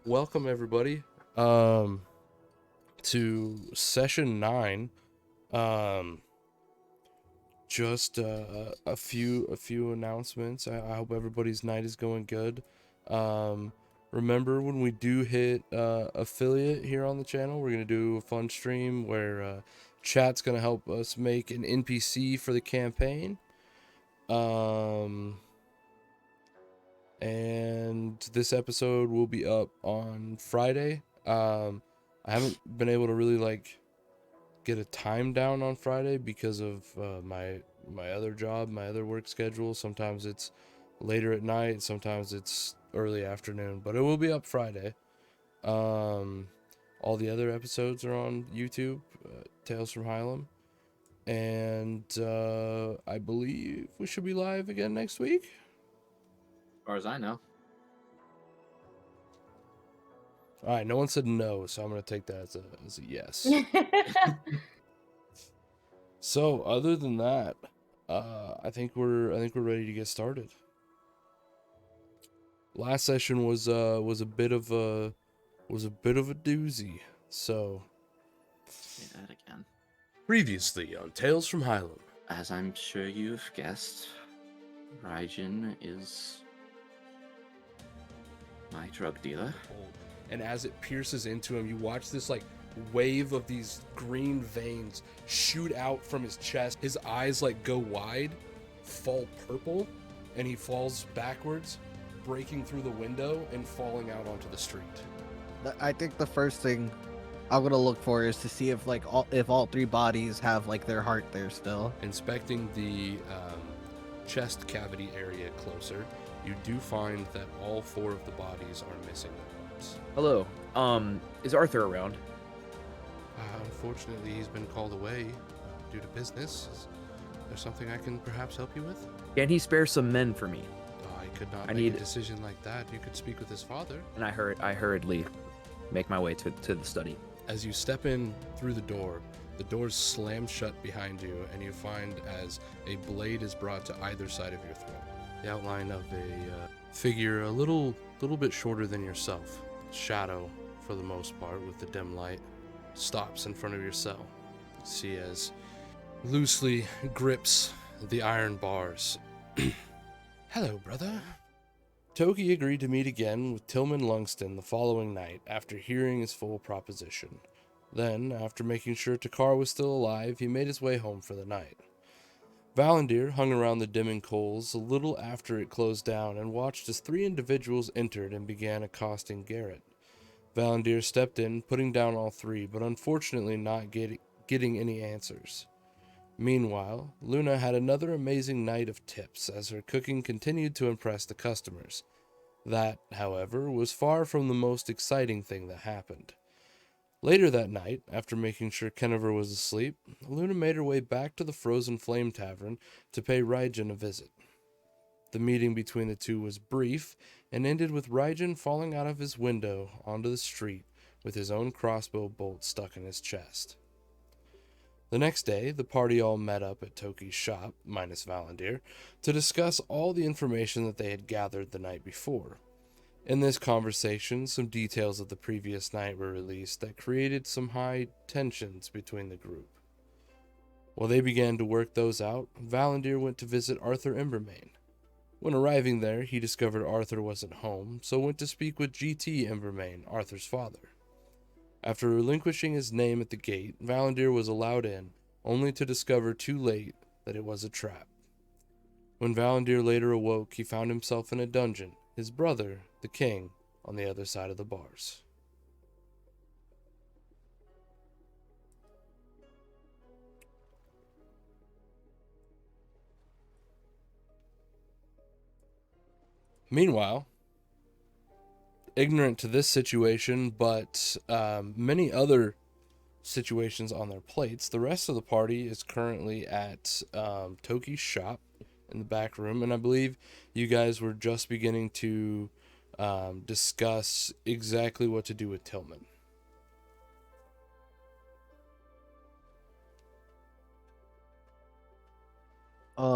welcome everybody um to session 9. um just a few announcements. I hope everybody's night is going good. um Remember, when we do hit affiliate here on the channel, we're gonna do a fun stream where chat's gonna help us make an NPC for the campaign. um and this episode will be up on Friday. I haven't been able to really get a time down on Friday because of my other job, my other work schedule. Sometimes it's later at night, sometimes it's early afternoon, but it will be up Friday. Um, all the other episodes are on YouTube, Tales from Hylem, and I believe we should be live again next week. As far as I know. All right, no one said no, so I'm gonna take that as a yes. So other than that, I think we're ready to get started. Last session was a bit of a doozy. So Say that again. previously on Tales from Hylem. As I'm sure you've guessed, Raijin is my drug dealer. And as it pierces into him, you watch this wave of these green veins shoot out from his chest. His eyes go wide, fall purple, and he falls backwards, breaking through the window and falling out onto the street. I think the first thing I'm gonna look for is to see if all three bodies have their heart there still. Inspecting the chest cavity area closer, you do find that all 4 of the bodies are missing their hearts. Hello. Is Arthur around? Unfortunately, he's been called away due to business. Is there something I can perhaps help you with? Can he spare some men for me? I could not make a decision like that. You could speak with his father. And I hurriedly make my way to the study. As you step in through the doors slam shut behind you, and you find as a blade is brought to either side of your throat. The outline of a figure a little bit shorter than yourself, shadow for the most part with the dim light, stops in front of your cell. You see as loosely grips the iron bars. Hello, brother. Toki agreed to meet again with Tillman Lungston the following night after hearing his full proposition. Then, after making sure Takar was still alive, he made his way home for the night. Valandir hung around the dimming coals a little after it closed down and watched as 3 individuals entered and began accosting Garrett. Valandir stepped in, putting down all 3, but unfortunately not getting any answers. Meanwhile, Luna had another amazing night of tips as her cooking continued to impress the customers. That, however, was far from the most exciting thing that happened. Later that night, after making sure Kennever was asleep, Luna made her way back to the Frozen Flame Tavern to pay Raijin a visit. The meeting between the two was brief and ended with Raijin falling out of his window onto the street with his own crossbow bolt stuck in his chest. The next day, the party all met up at Toki's shop, minus Valandir, to discuss all the information that they had gathered the night before. In this conversation, some details of the previous night were released that created some high tensions between the group. While they began to work those out, Valandir went to visit Arthur Embermain. When arriving there, he discovered Arthur wasn't home, so went to speak with GT Embermain, Arthur's father. After relinquishing his name at the gate, Valandir was allowed in, only to discover too late that it was a trap. When Valandir later awoke, he found himself in a dungeon, his brother, the king, on the other side of the bars. Meanwhile, ignorant to this situation, but many other situations on their plates, the rest of the party is currently at Toki's shop in the back room, and I believe you guys were just beginning to discuss exactly what to do with Tillman.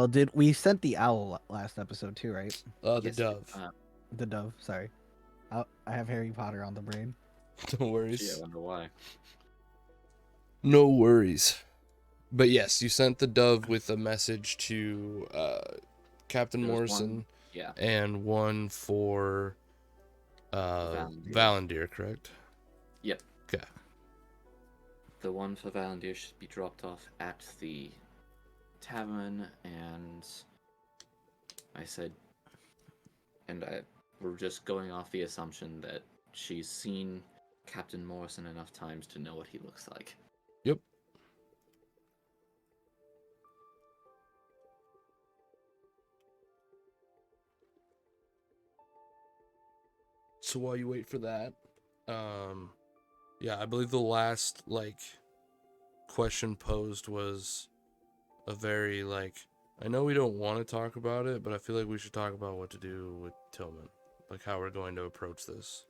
Did we sent the owl last episode too, right? The Yes, dove. The dove, sorry. I have Harry Potter on the brain. No Gee, I worries. wonder why. No worries. But yes, you sent the dove with a message to Captain There was Morrison one, yeah, and one for Valandir. Valandir, correct? Yep. Okay. The one for Valandir should be dropped off at the tavern, and I said, we're just going off the assumption that she's seen Captain Morrison enough times to know what he looks like. Yep. So while you wait for that, yeah, I believe the last question posed was a very I know we don't want to talk about it, but I feel like we should talk about what to do with Tillman, like how we're going to approach this.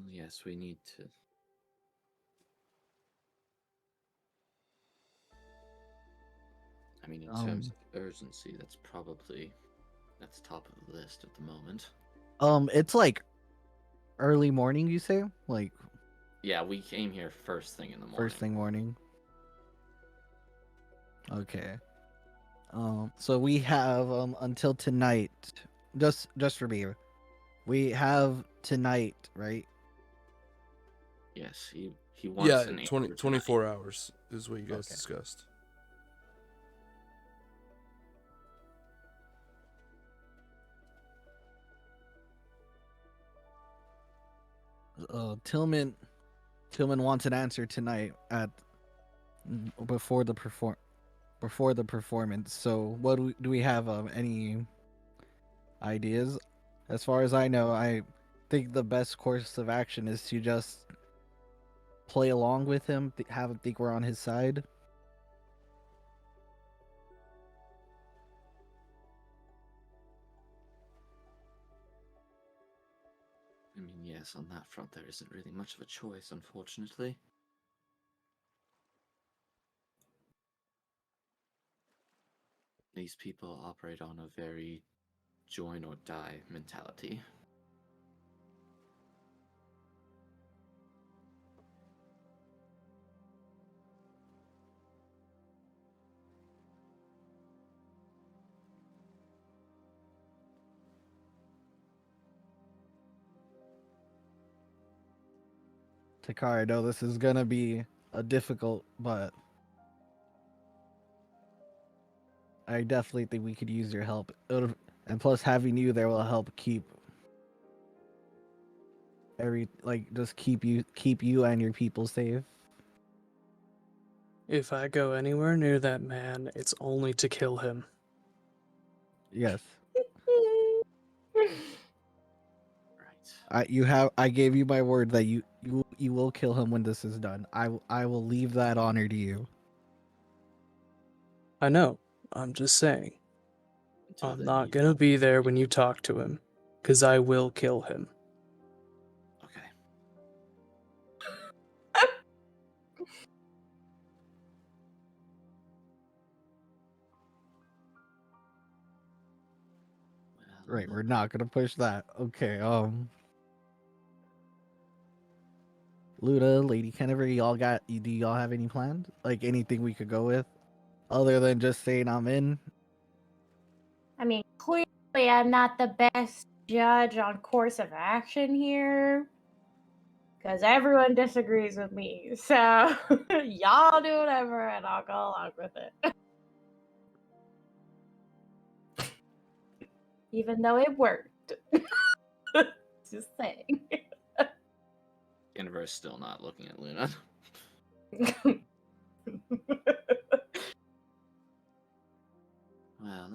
Yes, we need to. I mean, in terms of urgency, that's top of the list at the moment. It's like early morning, you say? Like Yeah, we came here first thing in the morning. first thing morning. Okay. So we have until tonight. Just for me. We have tonight, right? Yes, he wants Yeah, an 20, answer 24 hours is what you guys Okay. discussed. Tillman wants an answer tonight at before the performance. So what do we have any ideas? As far as I know, I think the best course of action is to just play along with him, have him think we're on his side. I mean, yes, on that front there isn't really much of a choice, unfortunately. These people operate on a very join or die mentality. Takara, I know this is gonna be a difficult, but I definitely think we could use your help. And plus, having you there will help keep just keep you and your people safe. If I go anywhere near that man, it's only to kill him. Yes, Right. I gave you my word that you will kill him when this is done. I will leave that honor to you. I know. I'm just saying. Until I'm then, not you gonna be there when you talk to him, 'cause I will kill him. okay. Right, Well, we're not gonna push that. Okay, Luda, Lady Kennever, do y'all have any plans? Like anything we could go with? Other than just saying I'm in? I mean, clearly I'm not the best judge on course of action here. Because everyone disagrees with me. So y'all do whatever and I'll go along with it. Even though it worked. Just saying. Universe still not looking at Luna. Well,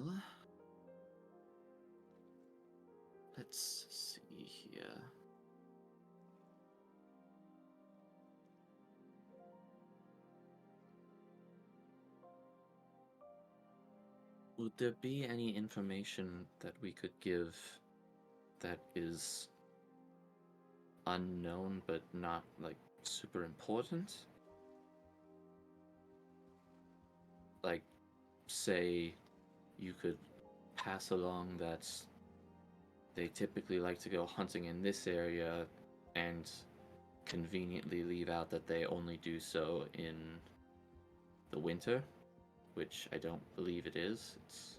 let's see here. Would there be any information that we could give that is unknown but not super important? Like, say you could pass along that they typically like to go hunting in this area and conveniently leave out that they only do so in the winter, which I don't believe it is. It's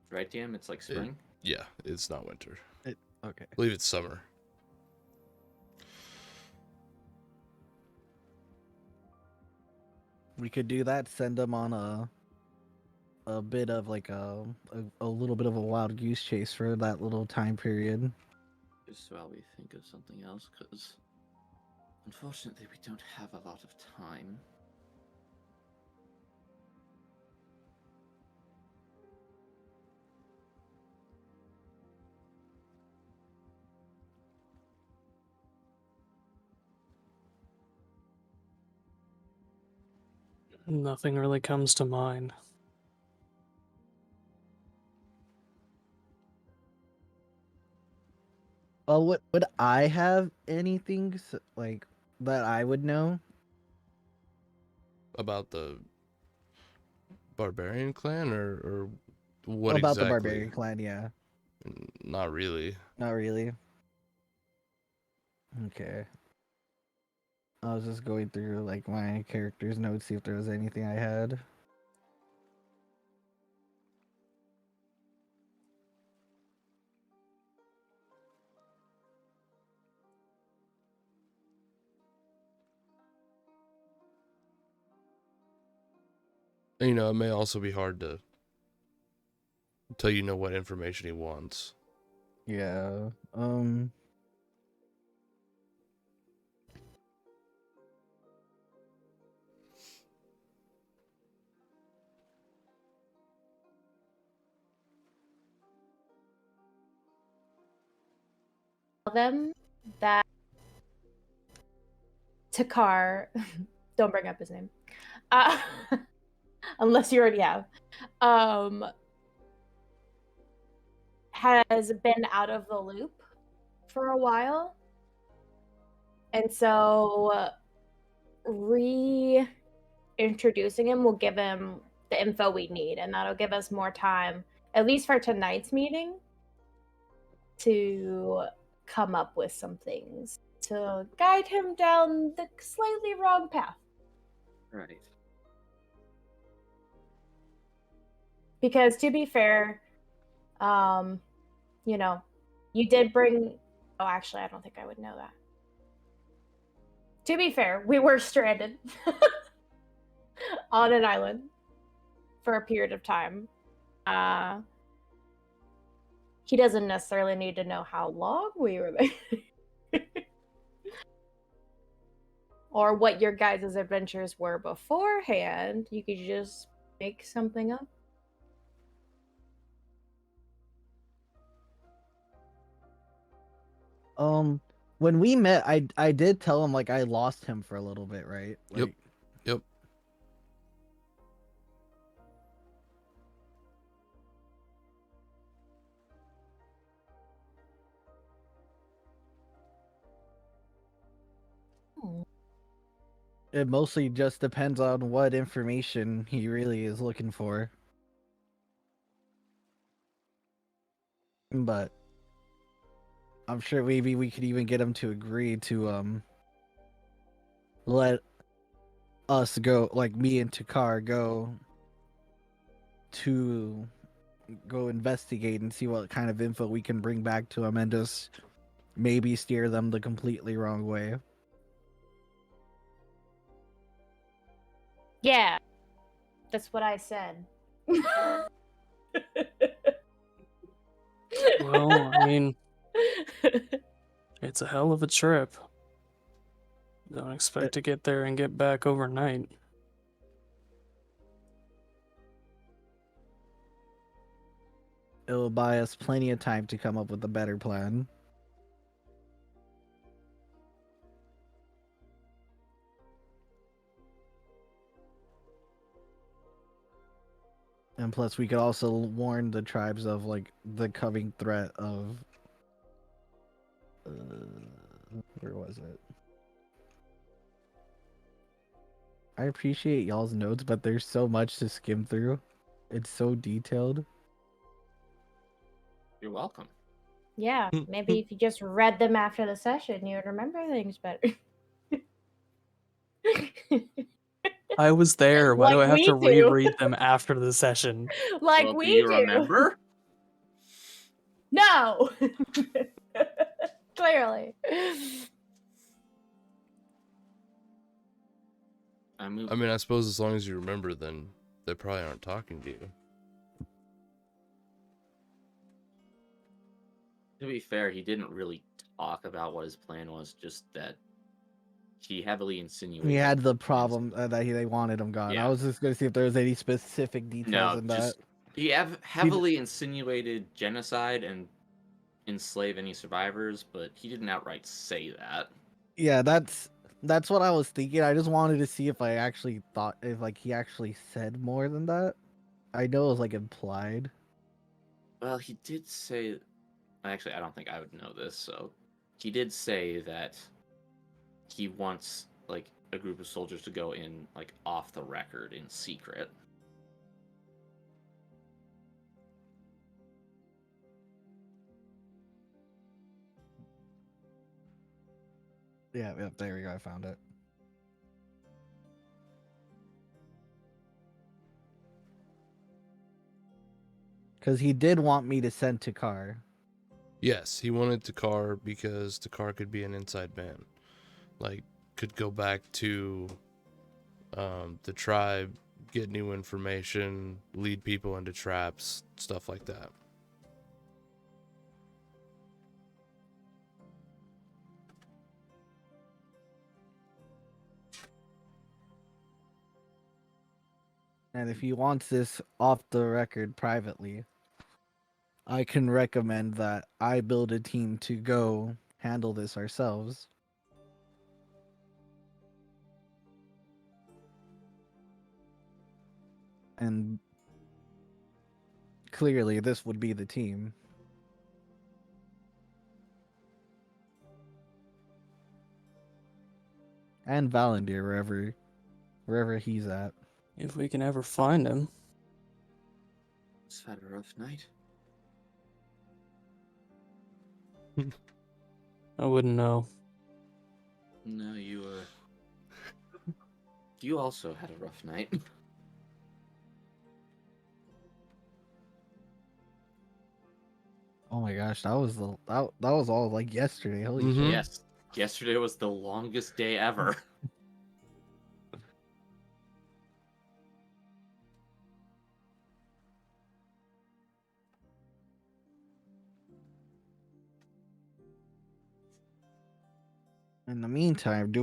right, DM? It's like spring? Yeah, it's not winter. Okay. I believe it's summer. We could do that. Send them on a bit of like a little bit of a wild goose chase for that little time period. Just while we think of something else, because unfortunately we don't have a lot of time. Nothing really comes to mind. Would I have anything like that I would know? About the barbarian clan, or what About the exactly? barbarian clan, yeah. Not really. Not really. Okay. I was just going through like my character's notes, see if there was anything I had. And, it may also be hard to tell what information he wants. Yeah. Them that Takar, don't bring up his name, uh, unless you already have, has been out of the loop for a while. And so reintroducing him will give him the info we need, and that'll give us more time, at least for tonight's meeting, to come up with some things to guide him down the slightly wrong path. Right. Because to be fair, you did bring. Oh, actually, I don't think I would know that. To be fair, we were stranded on an island for a period of time. He doesn't necessarily need to know how long we were there. Or what your guys' adventures were beforehand. You could just make something up. When we met, I did tell him like I lost him for a little bit, right? Yep. Like, Yep. it mostly just depends on what information he really is looking for. But I'm sure maybe we could even get him to agree to let us go, like me and Takar go investigate and see what kind of info we can bring back to him and just maybe steer them the completely wrong way. Yeah, that's what I said. Well, I mean, it's a hell of a trip. Don't expect to get there and get back overnight. It'll buy us plenty of time to come up with a better plan. And plus, we could also warn the tribes of like the coming threat of. Where was it? I appreciate y'all's notes, but there's so much to skim through. It's so detailed. You're welcome. Yeah, maybe if you just read them after the session, you would remember things better. I was there. Why do Like I have we to do. reread them after the session? Like Well, do we you do. remember? No. Clearly. I moved. I mean, I suppose as long as you remember, then they probably aren't talking to you. To be fair, he didn't really talk about what his plan was, just that he heavily insinuated. He had the plans. problem that they wanted him gone. Yeah. I was just gonna see if there was any specific details No, in just that. he heavily insinuated genocide and enslave any survivors, but he didn't outright say that. Yeah, that's what I was thinking. I just wanted to see if I actually thought if like he actually said more than that. I know it was like implied. Well, he did say. Actually, I don't think I would know this. So, he did say that he wants like a group of soldiers to go in like off the record in secret. Yeah, yep, there we go. I found it. Because he did want me to send to Car. Yes, he wanted Takar because Takar could be an inside man. Like, could go back to the tribe, get new information, lead people into traps, stuff like that. And if he wants this off the record privately, I can recommend that I build a team to go handle this ourselves. And clearly, this would be the team. And Valandir, wherever he's at. If we can ever find him. It's had a rough night. I wouldn't know. No, you also had a rough night. Oh my gosh, that was that was all like yesterday. Holy Mhm. shit! Yes, yesterday was the longest day ever. In the meantime,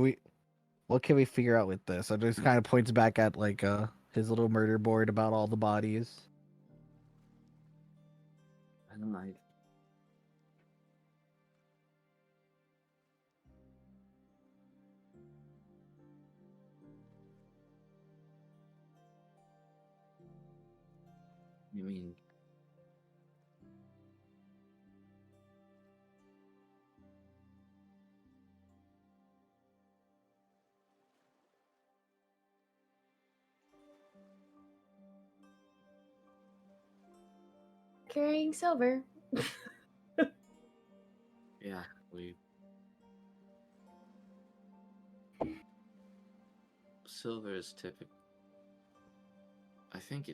what can we figure out with this? So just kind of points back at like his little murder board about all the bodies. I don't know. You mean Carrying silver. yeah, we silver is typical. I think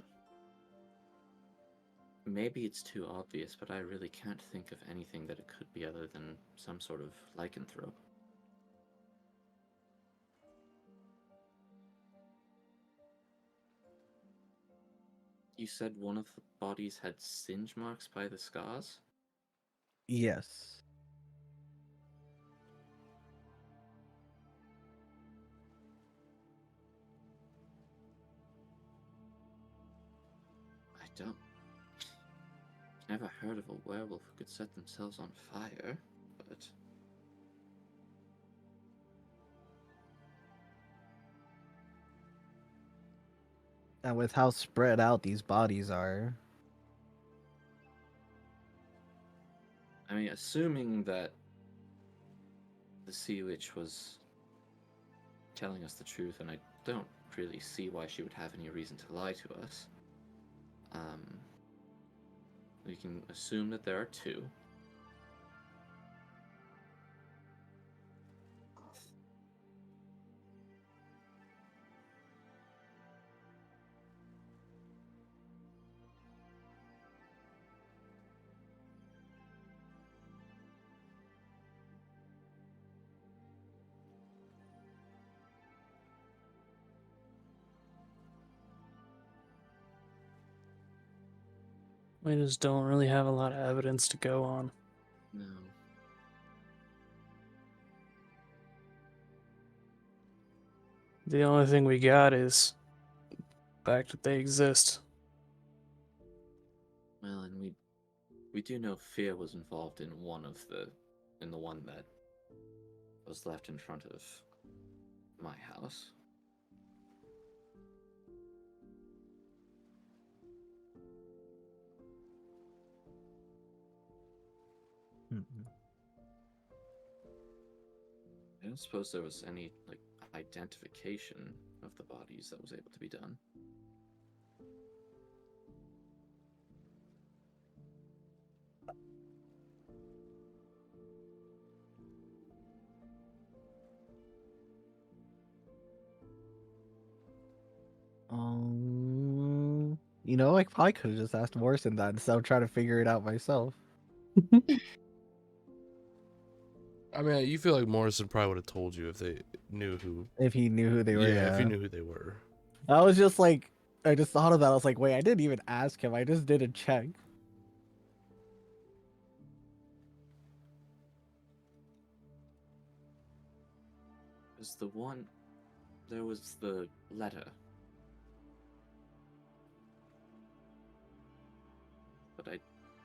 maybe it's too obvious, but I really can't think of anything that it could be other than some sort of lycanthrope. You said one of the bodies had singe marks by the scars? Yes. I don't. Never heard of a werewolf who could set themselves on fire, but And with how spread out these bodies are, I mean, assuming that the sea witch was telling us the truth, and I don't really see why she would have any reason to lie to us. we can assume that there are two. We just don't really have a lot of evidence to go on. No. The only thing we got is the fact that they exist. Well, and we do know fear was involved in the one that was left in front of my house. Mm-mm. I don't suppose there was any identification of the bodies that was able to be done. I probably could have just asked Morrison that instead of trying to figure it out myself. I mean, you feel like Morrison probably would have told you if they knew who. If he knew who they were, Yeah, if he knew who they were. I was just like, I just thought of that. I was like, wait, I didn't even ask him. I just didn't check. There was the letter. But I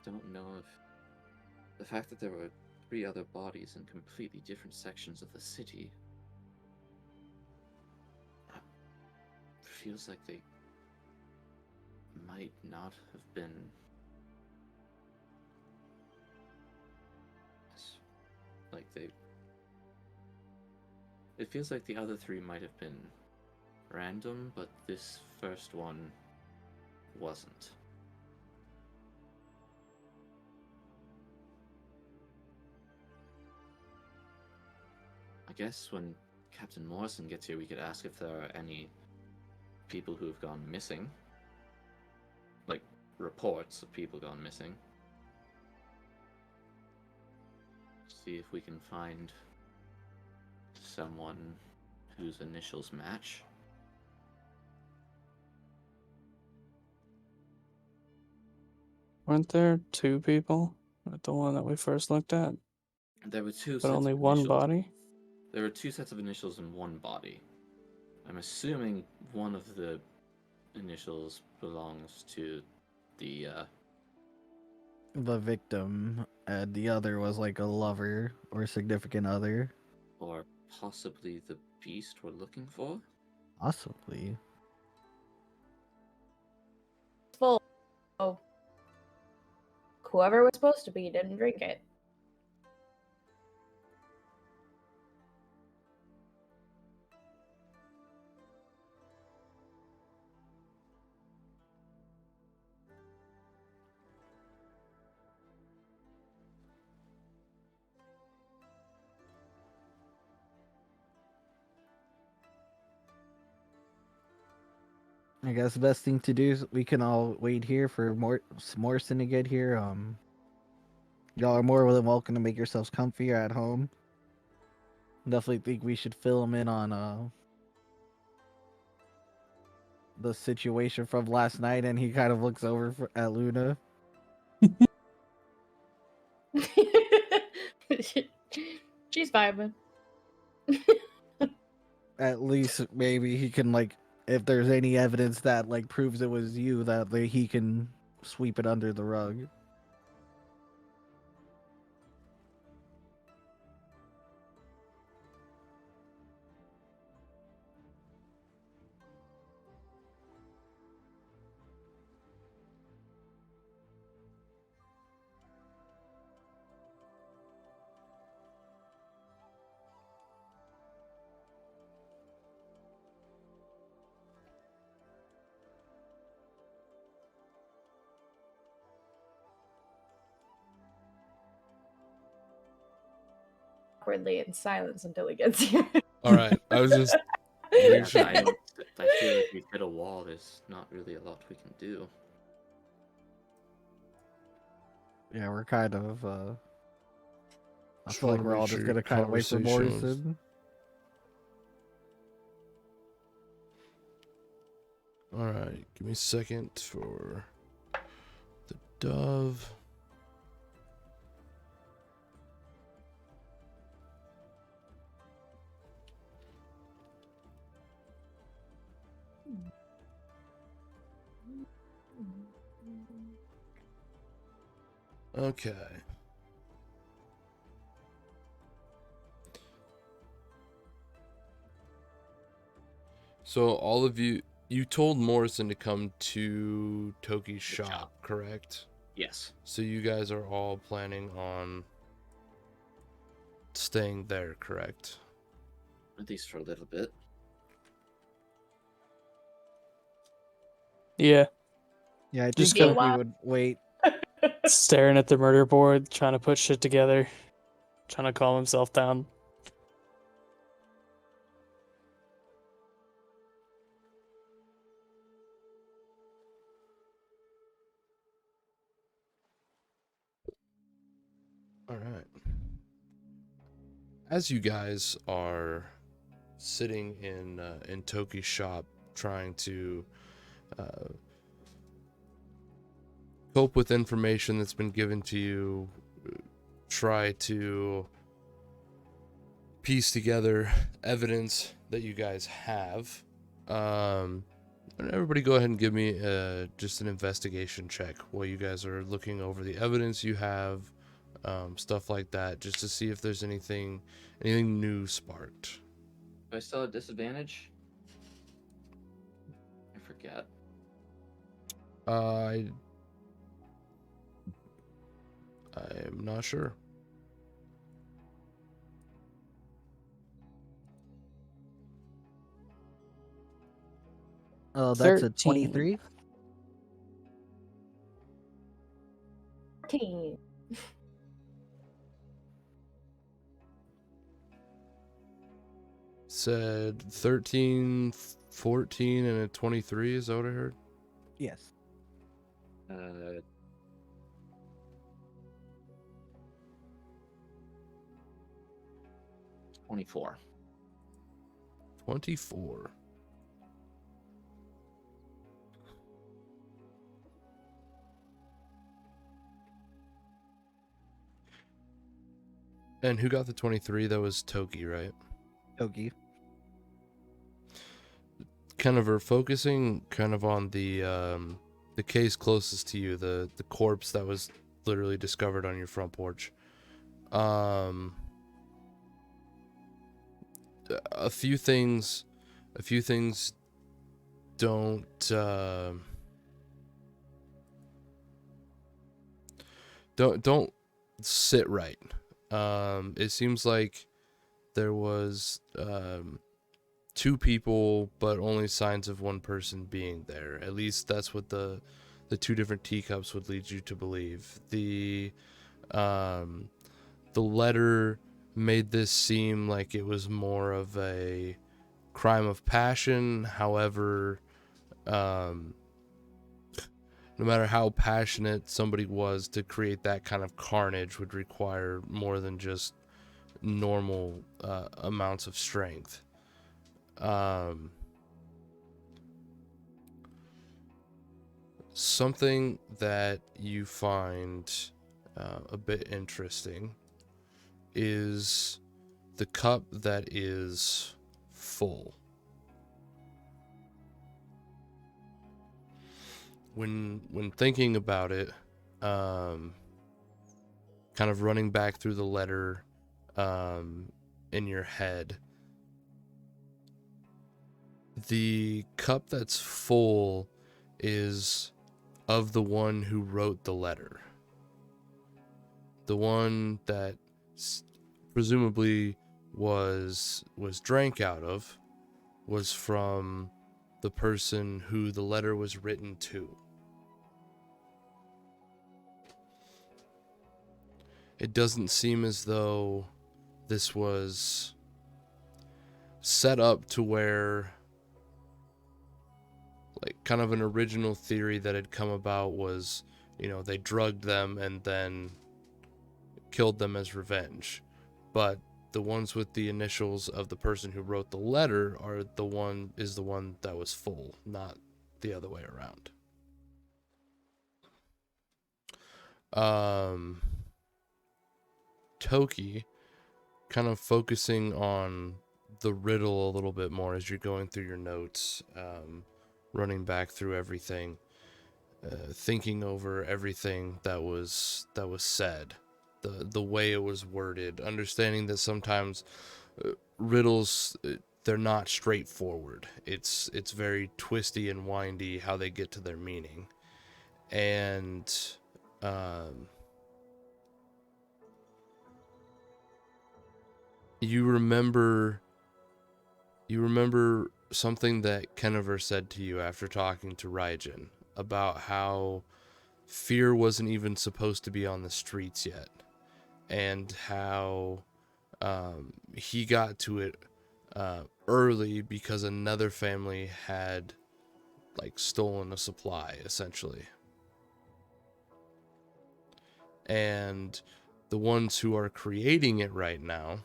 don't know if the fact that there were 3 other bodies in completely different sections of the city feels like they might not have been like they. It feels like the other 3 might have been random, but this first one wasn't. I guess when Captain Morrison gets here, we could ask if there are any people who have gone missing. Like, reports of people gone missing. See if we can find someone whose initials match. Weren't there 2 people at the one that we first looked at, There were 2 but sets only of one initials. body? There were 2 sets of initials in one body. I'm assuming one of the initials belongs to the victim, and the other was like a lover or significant other. or possibly the beast we're looking for. Possibly. Full. Oh. Whoever was supposed to be didn't drink it. I guess the best thing to do is we can all wait here for Morrison to get here. Y'all are more than welcome to make yourselves comfy or at home. Definitely think we should fill him in on the situation from last night, and he kind of looks over at Luna. She's vibing. At least maybe he can if there's any evidence that proves it was you, that he can sweep it under the rug. awkwardly in silence until he gets here. All right, I was just Yeah, making sure. I feel like we've hit a wall. There's not really a lot we can do. Yeah, we're kind of. I Just feel like wanna we're make all just sure gonna kind of wait for conversation was- Morrison. All right, give me a second for the dove. Okay. So all of you told Morrison to come to Toki's shop, shop. correct? Yes. So you guys are all planning on staying there, correct? At least for a little bit. Yeah. Yeah, I think Just Toki gonna- would wait. Staring at the murder board, trying to put shit together, trying to calm himself down. All right. As you guys are sitting in Toki's shop, trying to cope with information that's been given to you, try to piece together evidence that you guys have. Everybody go ahead and give me just an investigation check while you guys are looking over the evidence you have, stuff like that, just to see if there's anything new sparked. Do I still have disadvantage? I forget. I'm not sure. Oh, that's a 13. 23. 14. Said 13, 14, and a 23. Is that what I heard? Yes. 24. 24. And who got the 23? That was Toki, right? Toki. Kind of are focusing kind of on the case closest to you, the corpse that was literally discovered on your front porch. A few things don't sit right. It seems like there was two people, but only signs of one person being there. At least that's what the two different teacups would lead you to believe. The letter made this seem like it was more of a crime of passion. However, no matter how passionate somebody was, to create that kind of carnage would require more than just normal amounts of strength. Something that you find a bit interesting is the cup that is full. When thinking about it, kind of running back through the letter in your head, the cup that's full is of the one who wrote the letter. The one that presumably was drank out of was from the person who the letter was written to. It doesn't seem as though this was set up to where, like, kind of an original theory that had come about was, they drugged them and then killed them as revenge. But the ones with the initials of the person who wrote the letter is the one that was full, not the other way around. Toki, kind of focusing on the riddle a little bit more as you're going through your notes, running back through everything, thinking over everything that was said, the way it was worded, understanding that sometimes riddles, they're not straightforward. It's very twisty and windy how they get to their meaning. And you remember something that Kennever said to you after talking to Raijin about how fear wasn't even supposed to be on the streets yet, and how he got to it early because another family had, like, stolen a supply, essentially. And the ones who are creating it right now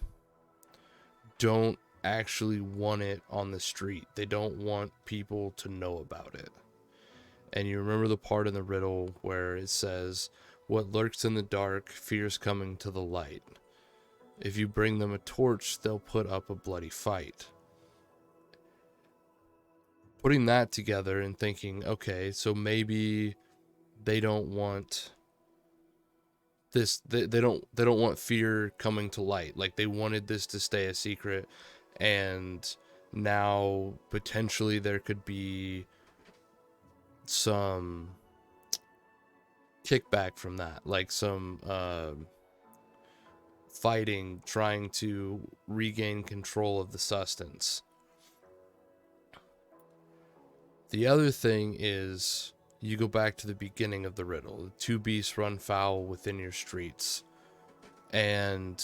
don't actually want it on the street. They don't want people to know about it. And you remember the part in the riddle where it says, "What lurks in the dark, fears coming to the light. If you bring them a torch, they'll put up a bloody fight." Putting that together and thinking, okay, so maybe they don't want this, they don't want fear coming to light. Like, they wanted this to stay a secret, and now potentially there could be some kickback from that, like some fighting, trying to regain control of the sustenance. The other thing is, you go back to the beginning of the riddle. The two beasts run foul within your streets. And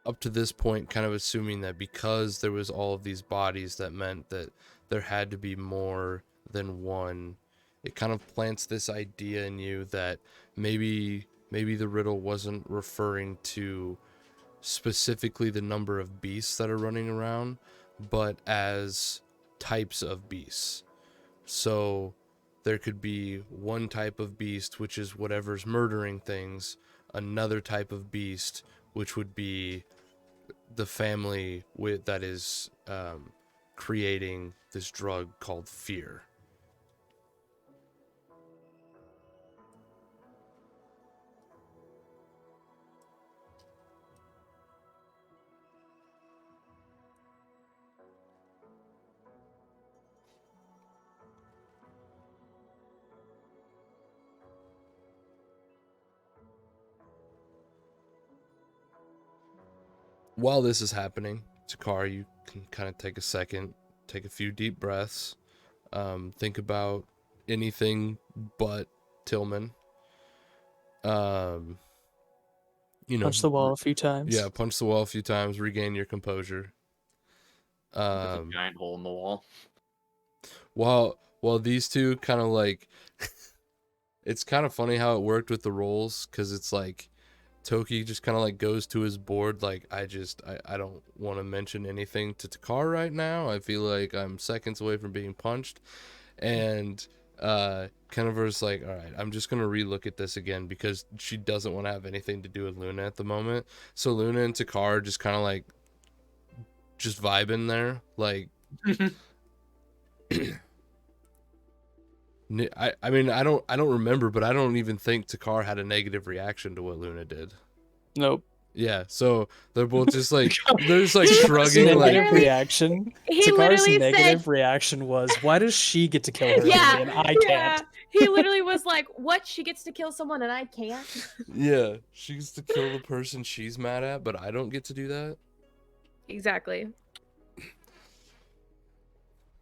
up to this point, kind of assuming that because there was all of these bodies, that meant that there had to be more than one. It kind of plants this idea in you that maybe the riddle wasn't referring to specifically the number of beasts that are running around, but as types of beasts. So there could be one type of beast, which is whatever's murdering things, another type of beast, which would be the family that is creating this drug called fear. While this is happening, Takar, you can kind of take a second, take a few deep breaths, think about anything but Tillman. Punch the wall a few times. Yeah, punch the wall a few times, regain your composure. There's a giant hole in the wall. While these two kind of like, it's kind of funny how it worked with the rolls, because it's like Toki just kind of like goes to his board like, I don't want to mention anything to Takar right now. I feel like I'm seconds away from being punched. And Kennever's like, all right, I'm just going to relook at this again, because she doesn't want to have anything to do with Luna at the moment. So Luna and Takar just kind of like just vibing there. Like, I mean, I don't remember, but I don't even think Takar had a negative reaction to what Luna did. Nope. Yeah, so they're both just like, they're just like shrugging. Negative Like, reaction. He Takar's literally negative said, reaction was, "Why does she get to kill her Yeah, and I yeah. can't?" He literally was like, "What? She gets to kill someone and I can't?" yeah, she gets to kill the person she's mad at, but I don't get to do that. Exactly.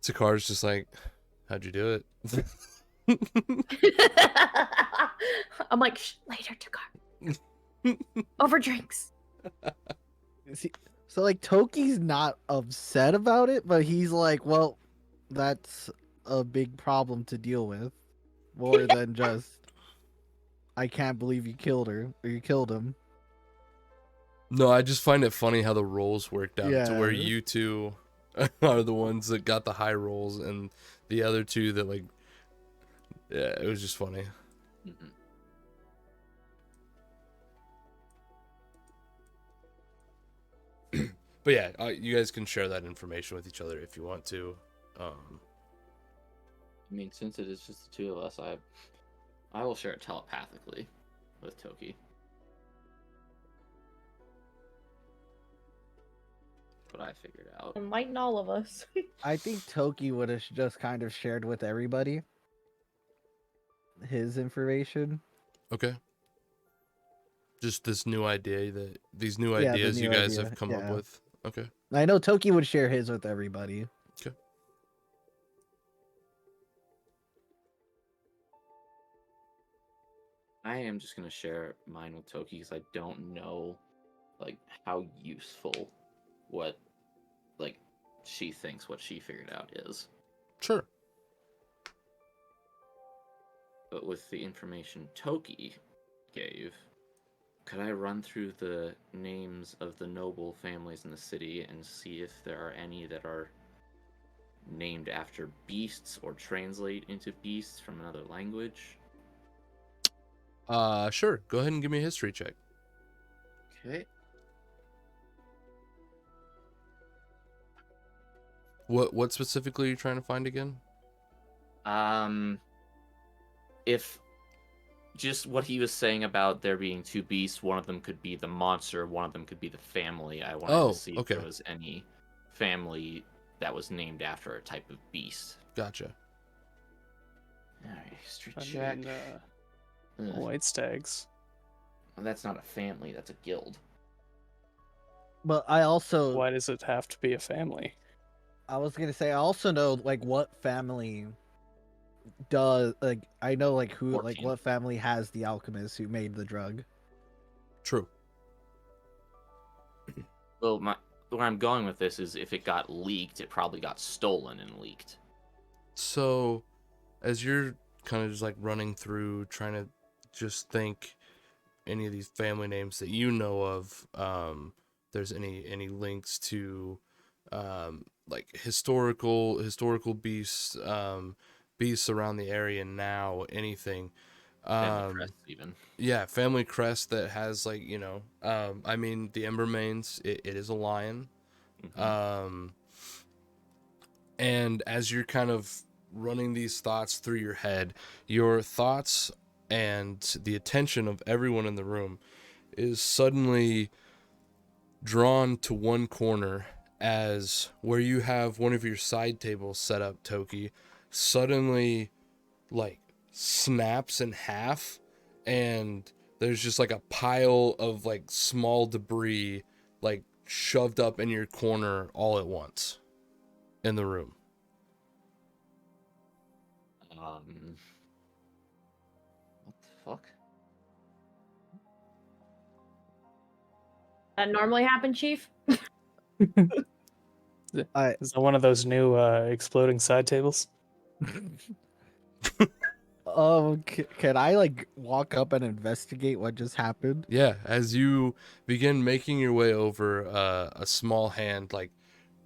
Takar's just like, how'd you do it? I'm like, shh, later, Takar. Over drinks. See, so like Toki's not upset about it, but he's like, well, that's a big problem to deal with, more than just I can't believe you killed her or you killed him. No, I just find it funny how the roles worked out to where Yeah. you two are the ones that got the high rolls and the other two that like, yeah, it was just funny. Mhm. But yeah, you guys can share that information with each other if you want to. I mean, since it is just the two of us, I will share it telepathically with Toki. What I figured out. Enlighten all of us. I think Toki would have just kind of shared with everybody his information. Okay. Just this new idea these new Yeah, the ideas you new guys idea, have come up yeah. with. Okay. I know Toki would share his with everybody. I am just gonna share mine with Toki because I don't know, like, how useful what, like, she thinks what she figured out is. Sure. But with the information Toki gave, could I run through the names of the noble families in the city and see if there are any that are named after beasts or translate into beasts from another language? Sure. Go ahead and give me a history check. Okay. What specifically are you trying to find again? If just what he was saying about there being two beasts, one of them could be the monster, one of them could be the family. I wanted to see if okay. there was any family that was named after a type of beast. Gotcha. Alright, history And check. then white stags. Well, that's not a family, that's a guild. But I also Why does it have to be a family? I was gonna say I also know like what family does like I know like who like 14. what family has the alchemist who made the drug. True. Well, where I'm going with this is if it got leaked, it probably got stolen and leaked. So, as you're kind of just like running through, trying to just think any of these family names that you know of, there's any links to, like historical beasts, beasts around the area now, anything. Family crest, even. Yeah, family crest that has like, I mean the Embermanes, it is a lion. Mhm. And as you're kind of running these thoughts through your head, your thoughts and the attention of everyone in the room is suddenly drawn to one corner as where you have one of your side tables set up, Toki, suddenly like snaps in half, and there's just like a pile of like small debris like shoved up in your corner all at once in the room. What the fuck? That normally happen, Chief? Is that one of those new exploding side tables? Can I like walk up and investigate what just happened? Yeah, as you begin making your way over, a small hand like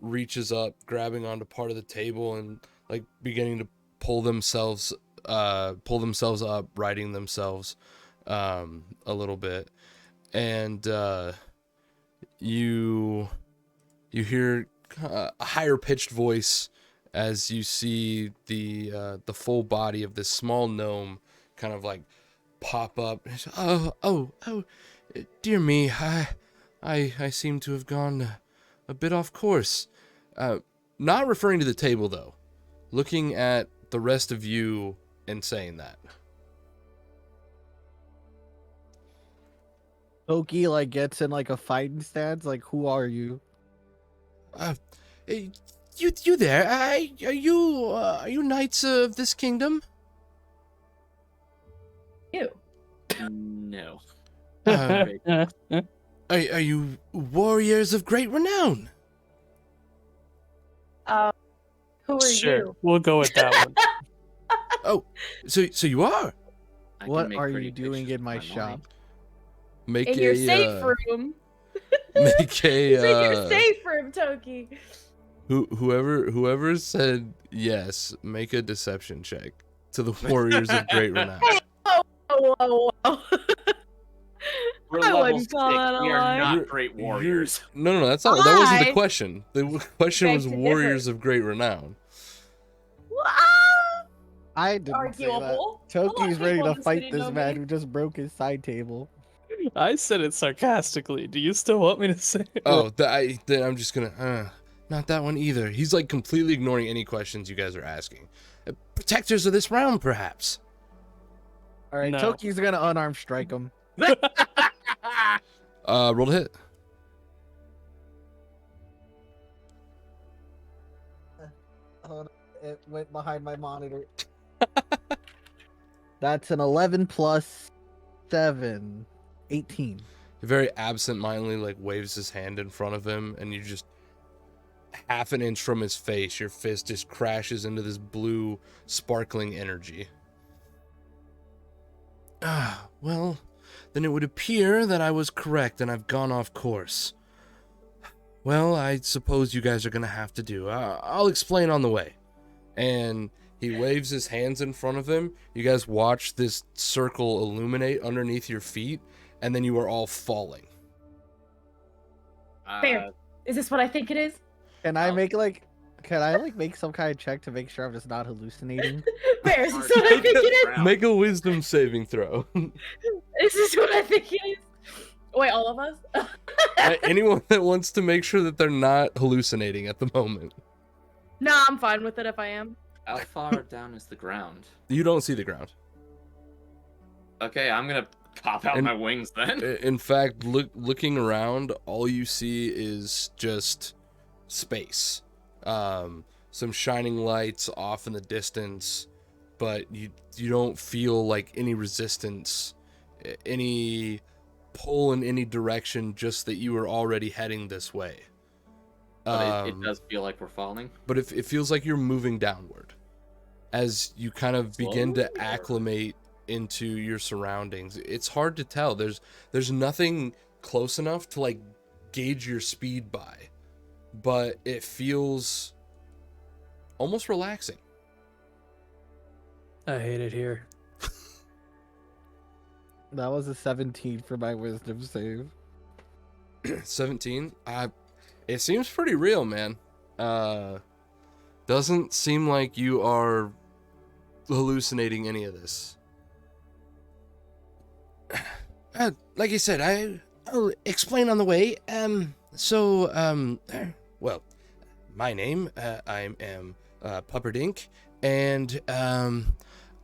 reaches up, grabbing onto part of the table and like beginning to pull themselves up, righting themselves a little bit, and you hear a higher pitched voice as you see the full body of this small gnome kind of like pop up. Oh, dear me, I seem to have gone a bit off course. Not referring to the table though, looking at the rest of you and saying that. Toki like gets in like a fighting stance. Like, who are you? You there? Are you knights of this kingdom? You. No. Uh, Are you warriors of great renown? Who are Sure, you? we'll go with that one. Oh, so you are. I can What make are pretty you doing pictures in with my mind. shop? Make In a your safe room. make a It's in your safe room, Toki. whoever said yes, make a deception check to the warriors of great renown. Whoa. We're I level wouldn't call 6. that a We are lie. not great warriors. No, that's not. That wasn't the I question. The question was beg to warriors differ. of great renown. I didn't say that. Arguable. Toki's ready to fight City this know man me. who just broke his side table. I said it sarcastically. Do you still want me to say it? Oh, then I'm just gonna. Not that one either. He's like completely ignoring any questions you guys are asking. Protectors of this realm, perhaps. All right, No. Toki's gonna unarmed strike him. Roll to hit. Hold on, it went behind my monitor. That's an 11 plus 7, 18. He very absent-mindedly like waves his hand in front of him, and you just half an inch from his face, your fist just crashes into this blue, sparkling energy. Well, then it would appear that I was correct and I've gone off course. Well, I suppose you guys are gonna have to do. I'll explain on the way. And he waves his hands in front of him. You guys watch this circle illuminate underneath your feet, and then you are all falling. Fair. Is this what I think it is? Can I make some kind of check to make sure I'm just not hallucinating? Fair. Is this what I think it is? Make a wisdom saving throw. Is this what I think it is? Wait, all of us? Anyone that wants to make sure that they're not hallucinating at the moment. Nah, I'm fine with it if I am. How far down is the ground? You don't see the ground. Okay, I'm gonna pop out And- my wings then. In fact, looking around, all you see is just space. Some shining lights off in the distance, but you don't feel like any resistance, any pull in any direction, just that you are already heading this way. But it does feel like we're falling. But it feels like you're moving downward as you kind of begin to Slowly, or- acclimate into your surroundings. It's hard to tell. There's nothing close enough to like gauge your speed by, but it feels almost relaxing. I hate it here. That was a 17 for my wisdom save. 17. It seems pretty real, man. Doesn't seem like you are hallucinating any of this. Like I said, I'll explain on the way. Well, my name, I am Pupperdink, and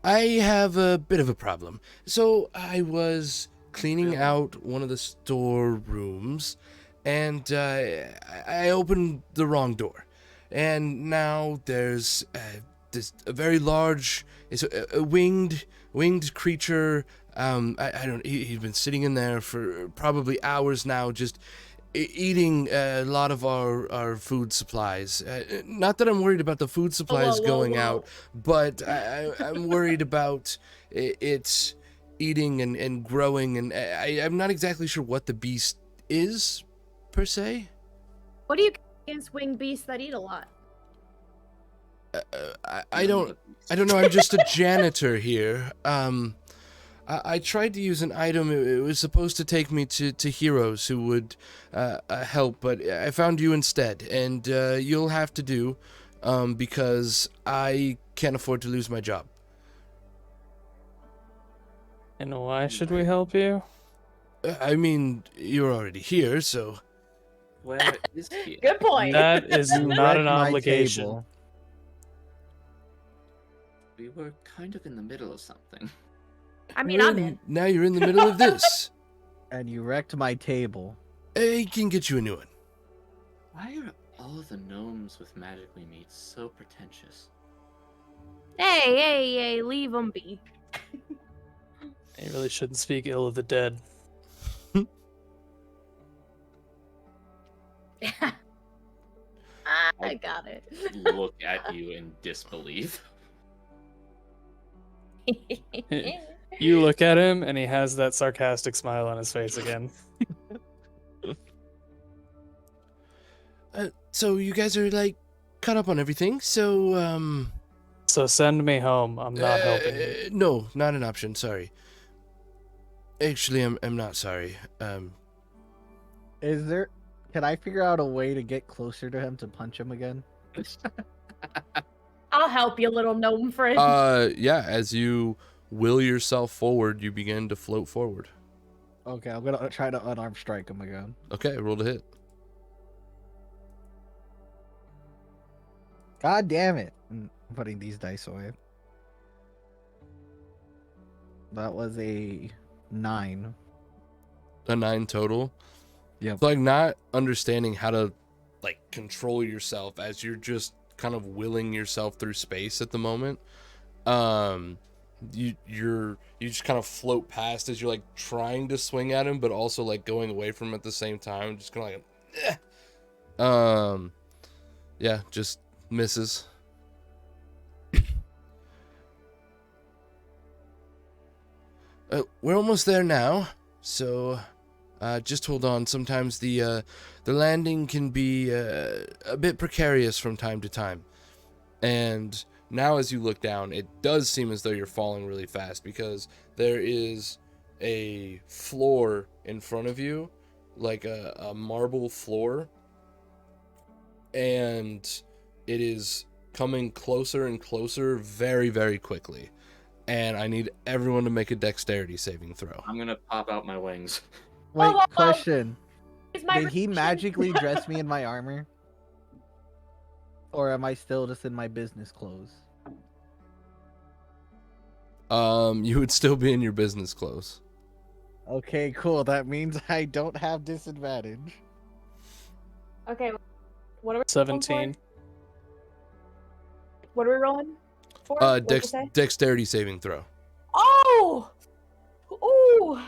I have a bit of a problem. So I was cleaning out one of the storerooms, and I opened the wrong door, and now there's this a very large, it's a winged creature. I don't. He's been sitting in there for probably hours now, just eating a lot of our food supplies. Not that I'm worried about the food supplies going out, but I'm worried about its eating and growing, and I'm not exactly sure what the beast is, per se. What do you against winged beasts that eat a lot? I don't know. I'm just a janitor here. I tried to use an item. It was supposed to take me to heroes who would help, but I found you instead, and you'll have to do, because I can't afford to lose my job. And why should we help you? I mean, you're already here, so... Where is he? Good point. That is You not wrecked an my obligation. table. We were kind of in the middle of something. I mean, I'm in. Now you're in the middle of this. And you wrecked my table. I can get you a new one. Why are all the gnomes with magic we meet so pretentious? Hey, leave them be. You really shouldn't speak ill of the dead. I got it. Look at you in disbelief. You look at him, and he has that sarcastic smile on his face again. So you guys are like caught up on everything. So So send me home. I'm not helping you. No, not an option. Sorry. Actually, I'm not sorry. Is there? Can I figure out a way to get closer to him to punch him again? I'll help you, little gnome friend. Yeah. As you will yourself forward, you begin to float forward. Okay, I'm gonna try to unarmed strike him again. Okay, roll to hit. God damn it! I'm putting these dice away. That was a 9. A 9 total. Yep. It's like not understanding how to like control yourself as you're just kind of willing yourself through space at the moment. You just kind of float past as you're like trying to swing at him, but also like going away from him at the same time. Just kind of like, yeah, just misses. We're almost there now, so just hold on. Sometimes the landing can be a bit precarious from time to time. And now as you look down, it does seem as though you're falling really fast because there is a floor in front of you, like a marble floor, and it is coming closer and closer very, very quickly. And I need everyone to make a dexterity saving throw. I'm gonna pop out my wings. Wait, whoa. question. Here's my Did he reaction. magically dress me in my armor? Or am I still just in my business clothes? You would still be in your business clothes. Okay, cool. That means I don't have disadvantage. Okay, what are we rolling 17. for? What are we rolling for? What'd you say? Dexterity saving throw. Oh! Ooh!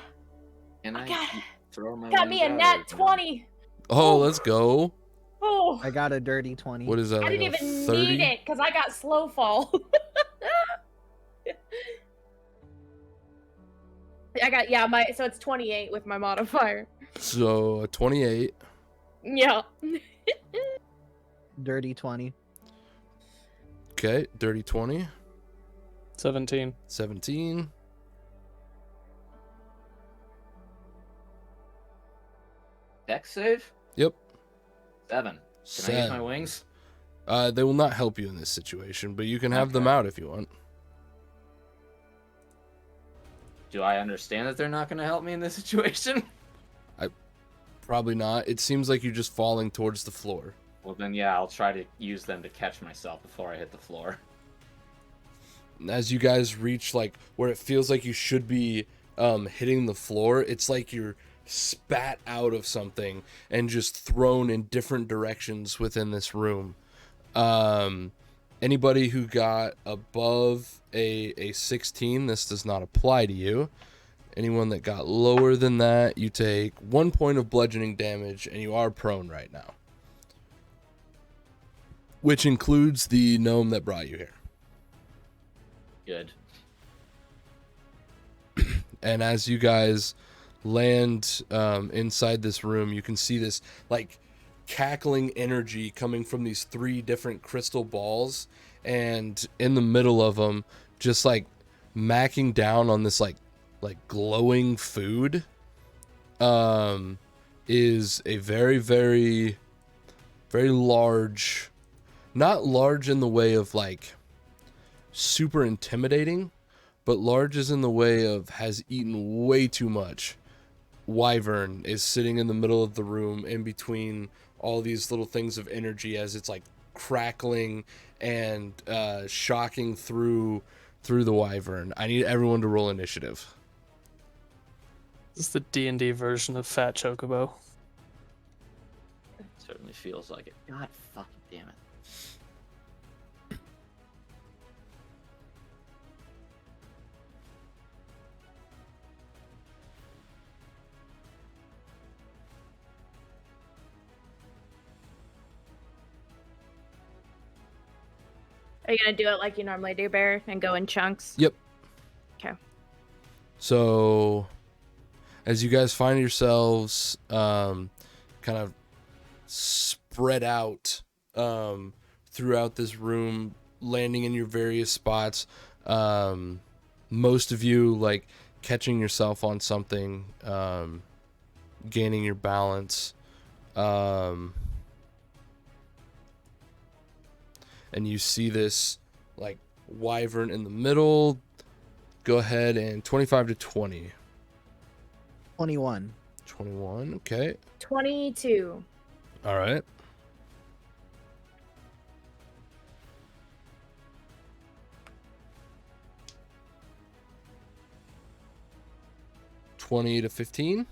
Can I got- throw my Got me a wings nat out or no? 20. Oh, Ooh. let's go. Oh! I got a dirty 20. What is that? I Like didn't a even 30? need it because I got slow fall. So it's 28 with my modifier. So a 28. Yeah. Dirty 20. Okay, dirty 20. 17. 17. Dex save? Yep. 7. Can I use my wings? They will not help you in this situation, but you can have them Okay. out if you want. Do I understand that they're not gonna help me in this situation? Probably not. It seems like you're just falling towards the floor. Well then, yeah, I'll try to use them to catch myself before I hit the floor. As you guys reach like where it feels like you should be hitting the floor, it's like you're spat out of something and just thrown in different directions within this room. Anybody who got above a 16, this does not apply to you. Anyone that got lower than that, you take 1 point of bludgeoning damage and you are prone right now, which includes the gnome that brought you here. Good. And as you guys land inside this room, you can see this like cackling energy coming from these 3 different crystal balls, and in the middle of them, just like macking down on this like glowing food, is a very, very, very large, not large in the way of like super intimidating, but large as in the way of has eaten way too much. Wyvern is sitting in the middle of the room in between all these little things of energy as it's like crackling and shocking through the wyvern. I need everyone to roll initiative. This is the D&D version of Fat Chocobo. Certainly feels like it. God fucking damn it. Are you gonna do it like you normally do, Bear, and go in chunks? Yep. Okay. So, as you guys find yourselves kind of spread out throughout this room, landing in your various spots, most of you like catching yourself on something, gaining your balance, and you see this like wyvern in the middle. Go ahead and 25 to 20. 21. 21, okay. 22. All right. $20 to 15.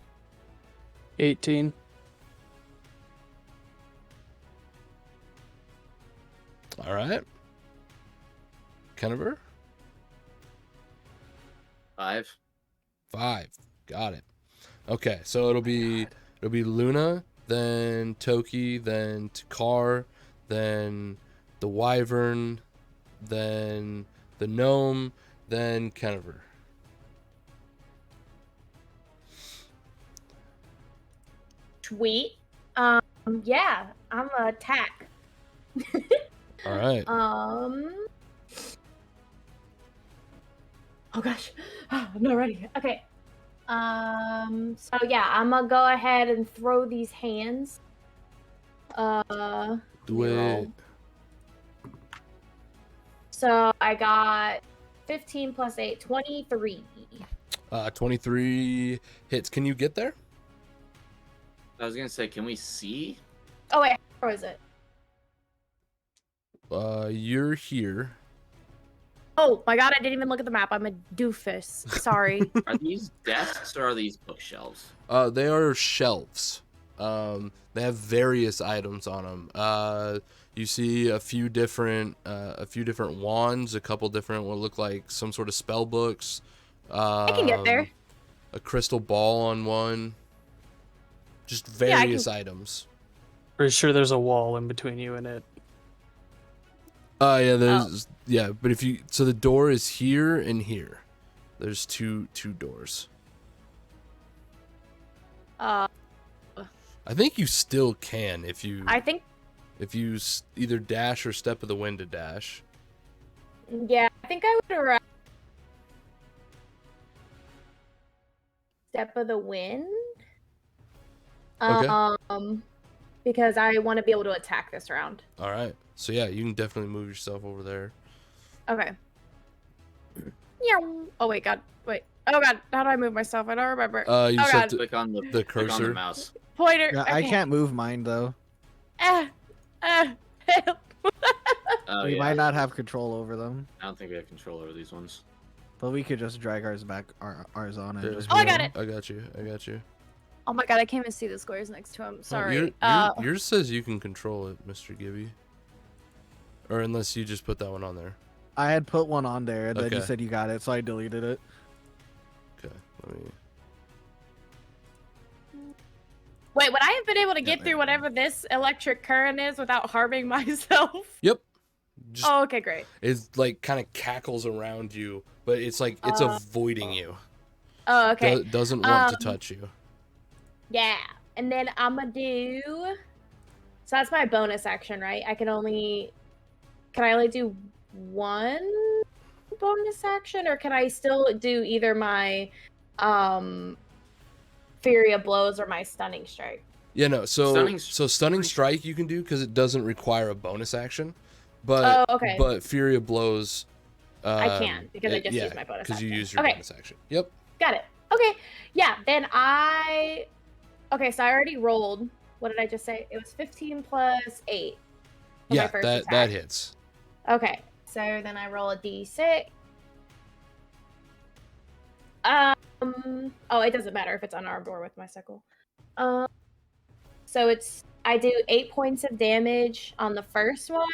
18. All right. Kennever? 5. 5. Got it. Okay, so it'll be Luna, then Toki, then Takar, then the wyvern, then the gnome, then Kennever. Sweet. Yeah, I'm gonna attack. All right. Oh gosh, I'm not ready. Okay. So yeah, I'm gonna go ahead and throw these hands. Do let me it. roll. So I got 15 plus 8, 23. 23 hits. Can you get there? I was gonna say, can we see? Oh wait, where is it? You're here. Oh my god, I didn't even look at the map. I'm a doofus. Sorry. Are these desks or are these bookshelves? They are shelves. They have various items on them. You see a few different wands, a couple different what look like some sort of spell books. I can get there. A crystal ball on one. Just various items. Pretty sure there's a wall in between you and it. Yeah, yeah, but so the door is here and here. There's two doors. I think you still can if you either dash or step of the wind to dash. Yeah, I think I would arrive. Step of the wind. Okay. Because I want to be able to attack this round. All right. So yeah, you can definitely move yourself over there. Okay. Yeah. Oh wait, God. Wait. Oh God. How do I move myself? I don't remember. You just have to Click on the cursor. Click on the mouse. Pointer. Yeah, okay. I can't move mine though. Help. Oh, We yeah. might not have control over them, I don't think we have control over these ones. but we could just drag ours back, ours on it. Yeah, Just Oh, I move got them. it. I got you. I got you. Oh my God, I can't even see the squares next to him. Oh, Sorry. yours says you can control it, Mr. Gibby. Or unless you just put that one on there. I had put one on there, and then you Okay. said you got it, so I deleted it. Okay. Let me. Wait, would I have been able to Yeah, get there through you go. whatever this electric current is without harming myself? Yep. Just Oh, okay, great. it's like kind of cackles around you, but it's like it's avoiding you. Oh, okay. Doesn't want to touch you. Yeah, and then I'm gonna do. So that's my bonus action, right? Can I only do one bonus action, or can I still do either my Fury of Blows or my Stunning Strike? Yeah, no. So Stunning stunning strike you can do because it doesn't require a bonus action, but Oh, okay. but Fury of Blows. I can't because I just yeah, used my bonus because you action. use your Okay. bonus action. Yep. Got it. Okay. Yeah, then Okay, so I already rolled. What did I just say? It was 15 plus 8. For my Yeah, first that attack. hits. Okay, so then I roll a d6. Oh, it doesn't matter if it's unarmed or with my sickle. So I do 8 points of damage on the first one,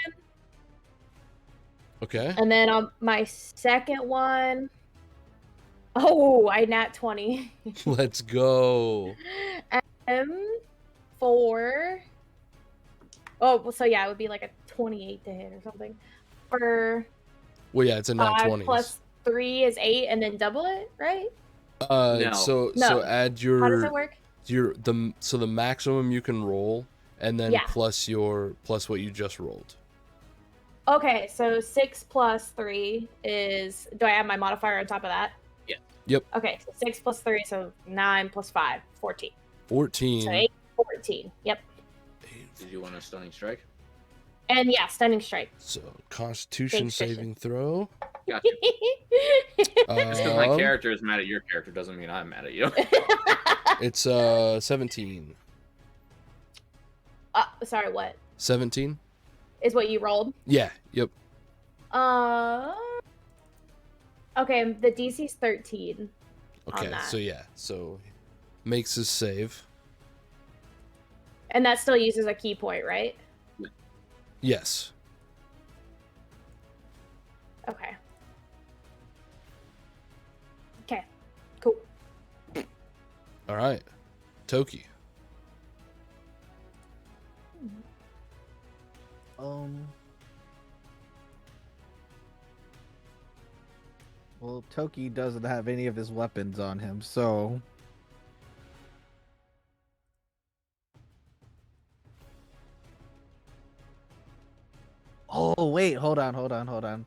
Okay. and then on my second one, I nat 20. Let's go. 4. Oh, so yeah, it would be like a 28 to hit or something. for Well, yeah, it's a nat 5 20s. plus 3 is 8, and then double it, right? No. So No. add How does it work? the maximum you can roll, and then Yeah. plus what you just rolled. Okay, so 6 plus 3 is. Do I add my modifier on top of that? Yeah. Yep. Okay, so 6 plus 3, so 9 plus 5, 14. 14. So 8, 14. Yep. Did you want a stunning strike? And yeah, stunning strike. So Constitution Thanks, Christian. saving throw. Gotcha. Just because my Um, character is mad at your character doesn't mean I'm mad at you. It's 17. Sorry, what? 17. Is what you rolled? Yeah. Yep. Okay, the DC's 13. On Okay. that. So yeah. So makes his save. And that still uses a key point, right? Yes. Okay. Okay. Cool. All right. Toki. Well, Toki doesn't have any of his weapons on him, so oh wait, hold on.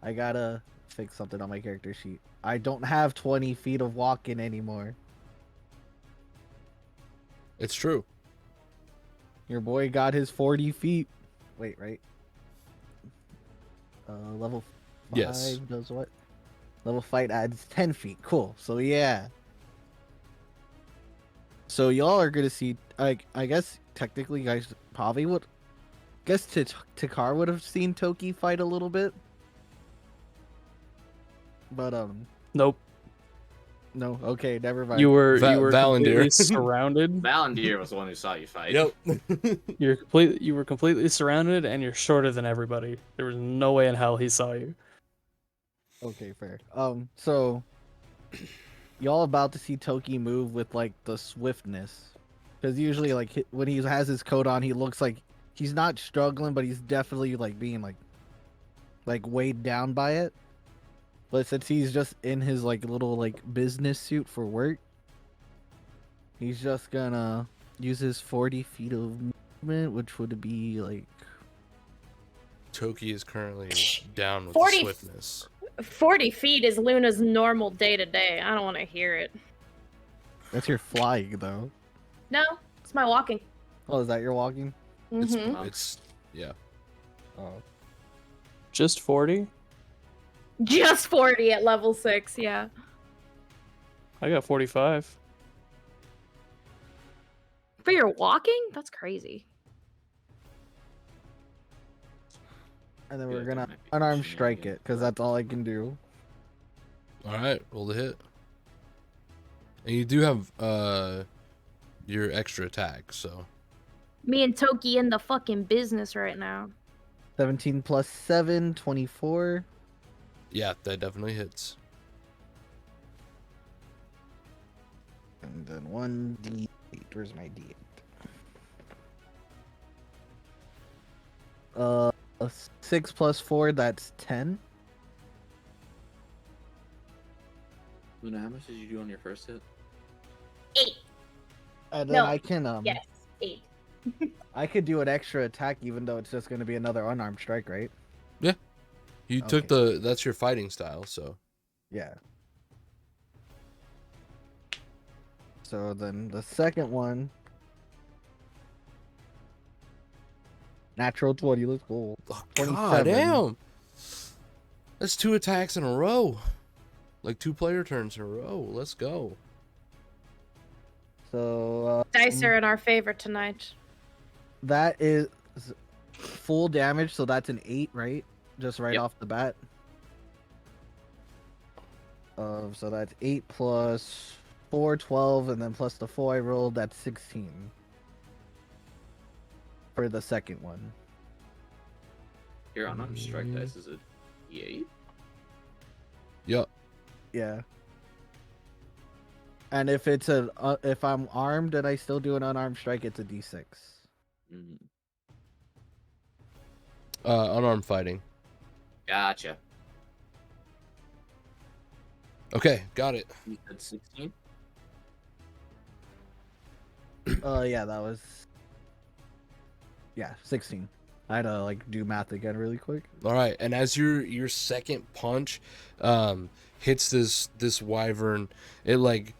I gotta fix something on my character sheet. I don't have 20 feet of walking anymore. It's true. Your boy got his 40 feet. Wait, right? Level 5 Yes. does what? Level fight adds 10 feet. Cool. So yeah. So y'all are gonna see. I guess technically, you guys probably would. Guess Takar would have seen Toki fight a little bit. But Nope. no. Okay, never mind. You were Valandir. completely surrounded. Valandir was the one who saw you fight. Yep. You were completely surrounded, and you're shorter than everybody. There was no way in hell he saw you. Okay, fair. So y'all about to see Toki move with like the swiftness, because usually like when he has his coat on, he looks like he's not struggling, but he's definitely like being like weighed down by it. But since he's just in his like little like business suit for work, he's just gonna use his 40 feet of movement, which would be like Toki is currently down with 40 the swiftness. 40 feet is Luna's normal day to day. I don't want to hear it. that's your flying though. No, it's my walking. Oh, is that your walking? Mhm. It's yeah. Oh. Just 40? Just 40 at level 6, yeah. I got 45. But you're walking? That's crazy. And then Yeah, we're that gonna might be unarmed shenanigans. strike it, because that's all I can do. All right, roll the hit. And you do have your extra attack, so Me and Toki in the fucking business right now. 17 plus 7, 24. yeah, that definitely hits. And then 1d8. Where's my d8? 6 plus 4, that's 10. Luna, how much did you do on your first hit? 8. And then No, I can Yes, 8. I could do an extra attack even though it's just gonna be another unarmed strike, right? You took that's your fighting style, so Yeah. So then the second one. Natural 20, let's go. oh, 27. god damn. That's 2 attacks in a row. Like 2 player turns in a row. Let's go. So Dice are in our favor tonight. that is full damage, so that's an 8, right? Just right Yep. off the bat. So that's 8 plus 4, 12, and then plus the 4 I rolled, that's 16. For the second one. Your unarmed strike dice is a D8? Yep. Yeah. And if it's if I'm armed and I still do an unarmed strike, it's a D6. Mm. Unarmed fighting. Gotcha. Okay, got it. You said 16? Yeah, that was. Yeah, 16. I had to like do math again really quick. All right, and as your second punch hits this wyvern, it like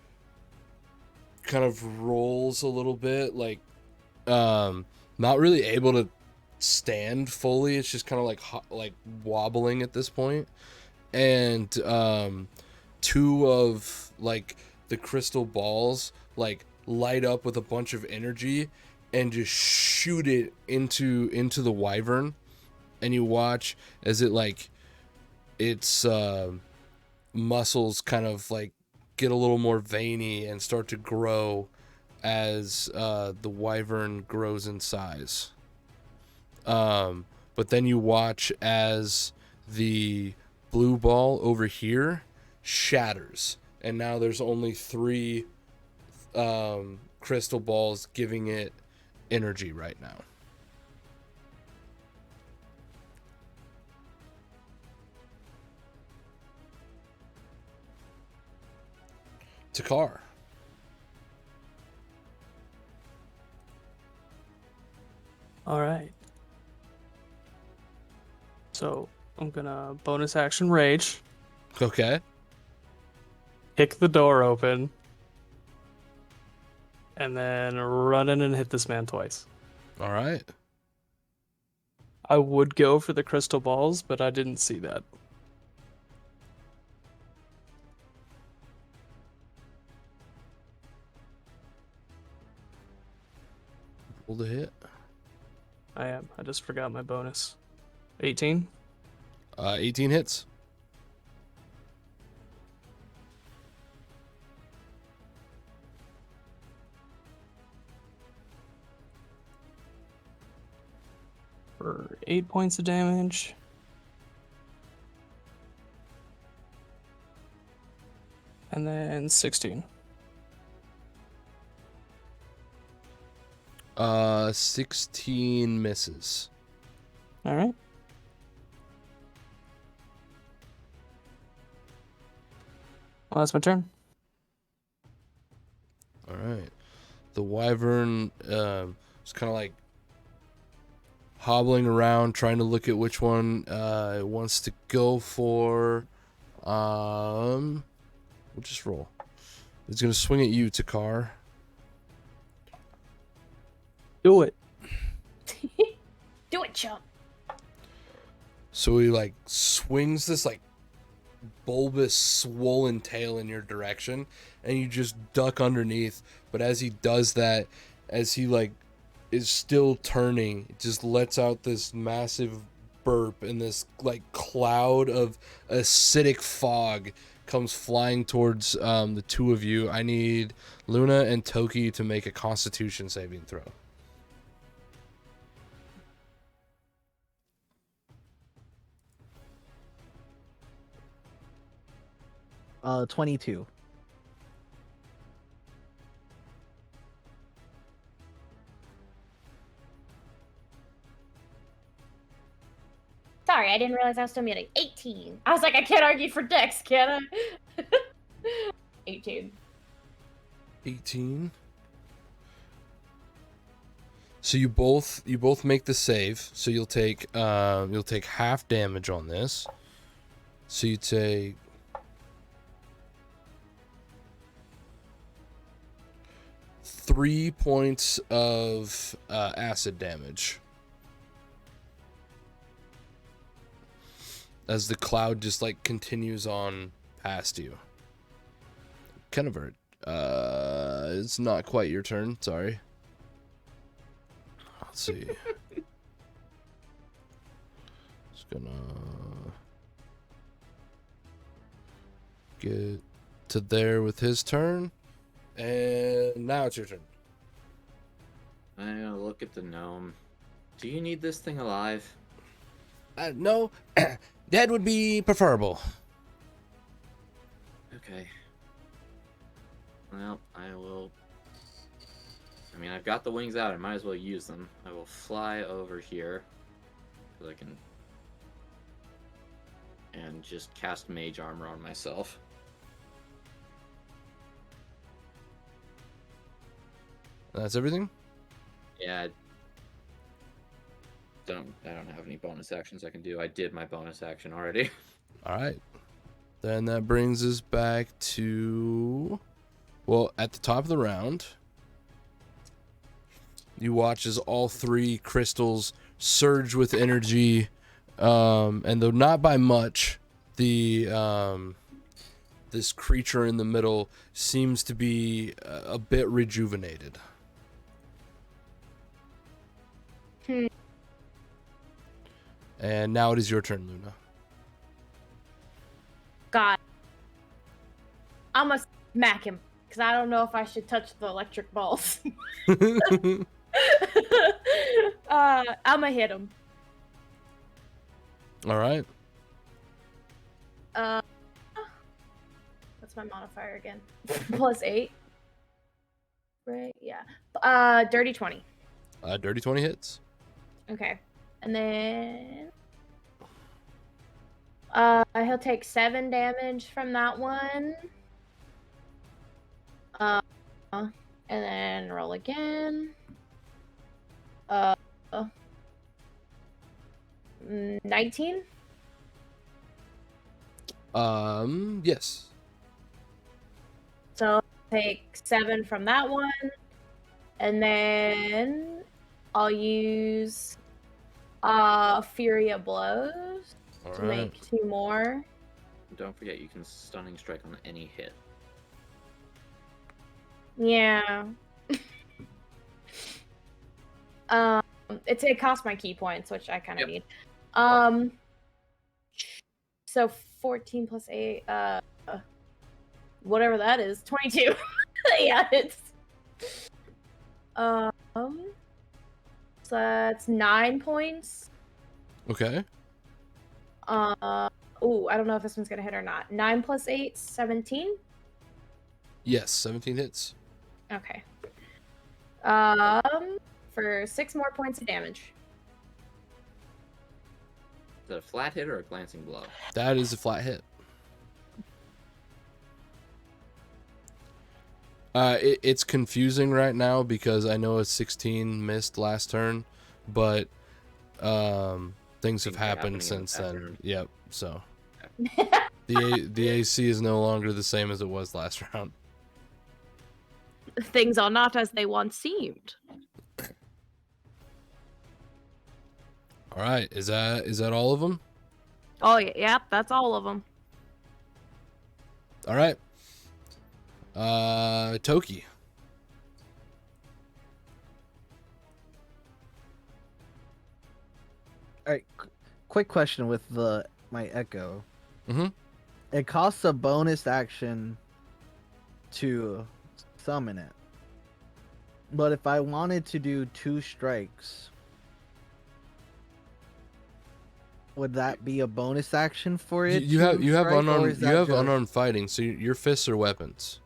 kind of rolls a little bit, like not really able to stand fully. It's just kind of like wobbling at this point, and two of like the crystal balls like light up with a bunch of energy and just shoot it into the wyvern, and you watch as it like its muscles kind of like get a little more veiny and start to grow as the wyvern grows in size. But then you watch as the blue ball over here shatters, and now there's only 3 crystal balls giving it energy right now. Takar. All right. So I'm gonna bonus action rage, Okay. kick the door open, and then run in and hit this man twice. All right. I would go for the crystal balls, but I didn't see that. Roll the hit. I am. I just forgot my bonus. 18. 18 hits. For 8 points of damage. And then 16. 16 misses. All right. Well, that's my turn. All right. The wyvern is kind of like hobbling around, trying to look at which one it wants to go for. We'll just roll. It's gonna swing at you, Takar. Do it. Do it, chump. So he like swings this like bulbous, swollen tail in your direction, and you just duck underneath. But as he does that, as he like is still turning, it just lets out this massive burp, and this like cloud of acidic fog comes flying towards the two of you. I need Luna and Toki to make a Constitution saving throw. 22. Sorry, I didn't realize I was still muted. 18. I was like, I can't argue for Dex, can I? 18. 18. So you both make the save. So you'll take half damage on this. So you take 3 points of acid damage as the cloud just like continues on past you. Kennever, it's not quite your turn. Sorry. Let's see. Just gonna get to there with his turn. And now it's your turn. I'm gonna look at the gnome. Do you need this thing alive? No, dead would be preferable. Okay. Well, I will... I mean, I've got the wings out. I might as well use them. I will fly over here. Because I can and just cast mage armor on myself. That's everything? Yeah, I don't have any bonus actions I can do. I did my bonus action already. All right. Then that brings us back to, well, at the top of the round, you watch as all three crystals surge with energy, and though not by much, the this creature in the middle seems to be a bit rejuvenated. And now it is your turn, Luna. God. I'm gonna smack him because I don't know if I should touch the electric balls. I'm gonna hit him. All right. What's my modifier again? +8. Right? Yeah. Dirty 20. Dirty 20 hits. Okay. And then he'll take 7 damage from that one. And then roll again. 19? Yes. So I'll take 7 from that one. And then I'll use Fury of Blows All to right. make 2 more. Don't forget, you can stunning strike on any hit. Yeah. It costs my key points, which I kind of need. So 14 plus 8, whatever that is, 22. Yeah, it's so that's 9 points. Okay. Ooh, I don't know if this one's gonna hit or not. 9 plus 8, 17. Yes, 17 hits. Okay. For 6 more points of damage. Is that a flat hit or a glancing blow? That is a flat hit. It's confusing right now because I know a 16 missed last turn, but things have happened since then. Turn. Yep. So the AC is no longer the same as it was last round. Things are not as they once seemed. All right. Is that all of them? Oh, yeah, yep, that's all of them. All right. Toki. All right, quick question with my echo. Mm-hmm. It costs a bonus action to summon it. But if I wanted to do 2 strikes, would that be a bonus action for it? You have unarmed fighting, so your fists are weapons.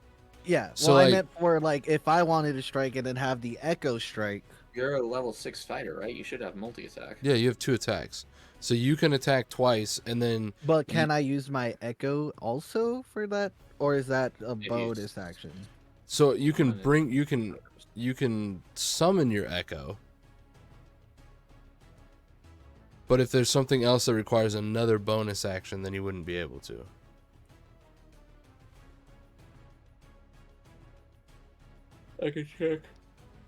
Yeah. So, Well, I like- meant for like if I wanted to strike it and have the echo strike. You're a level 6 fighter, right? You should have multi-attack. Yeah, you have 2 attacks, so you can attack twice, and then But can I use my echo also for that, or is that a It is. bonus action? so you can Summon it. bring you can summon your echo. But if there's something else that requires another bonus action, then you wouldn't be able to. I can check.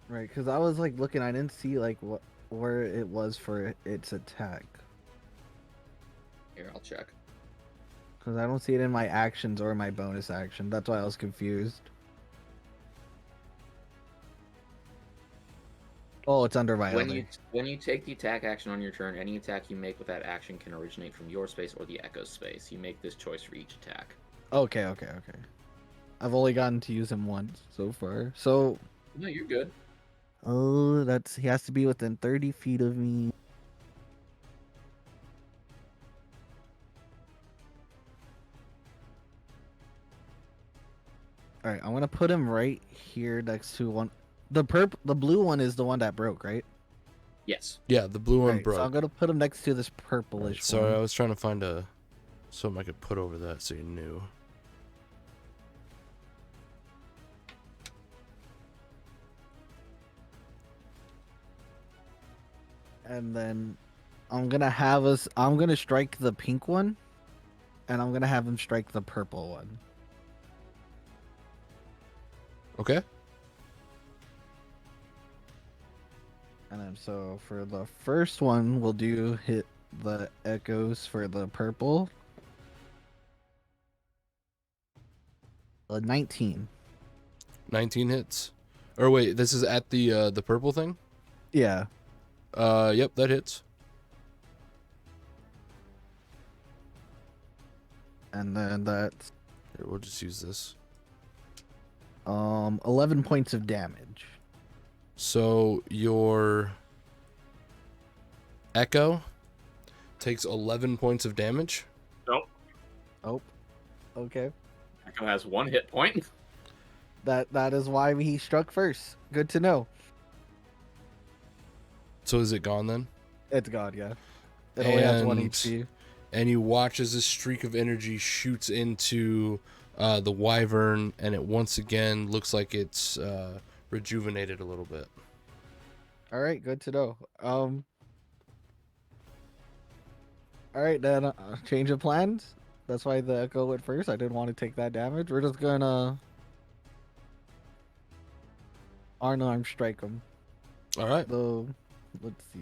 Right, because I was like looking, I didn't see like where it was for its attack, Here, I'll check. because I don't see it in my actions or my bonus action. That's why I was confused. Oh, it's under my other. When you take the attack action on your turn, any attack you make with that action can originate from your space or the echo's space. You make this choice for each attack. Okay. I've only gotten to use him once so far. So, No, you're good. oh, he has to be within 30 feet of me. All right, I'm gonna put him right here next to one. The blue one is the one that broke, right? Yes. Yeah, the blue one Alright, broke. so I'm gonna put him next to this purplish Sorry, I one. was trying to find a Something I could put over that so you knew. And then I'm gonna strike the pink one, and I'm gonna have him strike the purple one. Okay. And then so for the first one, we'll hit the echoes for the purple. 19. 19 hits. Or wait, this is at the purple thing? Yeah. Yep, that hits. And then that's Here, we'll just use this. 11 points of damage. So your echo takes 11 points of damage. Nope. Oh. Okay. Echo has 1 hit point. That is why he struck first. Good to know. So is it gone then? It's gone, yeah. It only has 1 And- HP. And you watch as this streak of energy shoots into the wyvern, and it once again looks like it's rejuvenated a little bit. All right, good to know. All right, then change of plans. That's why the echo went first. I didn't want to take that damage. We're just gonna unarmed strike him. All right. Though, let's see.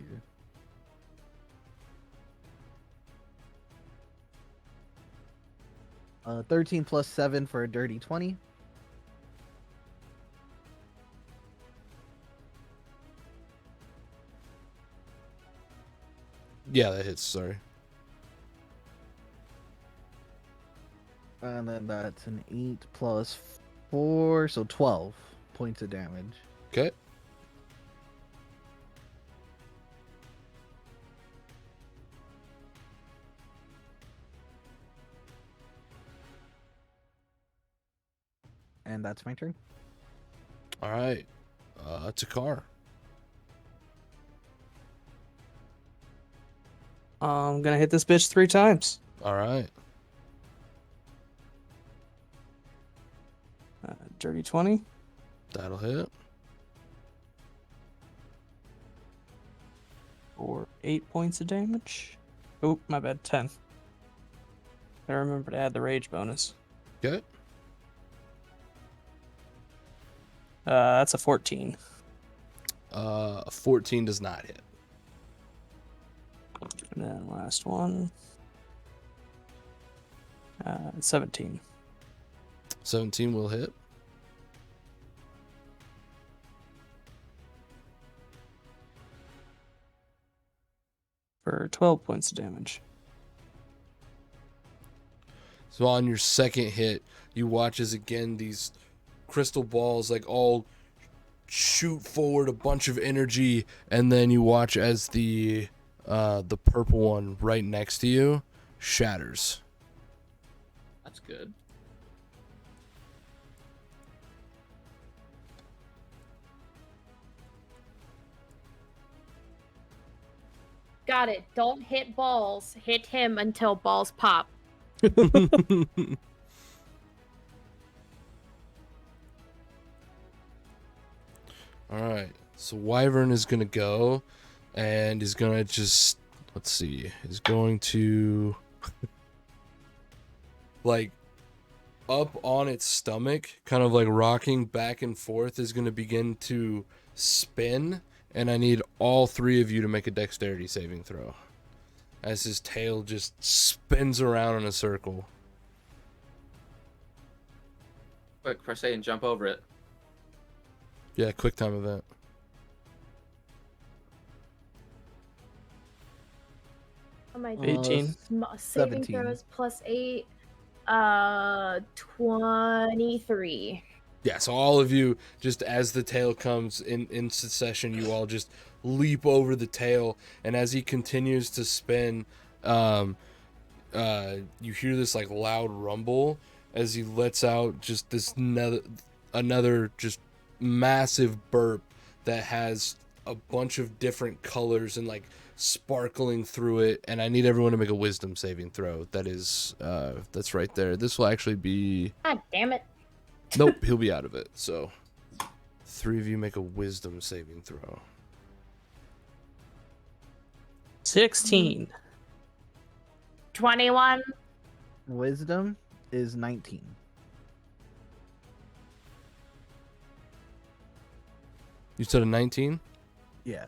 Uh, 13 plus 7 for a dirty 20. Yeah, that hits. Sorry. And then that's an 8 plus 4, so 12 points of damage. Okay. And that's my turn. All right. Takar. I'm gonna hit this bitch 3 times. All right. Dirty 20 That'll hit. for 8 points of damage. Oh, my bad, 10. I remember to add the rage bonus. Okay. That's a 14. 14 does not hit. And then last one. 17 17 will hit. for 12 points of damage. So on your second hit, you watch as again these crystal balls like all shoot forward a bunch of energy, and then you watch as the purple one right next to you shatters. That's good. Got it. Don't hit balls. Hit him until balls pop. All right. So Wyvern is going to go and is going to just, let's see, is going to like up on its stomach, kind of like rocking back and forth, is going to begin to spin. And I need all 3 of you to make a dexterity saving throw as his tail just spins around in a circle. Quick, press A and jump over it. Yeah, quick time event. Oh my 18. Saving 17. throws plus 8. 23. Yeah, so all of you, just as the tail comes in succession, you all just leap over the tail, and as he continues to spin, you hear this like loud rumble as he lets out just this another just massive burp that has a bunch of different colors and like sparkling through it, and I need everyone to make a wisdom saving throw. That is, that's right there. This will actually be. God damn it. Nope, he'll be out of it. So, 3 of you make a wisdom saving throw. 16. 21. Wisdom is 19. You said a 19? Yeah.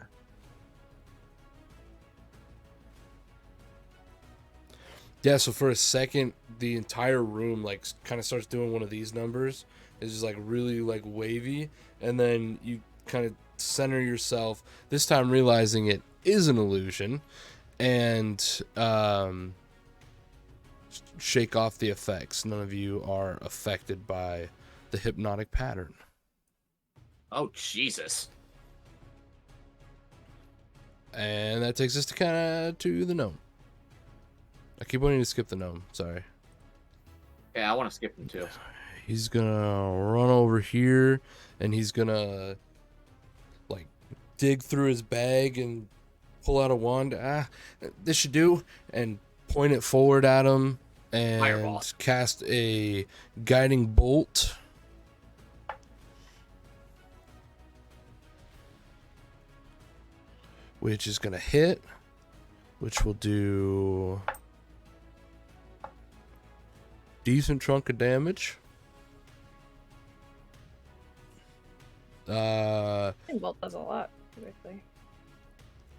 Yeah, so for a second, the entire room like kind of starts doing one of these numbers. It's just like really like wavy, and then you kind of center yourself. This time, realizing it is an illusion, and shake off the effects. None of you are affected by the hypnotic pattern. Oh, Jesus. And that takes us to kind of to the gnome. I keep wanting to skip the gnome. Sorry. Yeah, I want to skip him too. He's gonna run over here, and he's gonna like dig through his bag and pull out a wand. This should do, and point it forward at him, and Fireball. cast a guiding bolt. Which is gonna hit, which will do decent chunk of damage. Bolt does a lot, typically.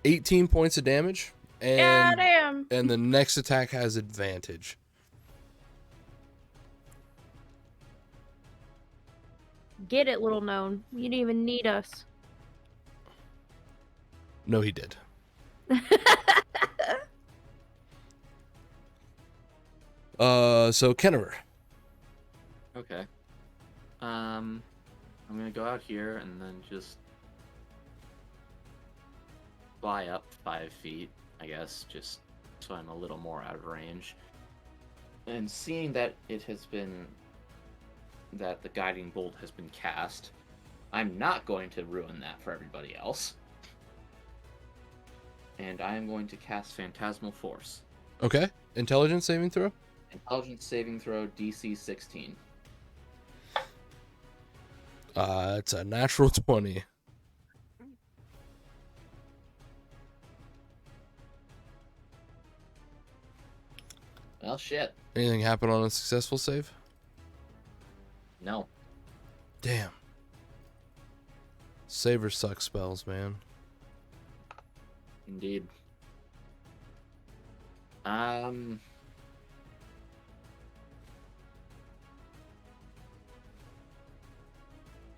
18 points of damage, Yeah, and damn. and the next attack has advantage. Get it, little gnome. You didn't even need us. No, he did. So Kennerer. Okay. I'm gonna go out here and then just fly up 5 feet, I guess, just so I'm a little more out of range. And seeing that that the guiding bolt has been cast, I'm not going to ruin that for everybody else. And I am going to cast Phantasmal Force. Okay. Intelligence saving throw. Intelligence saving throw, DC 16. It's a natural 20. Well, shit. Anything happen on a successful save? No. Damn. Savers suck spells, man. Indeed.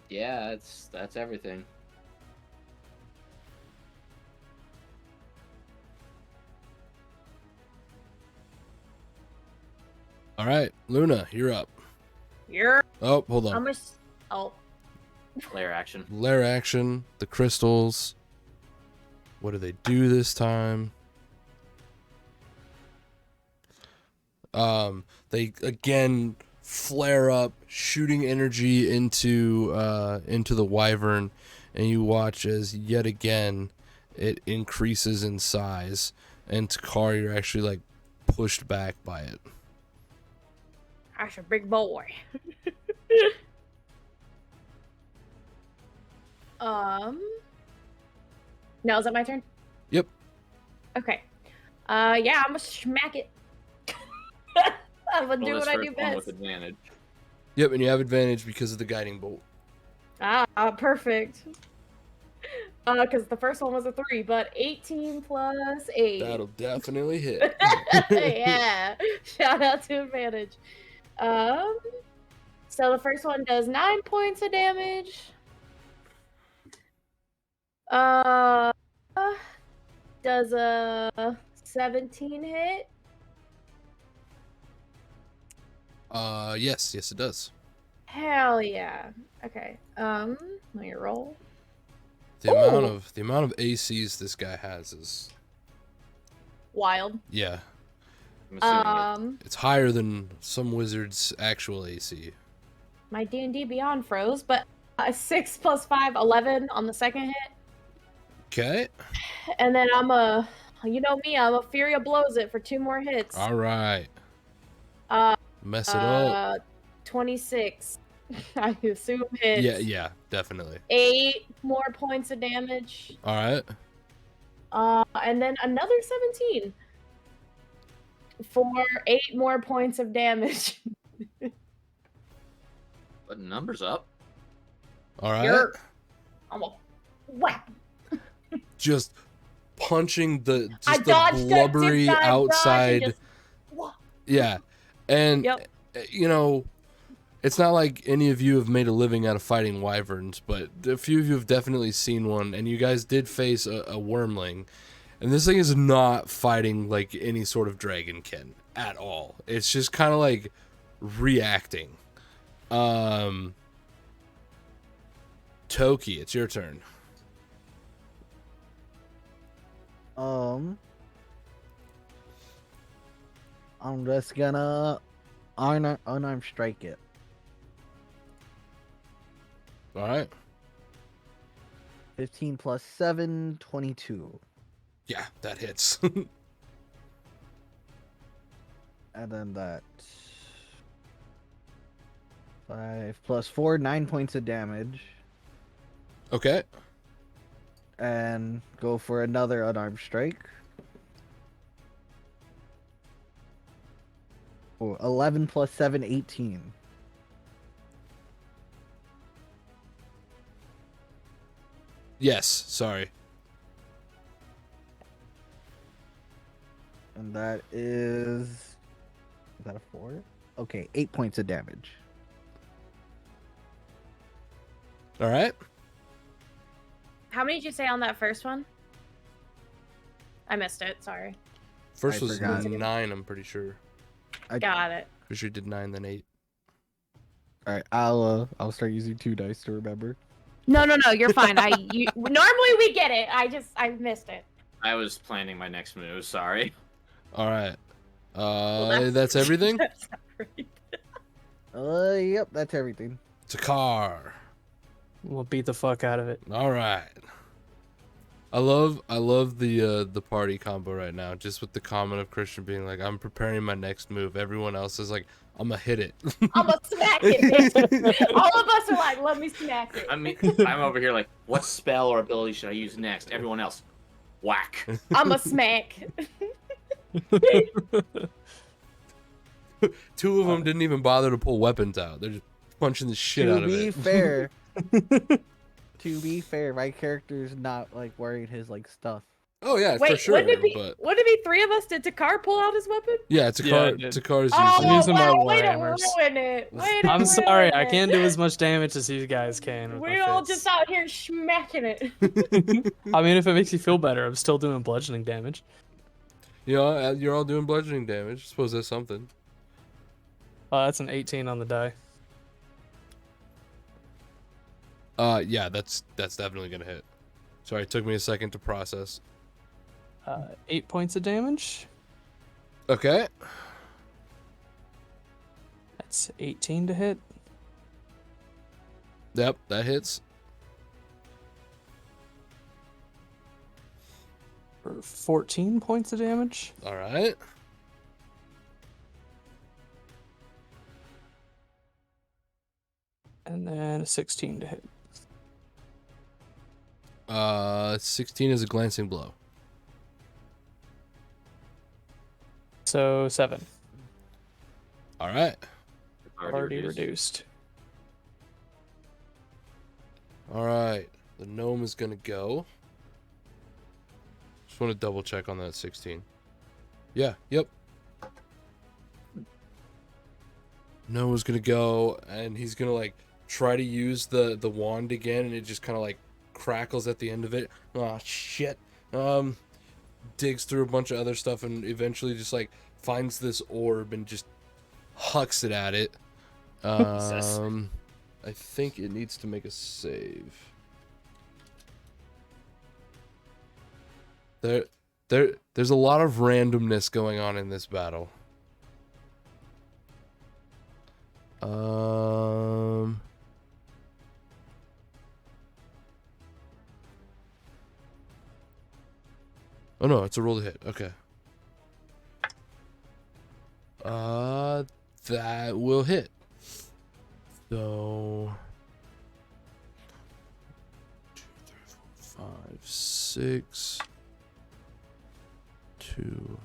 Yeah, that's everything. All right, Luna, you're up. You're. Oh, hold on. Oh. Lair action. Lair action, the crystals. What do they do this time? They again flare up, shooting energy into the wyvern, and you watch as yet again it increases in size, and Takar, you're actually like pushed back by it. That's a big boy. Now is that my turn? Yep. Okay. Yeah, I'm gonna smack it. I'm gonna do Roll what this I first do one best. with advantage. Yep, and you have advantage because of the guiding bolt. Ah, perfect. Because the first one was a 3, but 18 plus 8. That'll definitely hit. Yeah. Shout out to advantage. So the first one does 9 points of damage. Does a 17 hit? Yes, it does. Hell yeah. Okay. Let me roll. The amount of ACs this guy has is Wild. yeah. I'm assuming It's higher than some wizards' actual AC. My D&D Beyond froze, but 6 plus 5, 11 on the second hit. Okay. And then I'm a You know me, I'm a Furia blows it for 2 more hits. All right. Uh, Mess it up. 26. I assume Yeah, hits. yeah, definitely. 8 more points of damage. All right. And then another 17 for 8 more points of damage. But numbers up. All right. I'm a whap. Just punching the I just the dodged a blubbery zip dive dodge and outside. just- wha- Yeah. And Yep. you know, it's not like any of you have made a living out of fighting wyverns, but a few of you have definitely seen one, and you guys did face a wormling. And this thing is not fighting like any sort of dragonkin at all. It's just kind of like reacting. Toki, it's your turn. I'm just gonna unarmed strike it. All right. 15 plus 7, 22. Yeah, that hits. And then that 5 plus 4, 9 points of damage. Okay. And go for another unarmed strike. Oh, 11 plus 7, 18. Yes, sorry. And that is that a 4? Okay, 8 points of damage. All right. How many did you say on that first one? I missed it. Sorry. First I was forgot. 9, I'm pretty sure. Got it. Pretty sure you did 9, then 8. All right, I'll start using 2 dice to remember. No, you're fine. Normally we get it. I missed it. I was planning my next move. Sorry. All right. Well, That's everything? That's not right. Yep, that's everything. Takar. We'll beat the fuck out of it. All right. I love the party combo right now, just with the comment of Christian being like, I'm preparing my next move. Everyone else is like, I'm gonna hit it. I'm gonna smack it, bitch. All of us are like, let me smack it. I mean, I'm over here like, what spell or ability should I use next? Everyone else, whack. I'm a smack. 2 of them didn't even bother to pull weapons out. They're just punching the shit out of it. To be fair, my character's not like wearing his like stuff. Oh yeah, Wait, for sure. wouldn't it be But 3 of us? Did Takar pull out his weapon? yeah, Yeah, I did. Takar's Oh, using. using my wow, way to warhammers. ruin it. Way to I'm ruin sorry, I it. can't do as much damage as you guys can. With We're my all fists. just out here smacking it. I mean, if it makes you feel better, I'm still doing bludgeoning damage. You know, you're all doing bludgeoning damage. I suppose that's something. That's an 18 on the die. Yeah, that's definitely gonna hit. Sorry, it took me a second to process. 8 points of damage. Okay. That's 18 to hit. Yep, that hits. For 14 points of damage. All right. And then a 16 to hit. 16 is a glancing blow. So 7. All right. Already reduced. All right. The gnome is gonna go. Just want to double check on that 16. Yeah. Yep. Noah's gonna go, and he's gonna like try to use the wand again, and it just kind of like crackles at the end of it. Oh shit. Digs through a bunch of other stuff, and eventually just like finds this orb and just hucks it at it. I think it needs to make a save. There's a lot of randomness going on in this battle. Oh no, it's a roll to hit. Okay. That will hit. So 2, 3, 4, 5, 6, 2.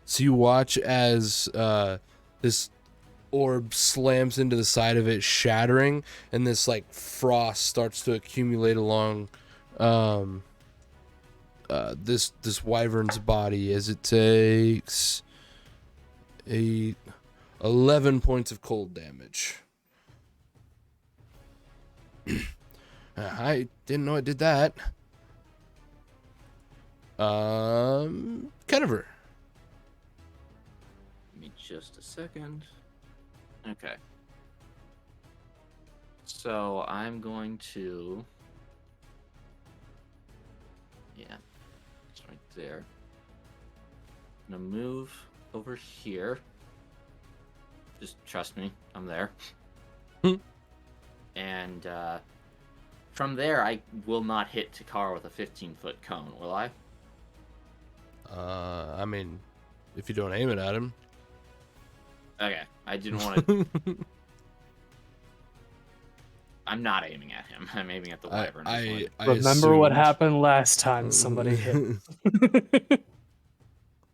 So you watch as this orb slams into the side of it, shattering, and this like frost starts to accumulate along this wyvern's body as it takes 11 points of cold damage. I didn't know it did that. Kennifer. Give me just a second. Okay. So I'm going to. Yeah, it's right there. I'm gonna move over here. Just trust me, I'm there. And from there, I will not hit Takara with a 15-foot cone, will I? I mean, if you don't aim it at him. Okay, I didn't want to. I'm not aiming at him. I'm aiming at the wyvern. I Remember what assumed. happened last time somebody hit.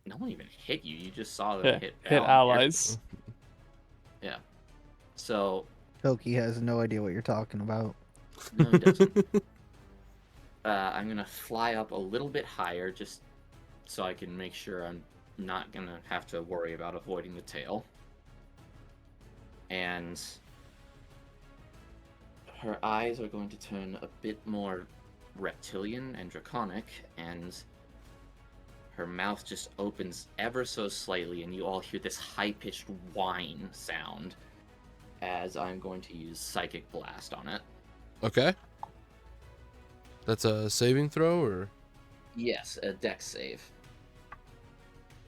No one even hit you. You just saw them Yeah, hit hit allies. Yeah. So Toki has no idea what you're talking about. no, he doesn't. I'm gonna fly up a little bit higher, just so I can make sure I'm not gonna have to worry about avoiding the tail. And her eyes are going to turn a bit more reptilian and draconic, and her mouth just opens ever so slightly, and you all hear this high-pitched whine sound as I'm going to use Psychic Blast on it. Okay. That's a saving throw, or? Yes, a dex save.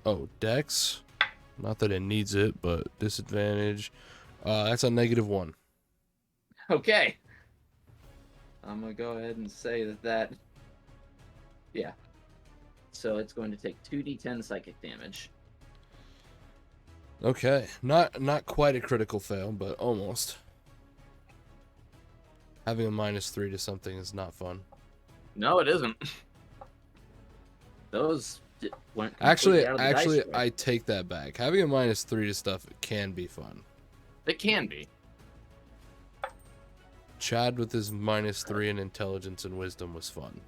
Oh, Dex. Not that it needs it, but disadvantage. That's a -1. Okay. I'm gonna go ahead and say that. Yeah. So it's going to take 2d10 psychic damage. Okay, not quite a critical fail, but almost. Having a -3 to something is not fun. No, it isn't. Those went Actually, completely out of the dice tray. I take that back. Having a -3 to stuff can be fun. It can be. Chad with his -3 in intelligence and wisdom was fun.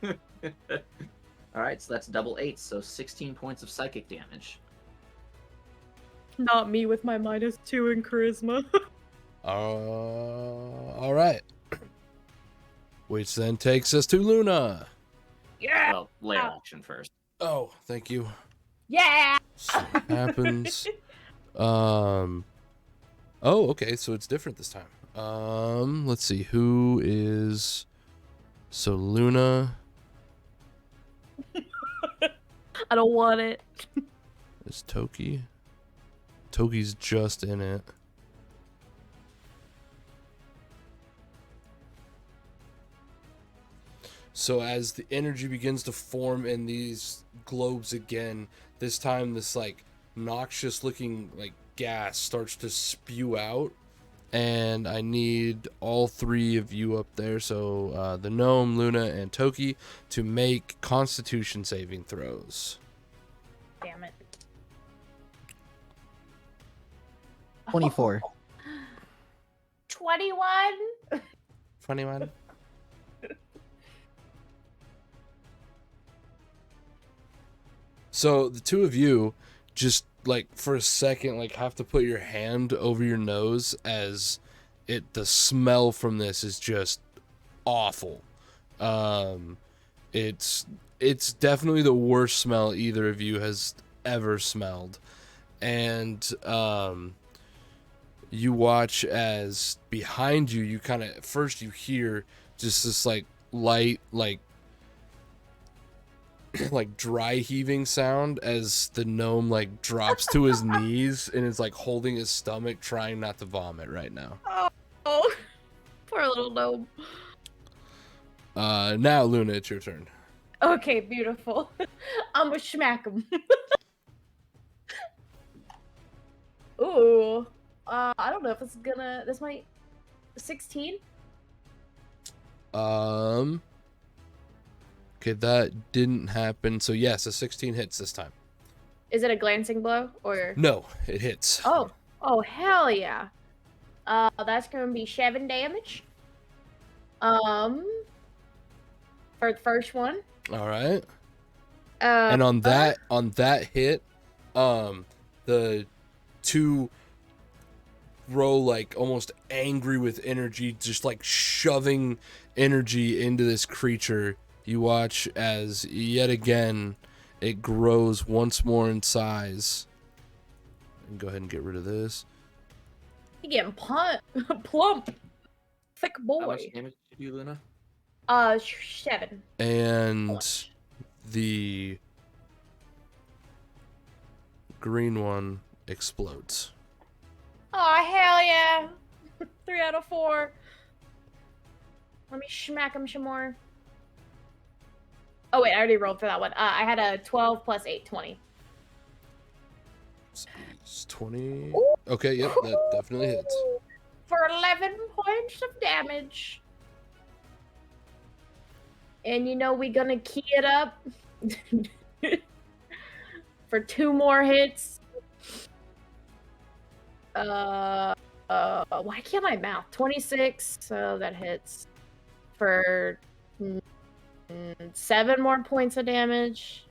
All right, so that's double 8, so 16 points of psychic damage. Not me with my -2 in charisma. All right. Which then takes us to Luna. Yeah. Well, layer action first. Oh, thank you. Yeah. So it happens. Oh, okay, so it's different this time. Let's see who is. So Luna I don't want it. is Toki. Toki's just in it. So as the energy begins to form in these globes again, this time this like noxious looking like gas starts to spew out, and I need all three of you up there, so the gnome, Luna, and Toki, to make Constitution saving throws. Damn it. 24. 21. 21. So the two of you just like for a second like have to put your hand over your nose as the smell from this is just awful. It's definitely the worst smell either of you has ever smelled. And you watch as behind you, you kind of first you hear just this like light like dry heaving sound as the gnome like drops to his knees and is like holding his stomach trying not to vomit right now. Oh, poor little gnome. Now, Luna, it's your turn. Okay, beautiful. I'm gonna smack him. Ooh. I don't know if this might 16? Okay, that didn't happen. So yes, a 16 hits this time. Is it a glancing blow or No, it hits. Oh hell yeah. That's gonna be 7 damage. For the first one. All right. And on that hit, the two grow like almost angry with energy, just like shoving energy into this creature. You watch as yet again it grows once more in size. And go ahead and get rid of this. He getting plump. Thick boy. How much damage did you do, Luna? 7. And the green one explodes. Oh hell yeah. 3 out of 4. Let me smack him some more. Oh wait, I already rolled for that one. I had a 12 plus 8, 20. It's 20. Okay, yep, that definitely hits. For 11 points of damage. And you know we gonna key it up for 2 more hits. Why can't I math? 26, so that hits for 7 more points of damage.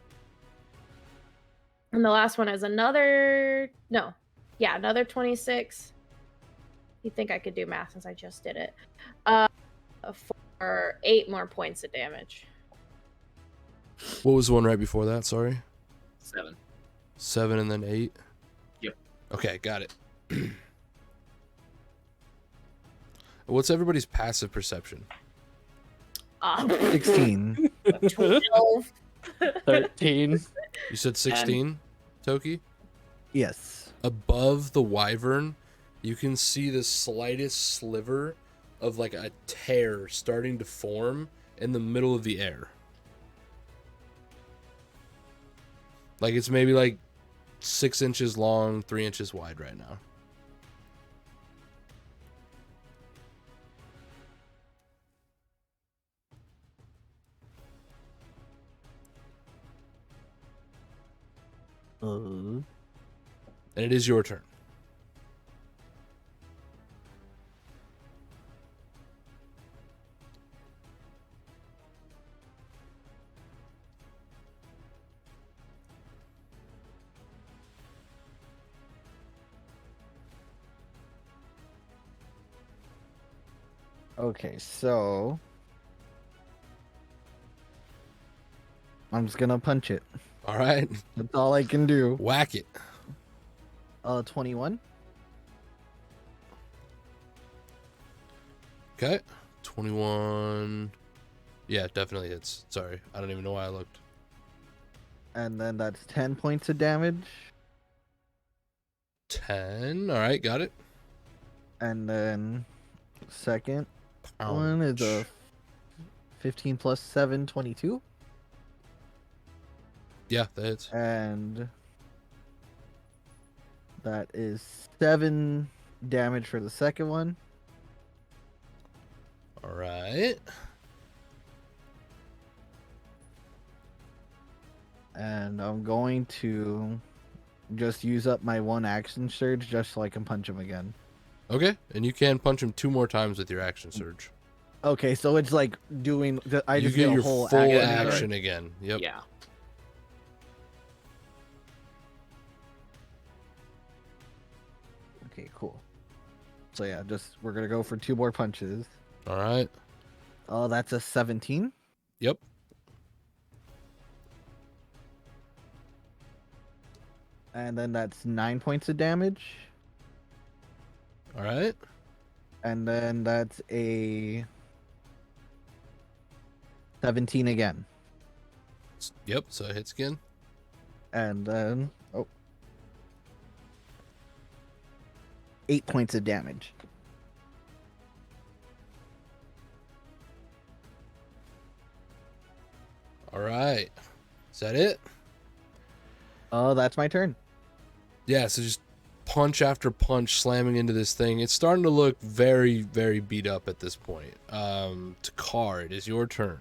And the last one is another 26. You think I could do math since I just did it. For 8 more points of damage. What was the one right before that? Sorry. 7. 7 and then 8? Yep. Okay, got it. What's everybody's passive perception? 16. 12. 13. You said 16, Toki? Yes. Above the wyvern, you can see the slightest sliver of like a tear starting to form in the middle of the air. Like it's maybe like 6 inches long, 3 inches wide right now. And it is your turn. Okay, so I'm just gonna punch it. All right. That's all I can do. Whack it. 21. Okay. 21. Yeah, definitely hits. Sorry. I don't even know why I looked. And then that's 10 points of damage. 10. All right, got it. And then second one is a Ouch. 15 plus 7, 22. Yeah, that hits. And that is 7 damage for the second one. All right. And I'm going to just use up my 1 action surge just so I can punch him again. Okay, and you can punch him 2 more times with your action surge. Okay, so it's like doing. I You just get get a your whole full action. action again. Yep. Yeah. Okay, cool. So yeah, we're gonna go for 2 more punches. All right. Oh, that's a 17. Yep. And then that's 9 points of damage. All right. And then that's a 17 again. Yep, so it hits again. And then 8 points of damage. right. Is that it? Oh, that's my turn. Yeah, so just punch after punch slamming into this thing. It's starting to look very, very beat up at this point. Takar, it is your turn.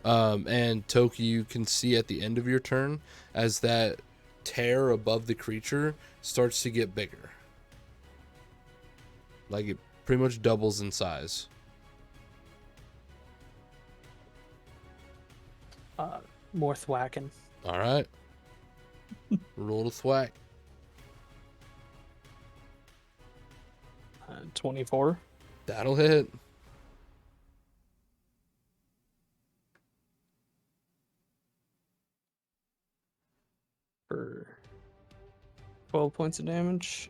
And Toki, you can see at the end of your turn as that tear above the creature starts to get bigger. Like it pretty much doubles in size. More thwacking. All right. Roll to thwack. 24. That'll hit. For 12 points of damage.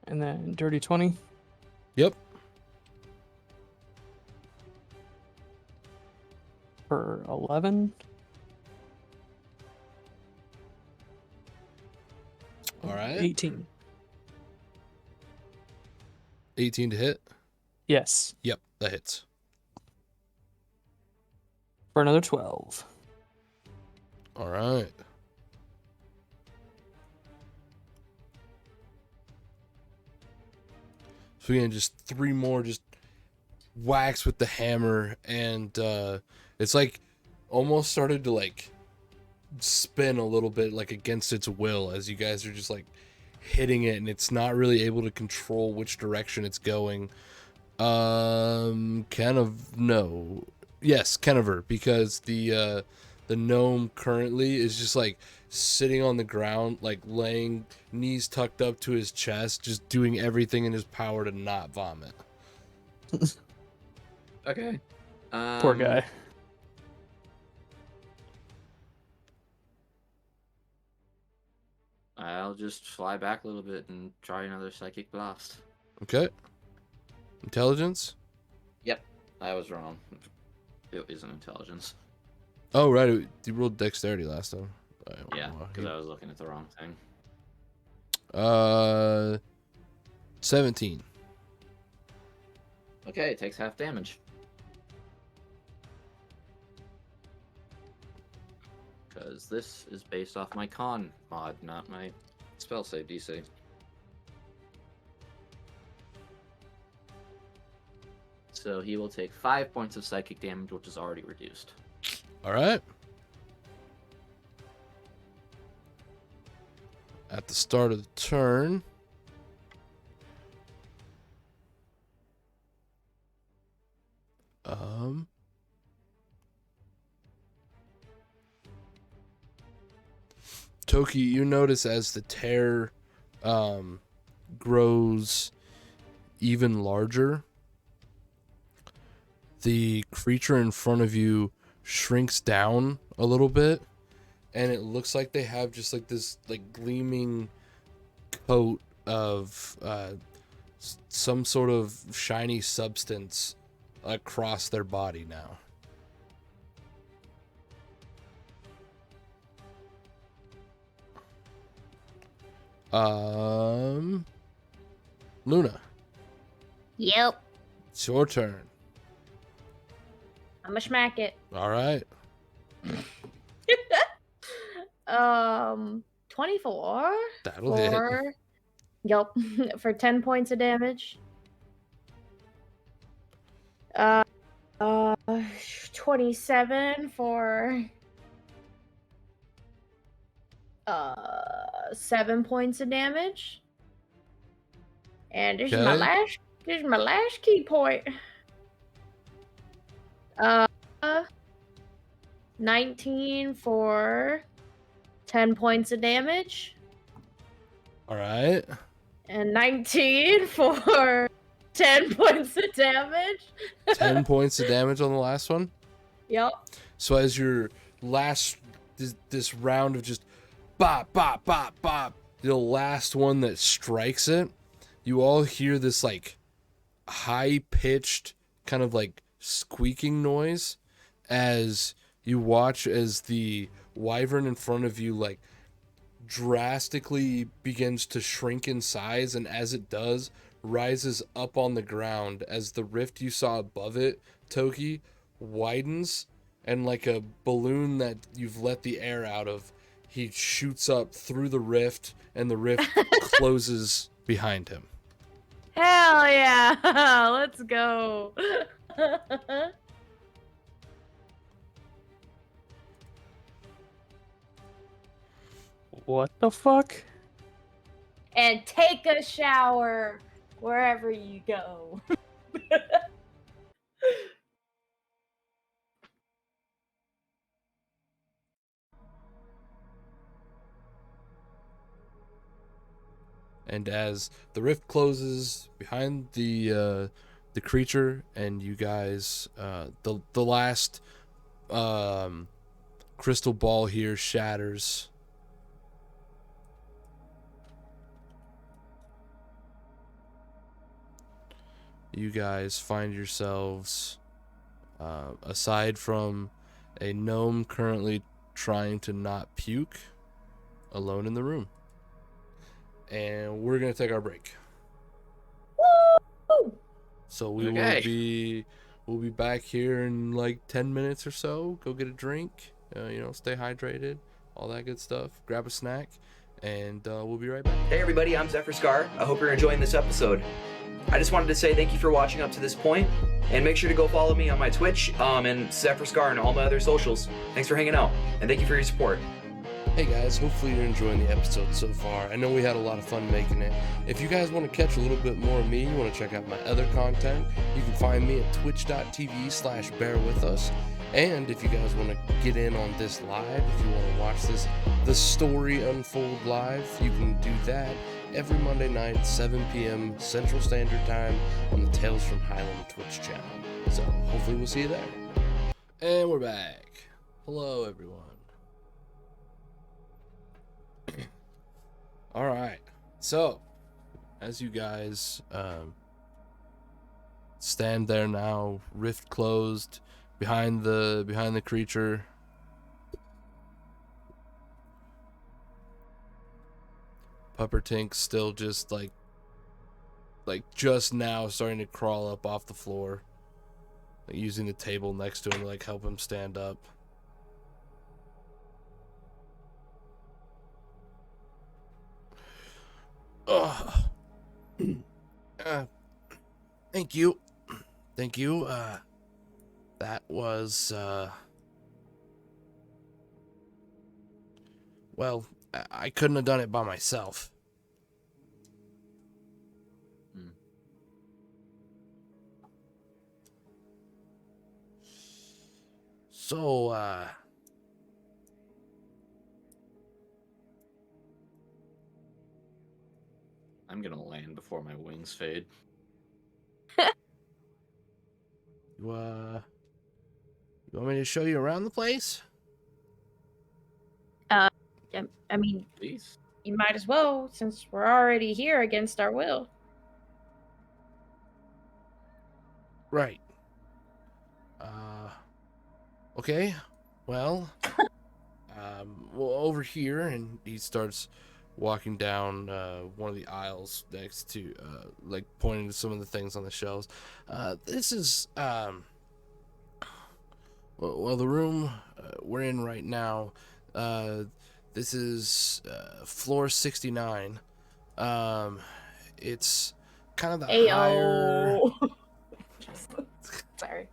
And then dirty 20. Yep. For 11. All right. 18. 18 to hit. Yes. Yep, that hits. For another 12. All right. So again, just 3 more, just whacks with the hammer, and it's like almost started to like spin a little bit, like against its will, as you guys are just like hitting it, and it's not really able to control which direction it's going. Kind of no, yes, Keniver, because the gnome currently is just like sitting on the ground, like laying knees tucked up to his chest, just doing everything in his power to not vomit. Okay. Poor guy. I'll just fly back a little bit and try another psychic blast. Okay. Intelligence? Yep, I was wrong. It isn't intelligence. Oh, right. You rolled dexterity last time. Yeah, because I was looking at the wrong thing. 17. Okay, it takes half damage. Because this is based off my con mod, not my spell save DC. So he will take 5 points of psychic damage, which is already reduced. All right. At the start of the turn, Toki, you notice as the tear grows even larger, the creature in front of you shrinks down a little bit, and it looks like they have just like this like gleaming coat of some sort of shiny substance across their body now. Luna, Yep. it's your turn. I'ma smack it. All right. 24 That'll hit. for yep for 10 points of damage. 27 for 7 points of damage. And this is my last key point. 19 for 10 points of damage. All right. And 19 for 10 points of damage. 10 points of damage on the last one. Yep. So as your last this round of just bop bop bop bop, the last one that strikes it, you all hear this like high pitched kind of like squeaking noise as you watch as the wyvern in front of you like drastically begins to shrink in size, and as it does, rises up on the ground as the rift you saw above it, Toki, widens, and like a balloon that you've let the air out of, he shoots up through the rift, and the rift closes behind him. Hell yeah! Let's go. What the fuck? And take a shower wherever you go. And as the rift closes behind the creature, and you guys, the last crystal ball here shatters. You guys find yourselves, aside from a gnome currently trying to not puke, alone in the room. And we're gonna take our break. Woo! So we Okay. we'll be back here in like 10 minutes or so. Go get a drink, stay hydrated, all that good stuff. Grab a snack, and we'll be right back. Hey everybody, I'm Zephyr Scar. I hope you're enjoying this episode. I just wanted to say thank you for watching up to this point, and make sure to go follow me on my Twitch, and Zephyr Scar and all my other socials. Thanks for hanging out, and thank you for your support. Hey guys, hopefully you're enjoying the episode so far. I know we had a lot of fun making it. If you guys want to catch a little bit more of me, you want to check out my other content, you can find me at twitch.tv/bearwithus. And if you guys want to get in on this live, if you want to watch the story unfold live, you can do that every Monday night at 7 p.m. Central Standard Time on the Tales from Hylem Twitch channel. So hopefully we'll see you there. And we're back. Hello everyone. All right, so as you guys stand there now, rift closed behind the creature, Puppertink's still just like just now starting to crawl up off the floor, like using the table next to him to like help him stand up. Thank you. Thank you. That was, well, I couldn't have done it by myself. So, I'm gonna land before my wings fade. you want me to show you around the place? I mean, Please. you might as well, since we're already here against our will. Right. Okay. Well, over here, and he starts walking down one of the aisles next to, like, pointing to some of the things on the shelves. This is, well, the room we're in right now, this is floor 69. It's kind of the higher... Ayo. Sorry.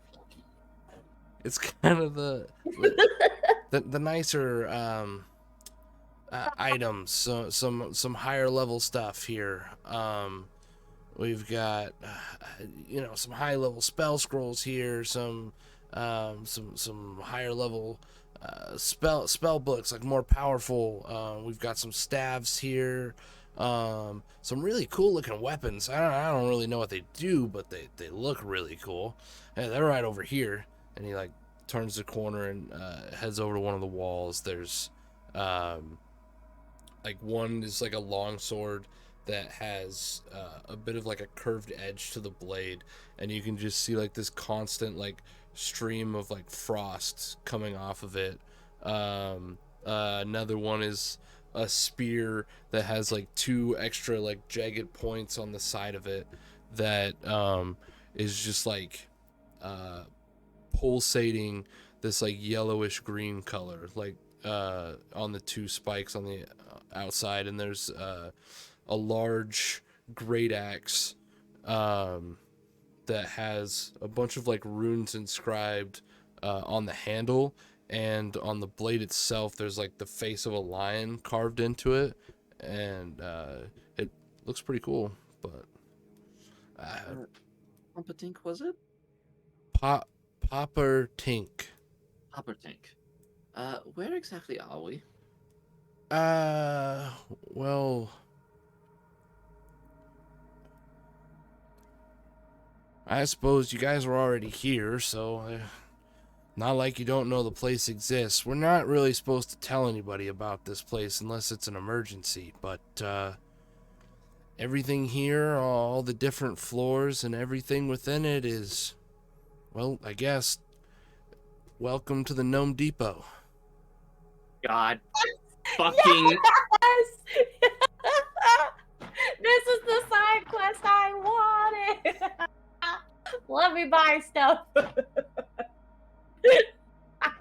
It's kind of the nicer items, so some higher level stuff here. We've got some high level spell scrolls here, some higher level spell books, like more powerful. We've got some staves here, some really cool looking weapons. I don't really know what they do, but they look really cool. Yeah, they're right over here. And he like turns the corner and heads over to one of the walls. There's like one is like a long sword that has a bit of like a curved edge to the blade, and you can just see like this constant like stream of like frost coming off of it. Another one is a spear that has like 2 extra like jagged points on the side of it that is just like pulsating this like yellowish green color, like on the 2 spikes on the outside. And there's a large great axe that has a bunch of like runes inscribed on the handle, and on the blade itself there's like the face of a lion carved into it, and it looks pretty cool. But Pumpatink, was it? Popper Tink. Hoppertink. Where exactly are we? Well, I suppose you guys were already here, so not like you don't know the place exists. We're not really supposed to tell anybody about this place unless it's an emergency, but everything here, all the different floors and everything within it is, well, I guess, welcome to the Gnome Depot. God fucking. Yes! This is the side quest I wanted. Let me buy stuff. I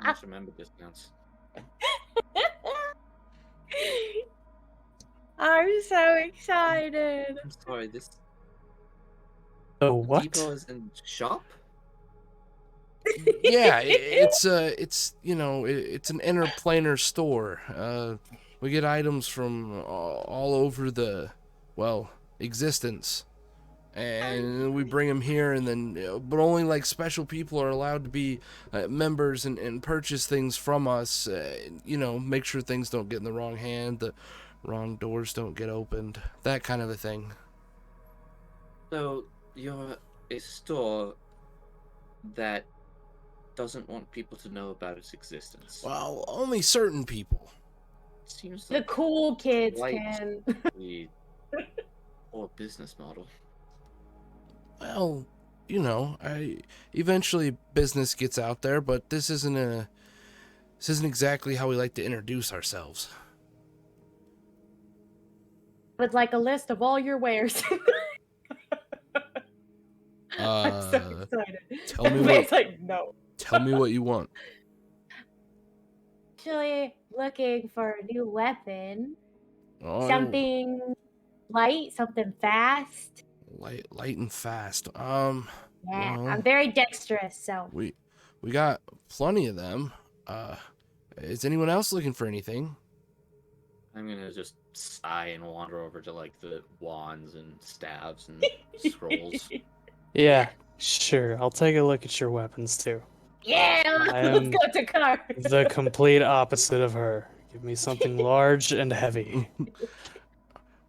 must remember discounts. I'm so excited. I'm sorry, this Oh, what? depot is in shop? Yeah, it's you know, it's an interplanar store. We get items from all over the, well, existence, and we bring them here, and then but only like special people are allowed to be members and purchase things from us. You know, make sure things don't get in the wrong hand, the wrong doors don't get opened, that kind of a thing. So, you're a store that doesn't want people to know about its existence. Well, only certain people. Seems The like cool kids Like- can. the or business model. Well, you know, eventually business gets out there, but this isn't exactly how we like to introduce ourselves. Would like a list of all your wares. I'm so excited. tell me Everybody's what- like, no. Tell me what you want. Actually, looking for a new weapon. Oh, Something light, something fast. light and fast. Yeah, Well, I'm very dexterous, so. we got plenty of them. Is anyone else looking for anything? I'm gonna just sigh and wander over to like the wands and staves and scrolls. Yeah, sure. I'll take a look at your weapons too. Yeah, I let's am go to car. The complete opposite of her. Give me something large and heavy.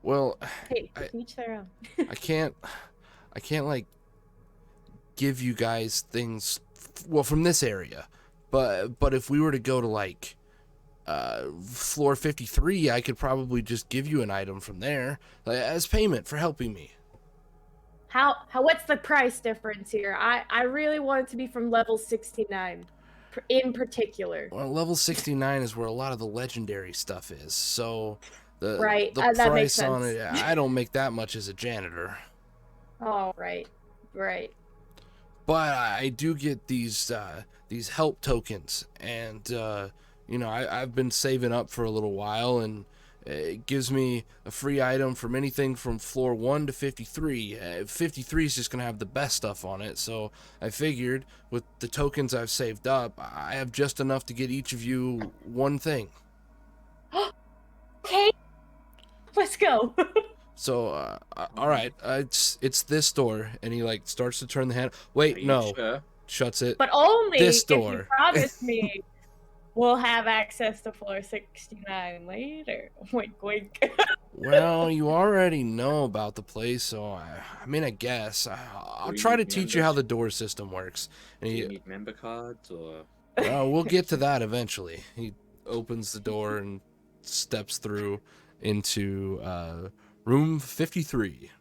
Well, Hey, I- each their own. I can't like give you guys things well from this area, but if we were to go to like floor 53, I could probably just give you an item from there as payment for helping me. How what's the price difference here? I really want it to be from level 69 in particular. Well, level 69 is where a lot of the legendary stuff is, so the Right, the that makes price on sense. it, I don't make that much as a janitor. Oh, right. But I do get these help tokens, and you know, I've been saving up for a little while, and it gives me a free item from anything from floor 1 to 53. 53 is just gonna have the best stuff on it, so I figured with the tokens I've saved up, I have just enough to get each of you one thing. Okay. Let's go. So, all right, it's this door, and he like starts to turn the hand. Wait, Are you no, sure? shuts it. But only This if you door. promise me we'll have access to floor 69 later. Wink, wink. Well, you already know about the place, so I mean, I guess I'll We try to need teach you how members. the door system works. Do And you he, need member cards or? we'll get to that eventually. He opens the door and steps through into room 53.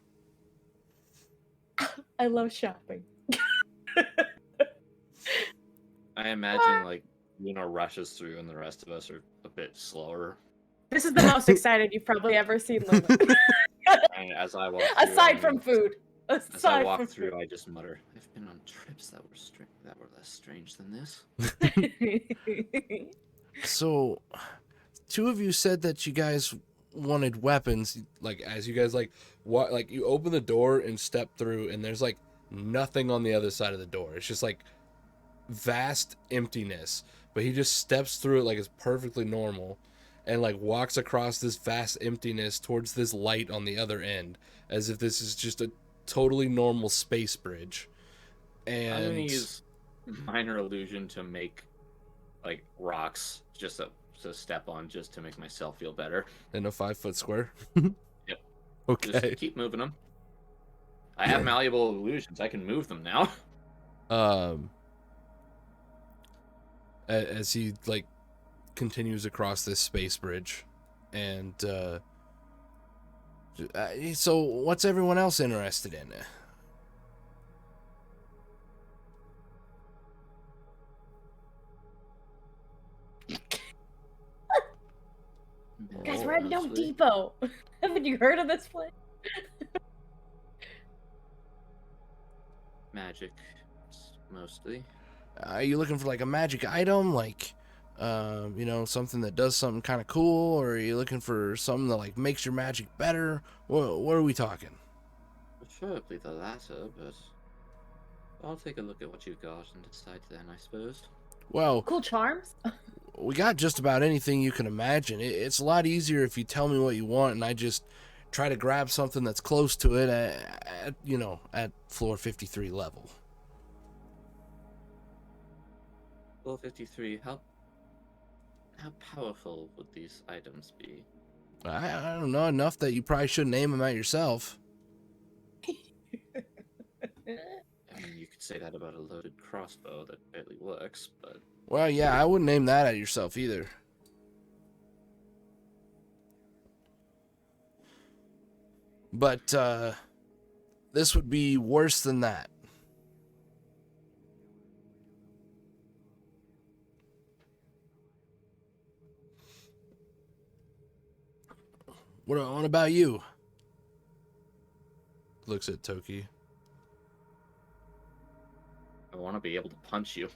I love shopping. I imagine like Luna rushes through and the rest of us are a bit slower. This is the most excited you've probably ever seen Luna. And as I walk through, Aside from food. as I Aside walk from through, food. I just mutter, "I've been on trips that were less strange than this." So, two of you said that you guys wanted weapons. Like, as you guys like you open the door and step through, and there's like nothing on the other side of the door. It's just like vast emptiness. But he just steps through it like it's perfectly normal, and like walks across this vast emptiness towards this light on the other end, as if this is just a totally normal space bridge. And I'm gonna use minor illusion to make like rocks just to step on, just to make myself feel better. in a 5-foot square. Yep. Okay. Just keep moving them. I have malleable illusions. I can move them now. As he like continues across this space bridge, and so what's everyone else interested in? Guys, Well, we're at Gnome honestly, Depot. Haven't you heard of this place? magic, mostly. Are you looking for like a magic item, like something that does something kind of cool, or are you looking for something that like makes your magic better? What are we talking? Preferably the latter, but I'll take a look at what you've got and decide then, I suppose. Well, Cool charms? we got just about anything you can imagine. It's a lot easier if you tell me what you want and I just try to grab something that's close to it at floor 53 level. Floor 53, how powerful would these items be? I don't know, enough that you probably shouldn't aim them at yourself. I mean, you could say that about a loaded crossbow that barely works, but... Well, yeah, I wouldn't aim that at yourself either. But, this would be worse than that. What about you? Looks at Toki. I want to be able to punch you.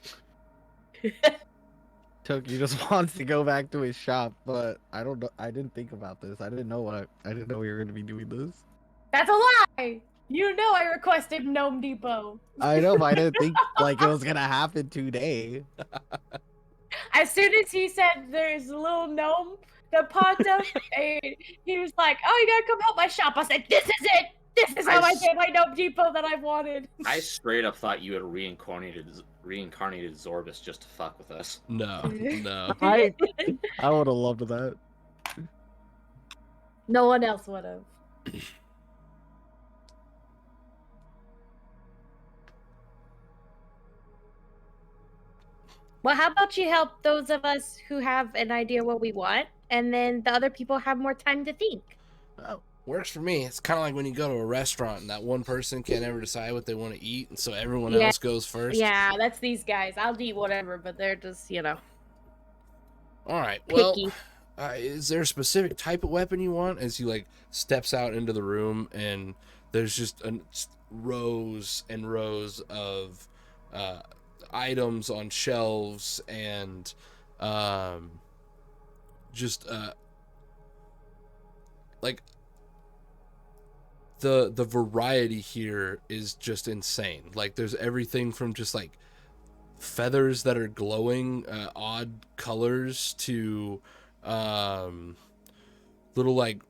Toki just wants to go back to his shop, but I don't know. I didn't think about this. I didn't know we were gonna be doing this. That's a lie! You know I requested Gnome Depot. I know, but I didn't think like it was gonna happen today. As soon as he said there's a little gnome that popped up, and he was like, "Oh, you gotta come help my shop." I said, "This is it. This is how I get my Gnome Depot that I've wanted." I straight up thought you had reincarnated Zorbus just to fuck with us. No. I would have loved that. No one else would have. Well, how about you help those of us who have an idea what we want, and then the other people have more time to think? Well, works for me. It's kind of like when you go to a restaurant and that one person can't ever decide what they want to eat, and so everyone else goes first. Yeah, that's these guys. I'll eat whatever, but they're just, All right. picky. Well, is there a specific type of weapon you want? As he like steps out into the room, and there's just rows and rows of items on shelves, and just like the variety here is just insane. Like there's everything from just like feathers that are glowing odd colors to little like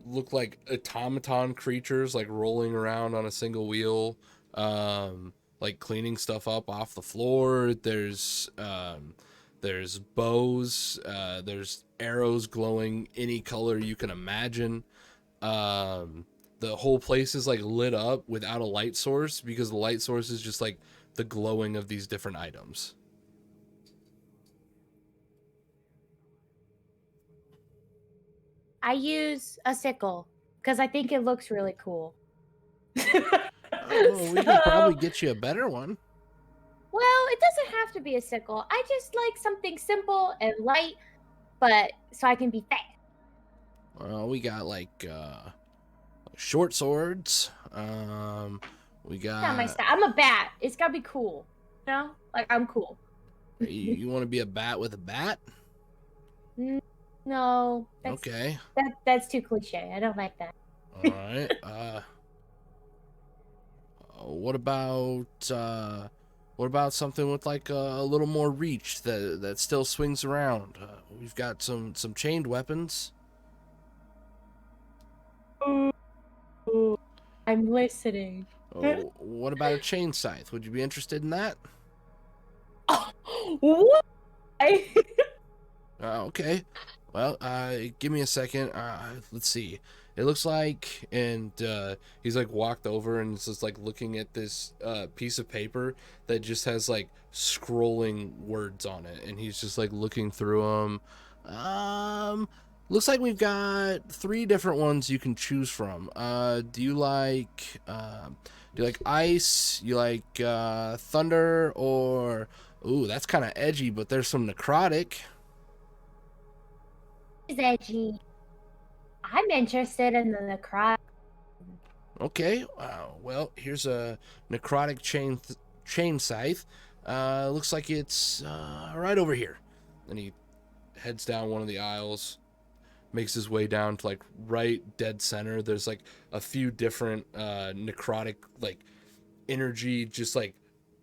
look like automaton creatures like rolling around on a single wheel, like cleaning stuff up off the floor. There's bows, there's arrows glowing any color you can imagine. The whole place is like lit up without a light source, because the light source is just like the glowing of these different items. I use a sickle because I think it looks really cool. Oh, we could probably get you a better one. Well, it doesn't have to be a sickle. I just like something simple and light, but so I can be fast. We got like short swords. We Not my got. style. I'm a bat. It's gotta be cool. You know? Like, I'm cool. You want to be a bat with a bat? No. Okay. That's too cliche. I don't like that. All right. What about something with like a little more reach that still swings around? We've got some chained weapons. Ooh, I'm listening. Oh, what about a chain scythe? Would you be interested in that? What? Okay. Well, give me a second. Let's see. It looks like, and he's like walked over and is just like looking at this piece of paper that just has like scrolling words on it, and he's just like looking through them. Looks like we've got 3 different ones you can choose from. Do you like ice? You like thunder? Or ooh, that's kind of edgy, but there's some necrotic. Is edgy. I'm interested in the necrotic. Okay, well, here's a necrotic chain scythe. Looks like it's right over here. And he heads down one of the aisles, makes his way down to like right dead center. There's like a few different necrotic like energy just like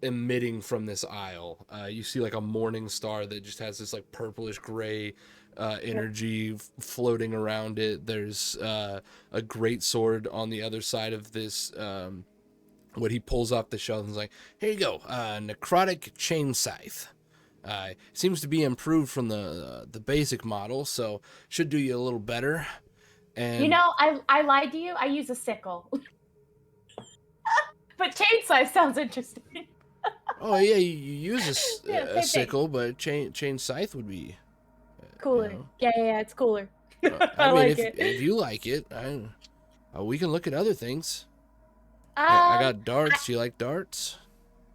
emitting from this aisle. You see like a morning star that just has this like purplish gray energy floating around it. There's a great sword on the other side of this. What he pulls off the shelf and is like, here you go, necrotic chain scythe. Seems to be improved from the basic model, so should do you a little better. And You know, I lied to you. I use a sickle. But chain size sounds interesting. oh yeah, you use Yeah, a same thing. sickle, but chain scythe would be Cooler. You know. Yeah, it's cooler. I mean, like if you like it, we can look at other things. Um, I got darts. Do you like darts?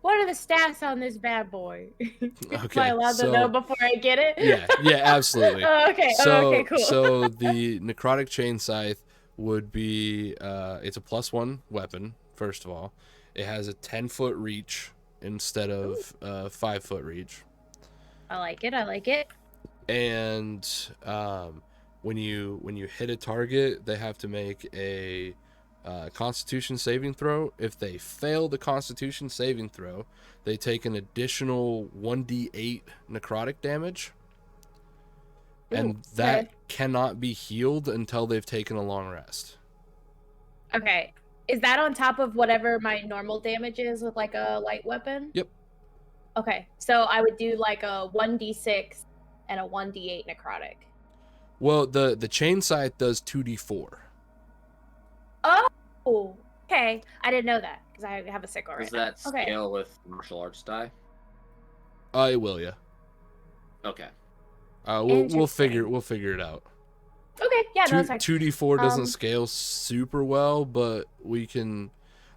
What are the stats on this bad boy? Am Okay, I allowed to know before I get it? Yeah, absolutely. Oh, okay. Okay, cool. So the necrotic chain scythe would be it's a +1 weapon. First of all, it has a 10-foot reach instead of 5-foot reach. I like it. And when you hit a target, they have to make a Constitution saving throw. If they fail the Constitution saving throw, they take an additional 1d8 necrotic damage, and that cannot be healed until they've taken a long rest. Okay. Is that on top of whatever my normal damage is with like a light weapon? Yep. Okay, so I would do like a 1d6 and a 1d8 necrotic. Well, the chain scythe does 2d4. Oh, okay. I didn't know that because I have a sickle right Does now. that scale with martial arts die? It will, yeah. Okay. We'll figure it out. Okay, yeah, no, that's fine. 2d4 doesn't scale super well, but we can.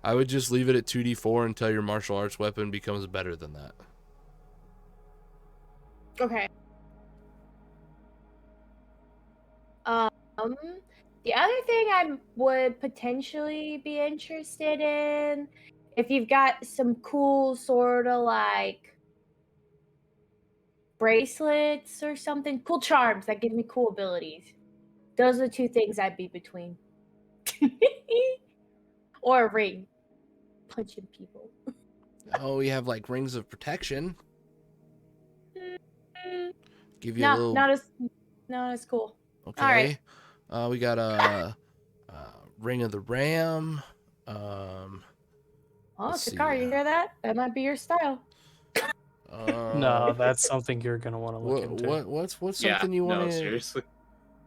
I would just leave it at 2d4 until your martial arts weapon becomes better than that. Okay. The other thing I would potentially be interested in, if you've got some cool sort of like bracelets or something, cool charms that give me cool abilities. Those are 2 things I'd be between. Or a ring. Punching people. Oh, we have like rings of protection. Give you a No, little. not as cool. Okay. All right. We got a ring of the ram. Oh, Let's Sakar, see. you hear that? That might be your style. No, that's something you're gonna want to look into. What's Yeah, something you want no, to? seriously.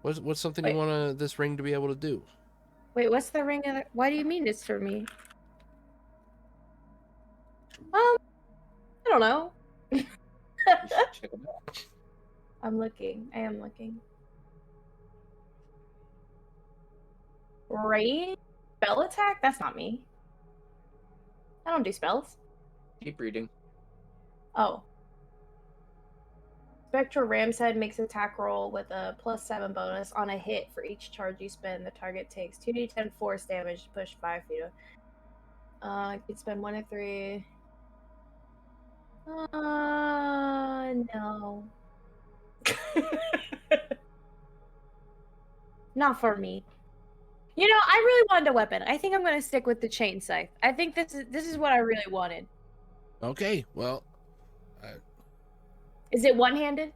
What's something Wait. you want this ring to be able to do? Wait, what's the ring of the... Why do you mean it's for me? I don't know. Check it out. I am looking. Raid? Spell attack? That's not me. I don't do spells. Keep reading. Oh. Spectral Ram's Head makes attack roll with a +7 bonus on a hit for each charge you spend. The target takes 2d10 force damage to push 5 feet. You can spend 1 of 3. No. Not for me. You know, I really wanted a weapon. I think I'm gonna stick with the chain scythe. I think this is what I really wanted. Okay, well, Is it one-handed?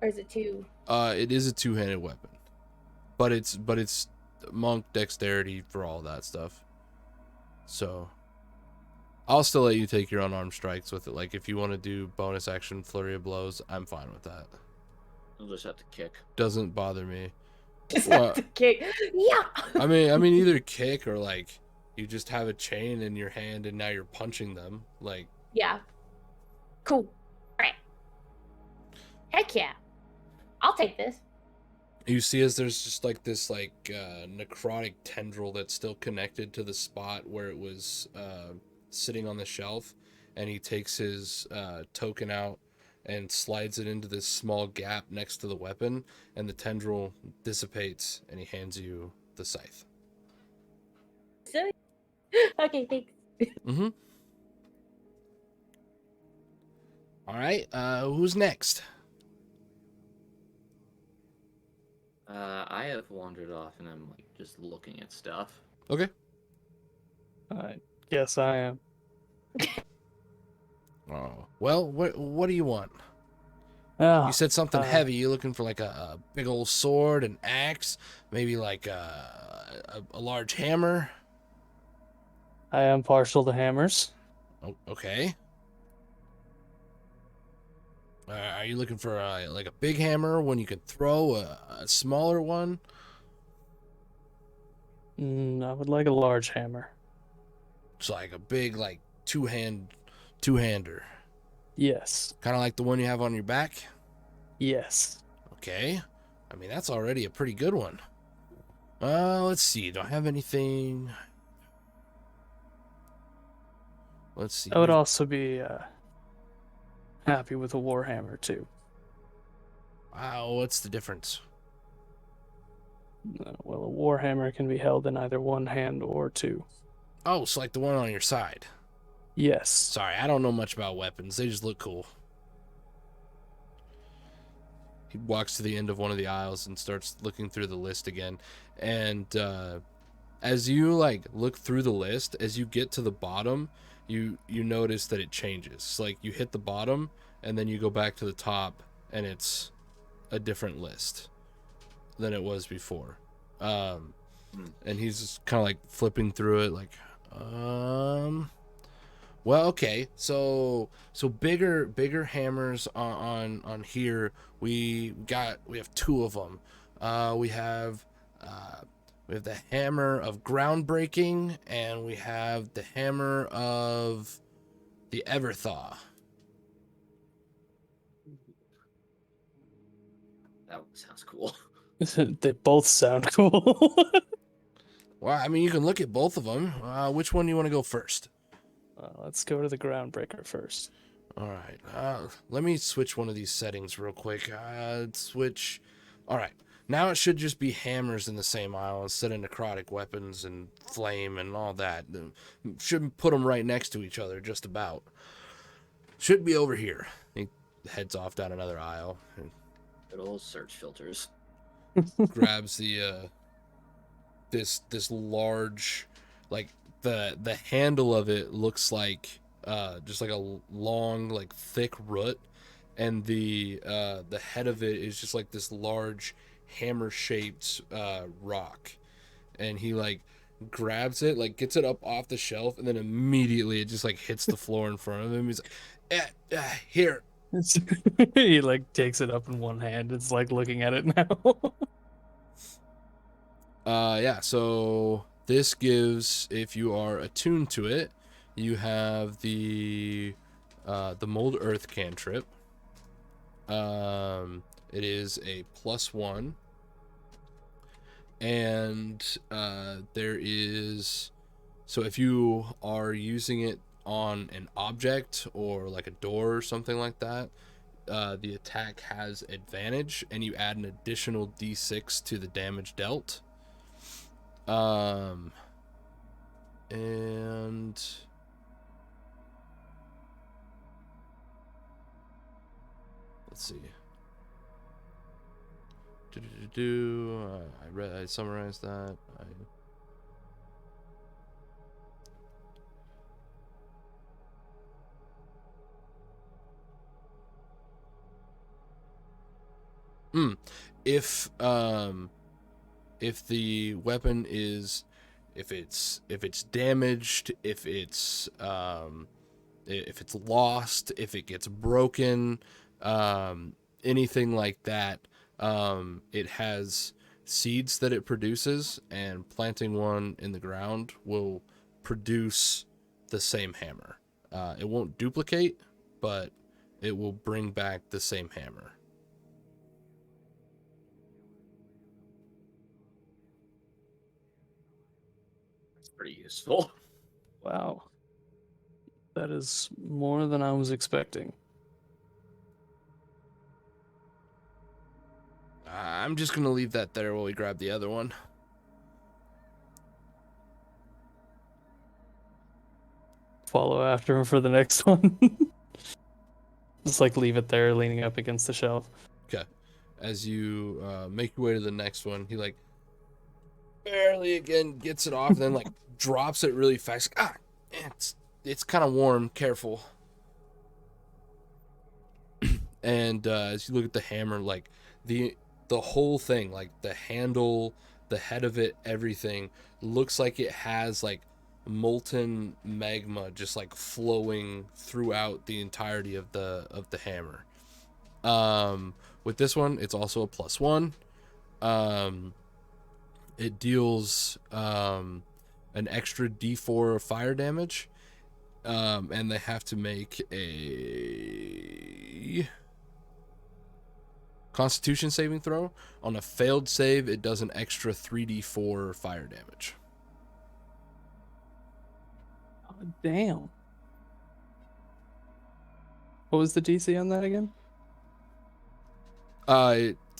Or is it two? it is a two-handed weapon, but it's monk dexterity for all that stuff. So I'll still let you take your unarmed strikes with it. Like if you want to do bonus action flurry of blows, I'm fine with that. You'll just have to kick. Doesn't bother me. Just Well, have to kick. Yeah. I mean either kick or like you just have a chain in your hand and now you're punching them. Like Yeah. Cool. Alright. Heck yeah. I'll take this. you see as there's just like this like necrotic tendril that's still connected to the spot where it was sitting on the shelf, and he takes his token out and slides it into this small gap next to the weapon, and the tendril dissipates, and he hands you the scythe. So, okay, thanks. Mm-hmm. All right, who's next? I have wandered off and I'm like just looking at stuff. Okay. I guess I am. Oh, well, what do you want? Oh, You said something heavy. You looking for like a big old sword, an axe, maybe like a large hammer? I am partial to hammers. Oh, okay. Are you looking for like a big hammer, one you can throw, a smaller one? I would like a large hammer. It's like a big like two-hander. Yes. Kind of like the one you have on your back? Yes. Okay. I mean, that's already a pretty good one. Let's see. Do I have anything? Let's see. I would also be happy with a warhammer too. Wow, what's the difference? Well, a warhammer can be held in either one hand or two. Oh, it's like the one on your side. Yes. Sorry, I don't know much about weapons. They just look cool. He walks to the end of one of the aisles and starts looking through the list again. And as you like look through the list, as you get to the bottom, you notice that it changes. Like you hit the bottom and then you go back to the top and it's a different list than it was before. And he's just kind of like flipping through it like well, okay. So bigger hammers on here. We have two of them. We have the hammer of groundbreaking, and we have the hammer of the Everthaw. That sounds cool. They both sound cool. Well, I mean, you can look at both of them. Which one do you want to go first? Let's go to the groundbreaker first. All right. Let me switch one of these settings real quick. Switch. All right. Now it should just be hammers in the same aisle instead of necrotic weapons and flame and all that. Shouldn't put them right next to each other, just about. Should be over here. He heads off down another aisle and Good old search filters. grabs the this large, like the handle of it looks like just like a long, like thick root, and the head of it is just like this large hammer shaped rock, and he like grabs it, like gets it up off the shelf, and then immediately it just like hits the floor in front of him. He's like, here. He like takes it up in one hand. It's like looking at it now. Yeah, so this gives, if you are attuned to it, you have the Mold Earth cantrip. It is a +1. And there is, so if you are using it on an object or like a door or something like that, the attack has advantage, and you add an additional d6 to the damage dealt. And let's see. I summarized that. If the weapon is, if it's damaged, if it's lost, if it gets broken, anything like that, it has seeds that it produces, and planting one in the ground will produce the same hammer. It won't duplicate, but it will bring back the same hammer. It's pretty useful. Wow. That is more than I was expecting. I'm just gonna leave that there while we grab the other one. Follow after him for the next one. Just like leave it there, leaning up against the shelf. Okay. As you make your way to the next one, he like barely again gets it off, and then like drops it really fast. It's kind of warm. Careful. And as you look at the hammer, like the whole thing, like the handle, the head of it, everything looks like it has like molten magma just like flowing throughout the entirety of the hammer. With this one, it's also a +1. It deals an extra d4 fire damage, and they have to make a Constitution saving throw. On a failed save, it does an extra 3d4 fire damage. Oh, damn. What was the DC on that again?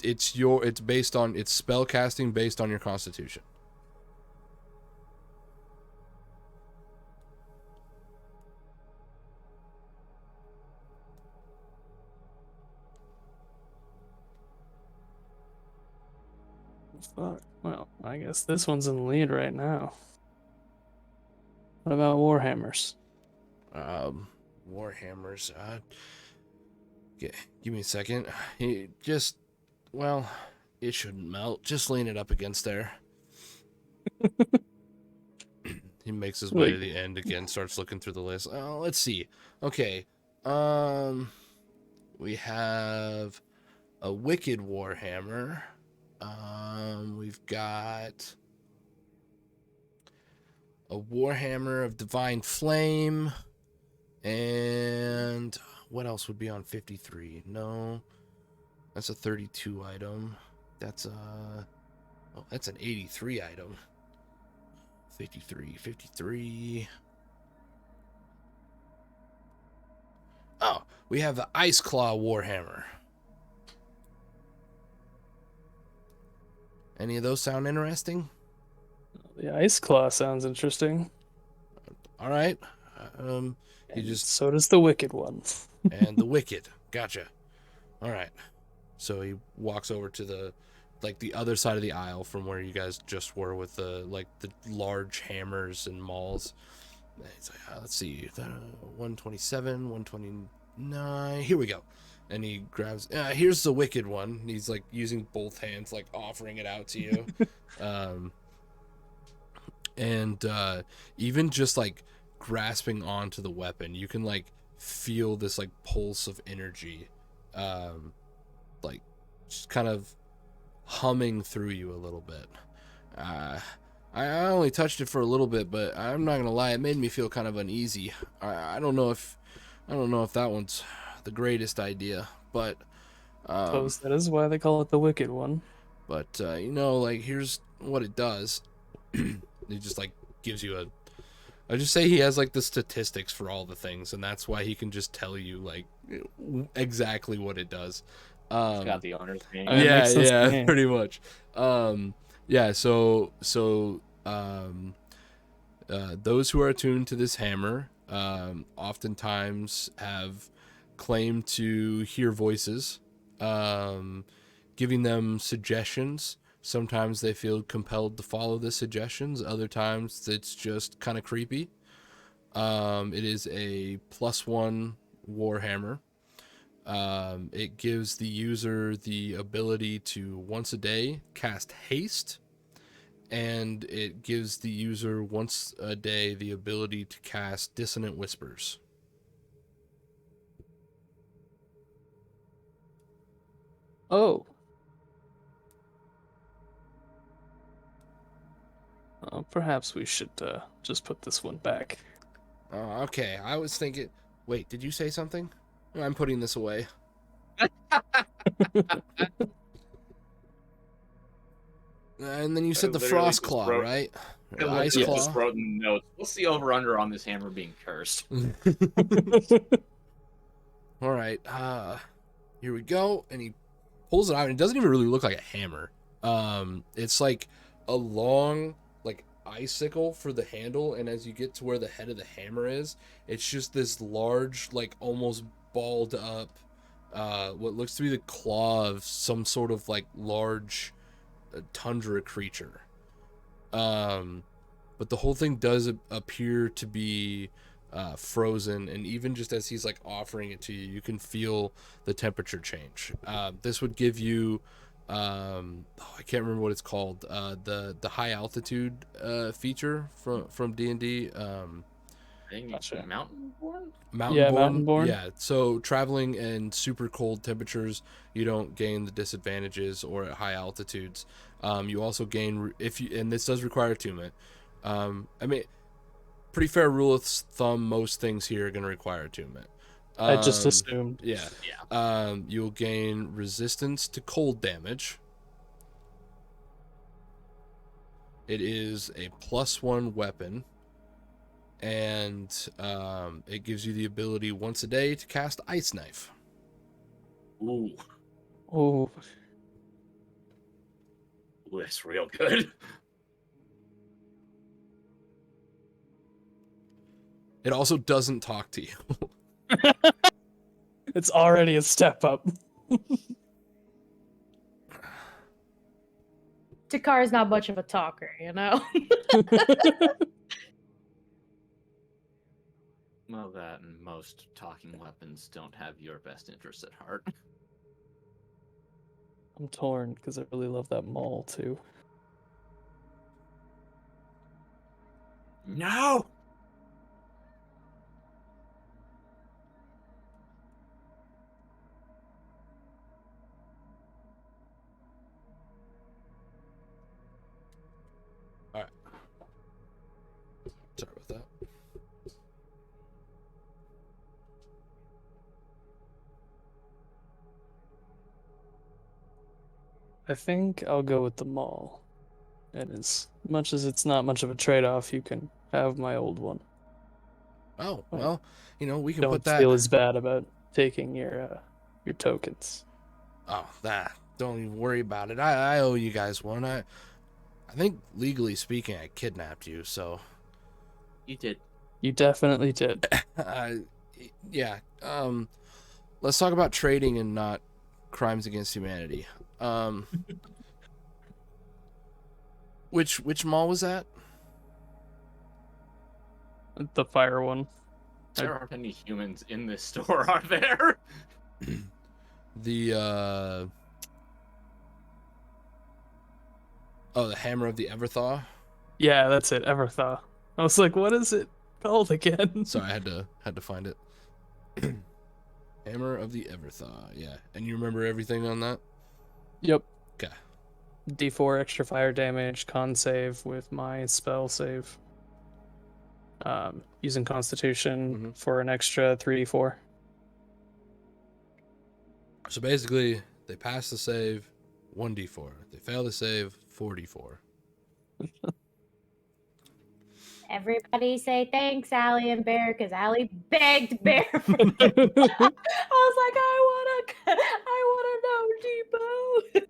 It's based on, it's spell casting based on your Constitution. Fuck. Well, I guess this one's in the lead right now. What about Warhammers? Warhammers. Give me a second. It shouldn't melt. Just lean it up against there. He makes his way to the end again, starts looking through the list. Let's see. Okay. We have a Wicked Warhammer. We've got a Warhammer of Divine Flame. And what else would be on 53? No. That's a 32 item. That's an 83 item. 53. Oh, we have the Ice Claw Warhammer. Any of those sound interesting? The Ice Claw sounds interesting. All right. So does the Wicked one. And the Wicked. Gotcha. All right. So he walks over to the other side of the aisle from where you guys just were with the large hammers and mauls. And he's like, let's see, 127, 129. Here we go. And he grabs. Here's the Wicked one. He's like using both hands, like offering it out to you. And even just like grasping onto the weapon, you can like feel this like pulse of energy, like just kind of humming through you a little bit. I only touched it for a little bit, but I'm not gonna lie, it made me feel kind of uneasy. I don't know if that one's the greatest idea, but Suppose that is why they call it the Wicked one. But like here's what it does. It just like gives you I just say he has like the statistics for all the things, and that's why he can just tell you like exactly what it does. He's got the owner's name. It Yeah, makes sense to yeah, me. pretty much. Yeah, so those who are attuned to this hammer oftentimes have claimed to hear voices, giving them suggestions. Sometimes they feel compelled to follow the suggestions. Other times it's just kind of creepy. It is a +1 warhammer. It gives the user the ability to once a day cast haste, and it gives the user once a day the ability to cast dissonant whispers. Oh. Perhaps we should just put this one back. Oh, okay. I was thinking. Wait, did you say something? I'm putting this away. And then you said the literally frost just claw, wrote- right? I The ice literally claw. just wrote in the notes. What's the over/under on this hammer being cursed? All right. Here we go. And he pulls it out, and it doesn't even really look like a hammer. It's like a long, like icicle for the handle, and as you get to where the head of the hammer is, it's just this large, like almost balled up, what looks to be the claw of some sort of like large tundra creature. But the whole thing does appear to be frozen, and even just as he's like offering it to you, you can feel the temperature change. This would give you, I can't remember what it's called, the high altitude feature from D&D. I think it's Gotcha. mountain born. Mountain Mountain-born? Yeah, so traveling in super cold temperatures, you don't gain the disadvantages, or at high altitudes. You also gain, and this does require attunement. I mean, pretty fair rule of thumb, most things here are going to require attunement. I just assumed. Yeah. Yeah. You'll gain resistance to cold damage. It is a +1 weapon. And it gives you the ability once a day to cast Ice Knife. Ooh, Oh, that's real good. It also doesn't talk to you. it's already a step up. Takar's not much of a talker, you know? Well, that and most talking weapons don't have your best interest at heart. I'm torn because I really love that mall too. No! All right. Sorry about that. I think I'll go with the mall. And as much as it's not much of a trade-off, you can have my old one. Oh, Right. well, we can Don't put that. feel as bad about taking your tokens. Oh, that. Don't even worry about it. I owe you guys one. I think legally speaking, I kidnapped you, so. You did. You definitely did. Yeah. Let's talk about trading and not crimes against humanity. Which mall was that? The fire one. There aren't any humans in this store, are there? The the Hammer of the Everthaw. Yeah, that's it. Everthaw. I was like, what is it called again? Sorry, I had to find it. Hammer of the Everthaw. Yeah, and you remember everything on that? Yep. Okay. D4 extra fire damage, con save with my spell save. Using Constitution for an extra 3d4. So basically, they pass the save, 1d4. They fail the save, 4d4. Everybody say thanks, Allie and Bear, because Allie begged Bear for this. I was like, I wanna know, Depot.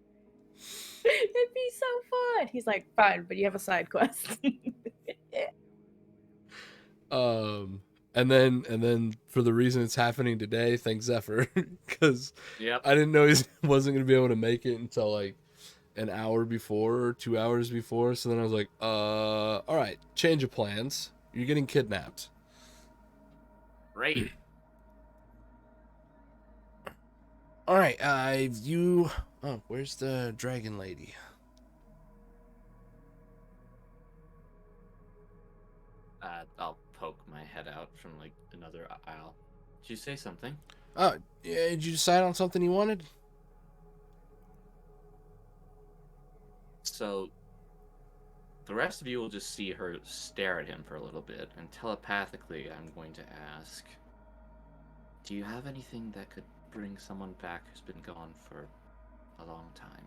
It'd be so fun. He's like, fine, but you have a side quest. And then for the reason it's happening today, thanks Zephyr, because Yep. I didn't know he wasn't gonna be able to make it until like an hour before or 2 hours before. So then I was like, all right, change of plans. You're getting kidnapped. Right. All right, you. Oh, where's the dragon lady? I'll poke my head out from like another aisle. Did you say something? Oh, yeah, did you decide on something you wanted? So the rest of you will just see her stare at him for a little bit, and telepathically I'm going to ask, do you have anything that could bring someone back who's been gone for a long time?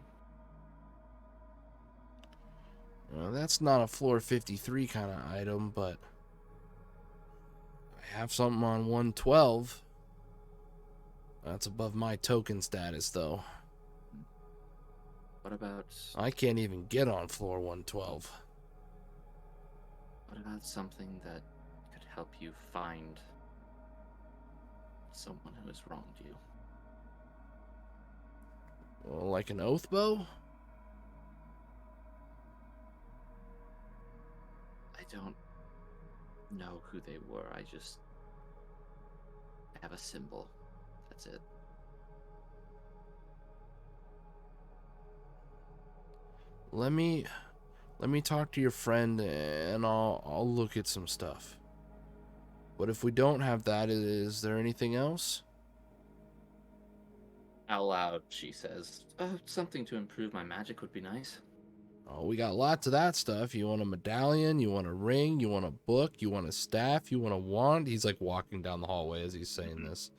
Well, that's not a floor 53 kind of item, but I have something on 112. That's above my token status, though. What about I can't even get on floor 112. what about something that could help you find someone who has wronged you? Well, like an oath bow? I don't know who they were. I just have a symbol. That's it. Let me talk to your friend and I'll look at some stuff. But if we don't have that, is there anything else? Out loud, she says, something to improve my magic would be nice. Oh, we got lots of that stuff. You want a medallion, you want a ring, you want a book, you want a staff, you want a wand. He's like walking down the hallway as he's saying this.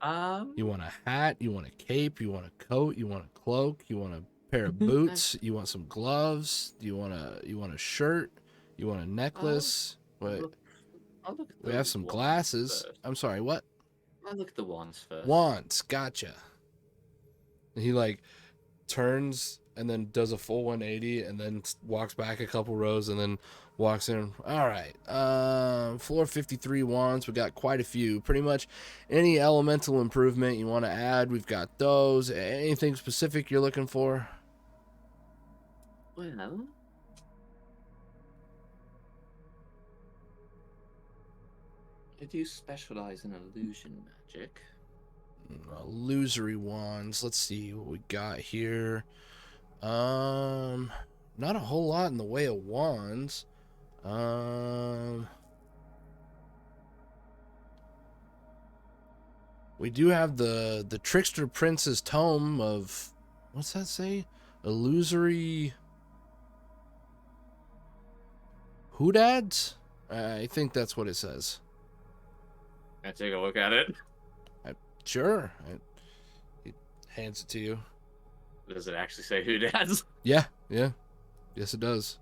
You want a hat, you want a cape, you want a coat, you want a cloak, you want a pair of boots, you want some gloves, you want a shirt, you want a necklace. What? I'll look at We have those some wands glasses. first. I'm sorry, what? I'll look at the wands first. Wands, gotcha. And he like turns and then does a full 180 and then walks back a couple rows and then walks in. All right, floor 53 wands. We got quite a few. Pretty much any elemental improvement you want to add, we've got those. Anything specific you're looking for? Well, I do specialize in illusion magic. Illusory wands. Let's see what we got here. Not a whole lot in the way of wands. We do have the Trickster Prince's Tome of, what's that say? Illusory Hoodads? I think that's what it says. Can I take a look at it? Sure. He hands it to you. Does it actually say who dads? Yeah. Yes, it does.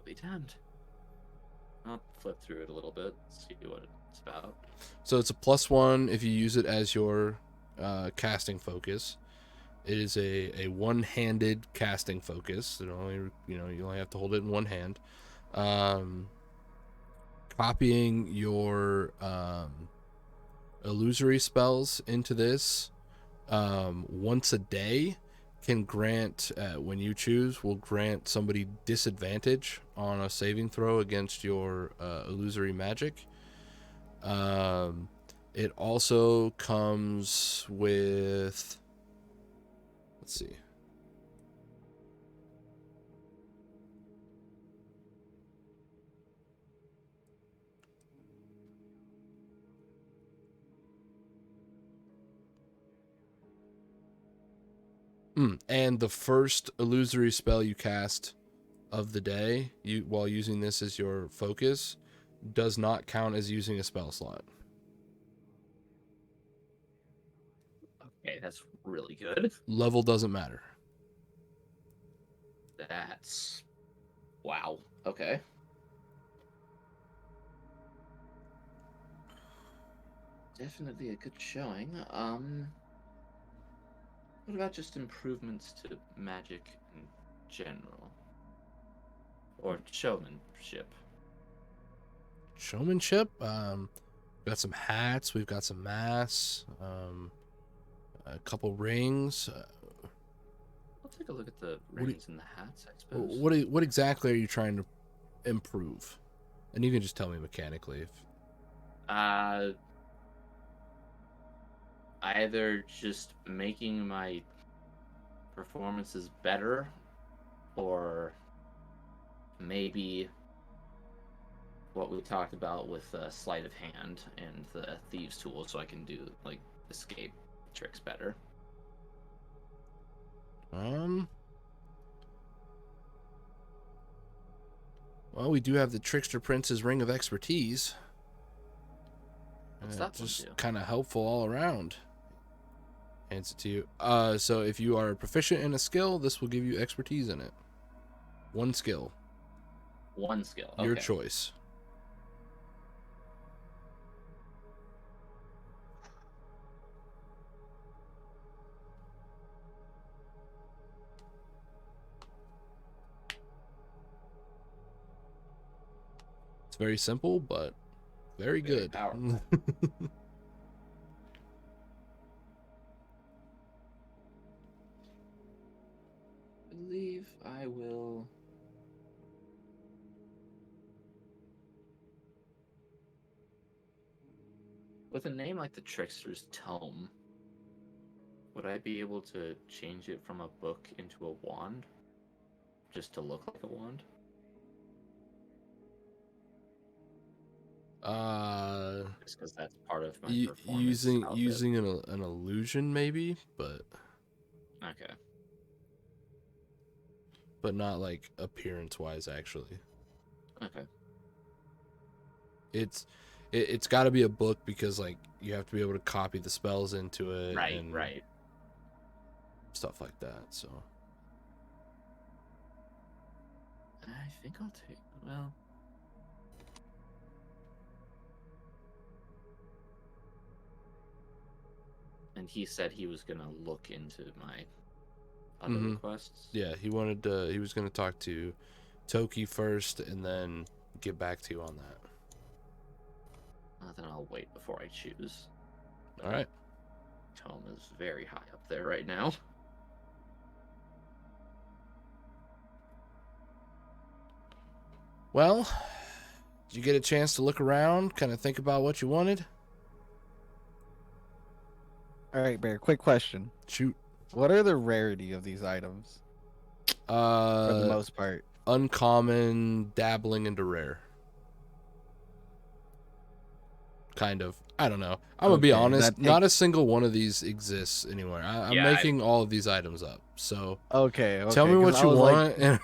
Be damned. I'll flip through it a little bit, see what it's about. So it's a +1 if you use it as your casting focus. It is a one-handed casting focus. It only you only have to hold it in one hand. Copying your illusory spells into this once a day can grant, when you choose, will grant somebody disadvantage on a saving throw against your illusory magic. It also comes with, let's see. And the first illusory spell you cast of the day, while using this as your focus, does not count as using a spell slot. Okay, that's really good. Level doesn't matter. That's... wow. Okay. definitely a good showing. What about just improvements to magic in general? Or showmanship? Showmanship. Got some hats. We've got some masks. A couple rings. I'll take a look at the What do rings and the hats, I suppose. What exactly are you trying to improve? And you can just tell me mechanically if. Either just making my performances better, or maybe what we talked about with sleight of hand and the thieves tool, so I can do like escape tricks better. Well, we do have the Trickster Prince's Ring of Expertise. What's that one Just do? kind of helpful all around. Hands it to you. So if you are proficient in a skill, this will give you expertise in it. One skill. One skill. Your Okay. choice. It's very simple, but very Very good. powerful. I believe I will. With a name like the Trickster's Tome, would I be able to change it from a book into a wand? Just to look like a wand? Just because that's part of my performance outfit. Using an illusion maybe, but Okay. not like appearance wise actually. Okay. It's got to be a book because like you have to be able to copy the spells into it and Right. stuff like that. So I think I'll take. Well. And he said he was gonna look into my other requests. yeah, he was gonna talk to Toki first and then get back to you on that. Then I'll wait before I choose. All right. Tome is very high up there right now. Well, did you get a chance to look around, kind of think about what you wanted? All right, Bear. Quick question. Shoot. What are the rarity of these items for the most part? Uncommon, dabbling into rare. Kind of. I don't know. I'm gonna be honest. Not a single one of these exists anywhere. I'm making all of these items up. So okay. Tell me what you want, and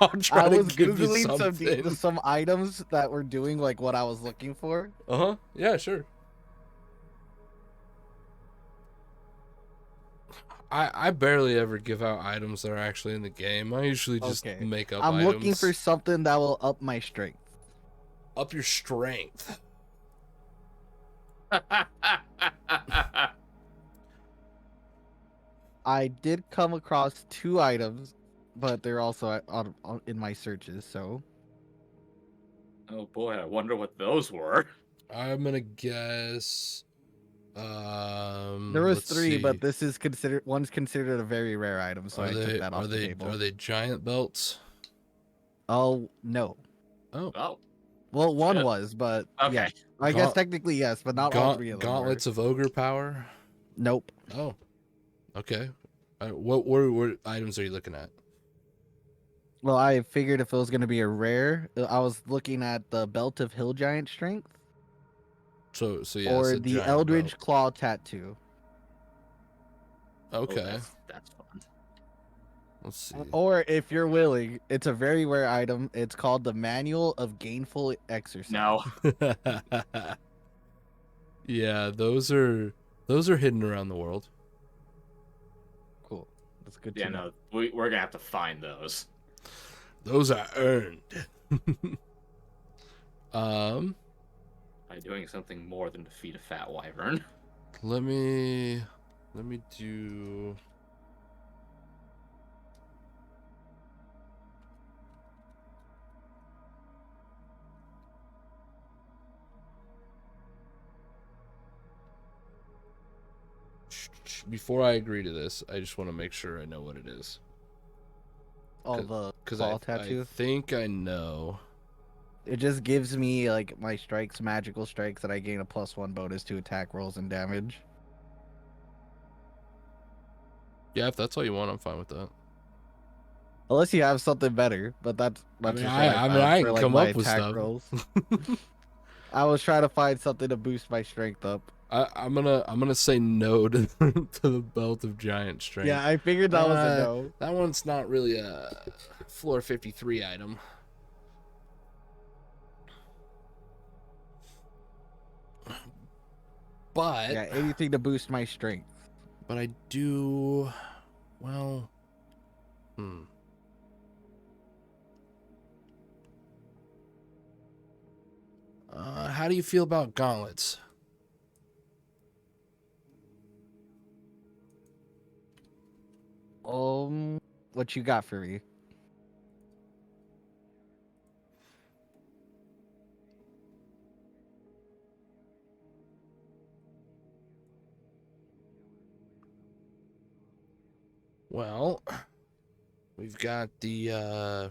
I'll try to give you googling something. some items that were doing like what I was looking for. Yeah, sure. I barely ever give out items that are actually in the game. I usually just make up I'm items. looking for something that will up my strength. Up your strength. I did come across 2 items, but they're also in my searches, so. Oh boy, I wonder what those were. I'm gonna guess. There was 3, but this is one's considered a very rare item, so I took that off the table. Are they giant belts? Oh no. Oh. Well, one was, but okay. Yeah. I guess technically yes, but not all 3 of them. Gauntlets of ogre power? Nope. Oh. Okay. What items are you looking at? Well, I figured if it was going to be a rare, I was looking at the Belt of Hill Giant Strength. So yeah. Or the Eldridge Claw Tattoo. Okay. That's fun. Let's see. Or if you're willing, it's a very rare item. It's called the Manual of Gainful Exercise. No. Yeah, those are hidden around the world. Cool. That's good to know. No, we're gonna have to find those. Those are earned. I by doing something more than defeat a fat wyvern. Let me do. Before I agree to this, I just want to make sure I know what it is. All the Because claw I tattoo. think I know. It just gives me like my strikes, magical strikes, that I gain a +1 bonus to attack rolls and damage. Yeah, if that's all you want, I'm fine with that. Unless you have something better, but that's I mean, just what I found I for can like come my up with attack stuff. rolls. I was trying to find something to boost my strength up. I'm gonna say no to to the belt of giant strength. Yeah, I figured that was a no. That one's not really a floor 53 item. But Yeah, anything to boost my strength. But I do. Well. How do you feel about gauntlets? What you got for me? Well, we've got the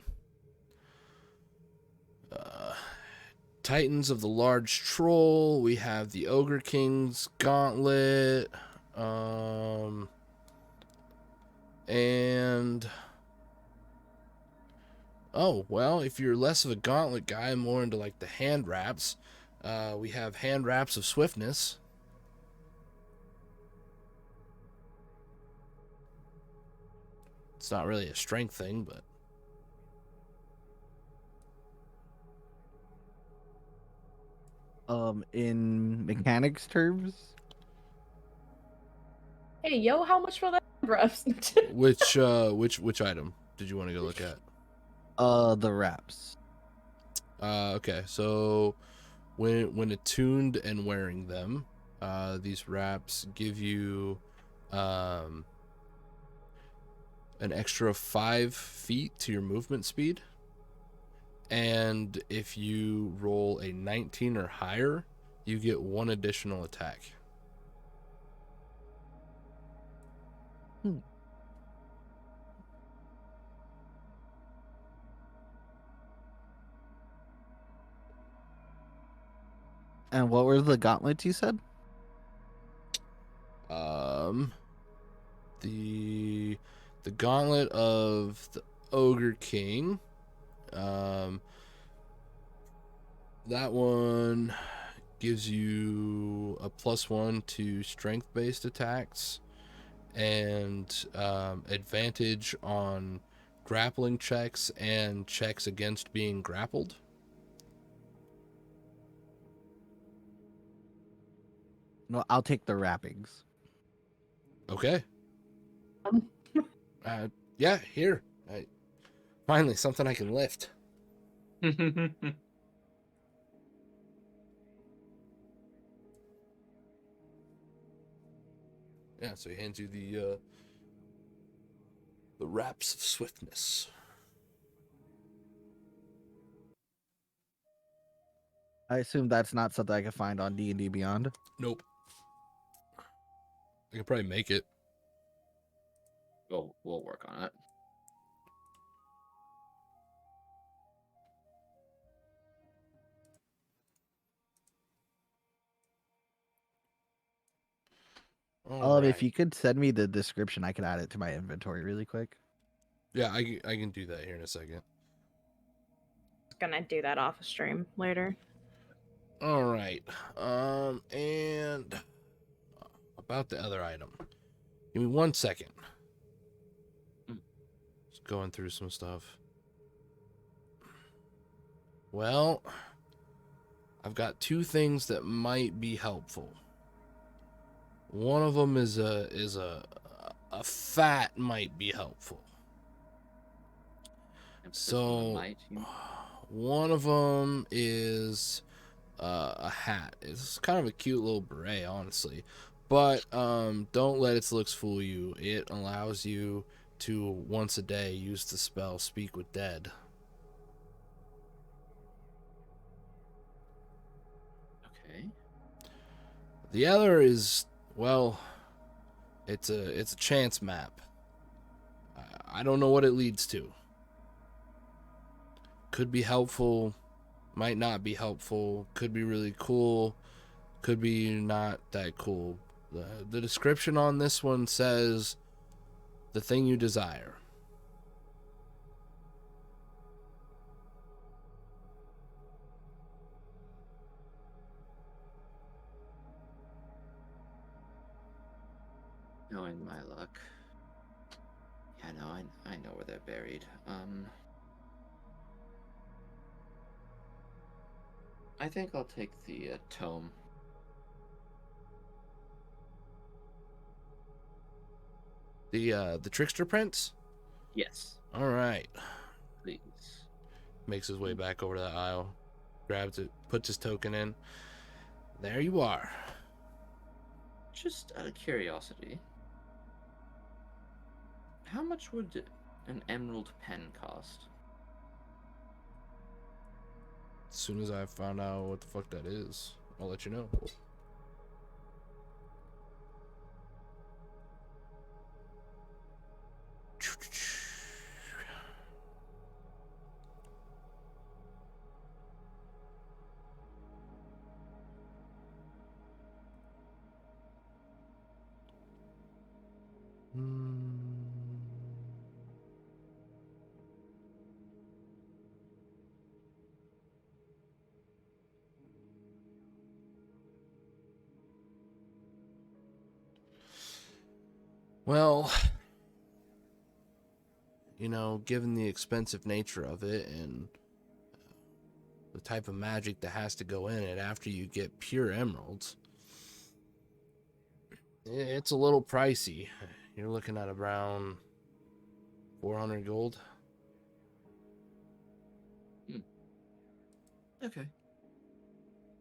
Titans of the Large Troll. We have the Ogre King's Gauntlet. And oh, well, if you're less of a gauntlet guy, more into like the hand wraps, we have hand wraps of swiftness. It's not really a strength thing, but In mechanics terms, Hey, yo, how much for that reps? which item did you want to go look at? the wraps. Okay, so when attuned and wearing them, these wraps give you an extra 5 feet to your movement speed. And if you roll a 19 or higher, you get 1 additional attack. And what were the gauntlets you said? The gauntlet of the Ogre King. That one gives you a +1 to strength-based attacks and advantage on grappling checks and checks against being grappled. No, I'll take the wrappings. Okay. Yeah, here. Finally, something I can lift. Yeah, so he hands you the wraps of swiftness. I assume that's not something I can find on D&D Beyond. Nope. I could probably make it. We'll work on it. If you could send me the description, I could add it to my inventory really quick. Yeah, I can do that here in a second. Gonna do that off a stream later. All right. And about the other item. Give me 1 second. Just going through some stuff. Well, I've got 2 things that might be helpful. One of them is a fat might be helpful. Emphasis on So might, you- one of them is a hat. It's kind of a cute little beret, honestly. But don't let its looks fool you. It allows you to once a day use the spell Speak with Dead. Okay. The other is, well, it's a chance map. I don't know what it leads to. Could be helpful, might not be helpful, could be really cool, could be not that cool. The description on this one says the thing you desire. Knowing my luck. Yeah, no, I know where they're buried. I think I'll take the tome. The Trickster Prince? Yes, All right. please. Makes his way back over to the aisle, grabs it, puts his token in. There you are. Just out of curiosity, how much would an emerald pen cost? As soon as I found out what the fuck that is, I'll let you know. Well, you know, given the expensive nature of it and the type of magic that has to go in it after you get pure emeralds, it's a little pricey. You're looking at around 400 gold. Okay.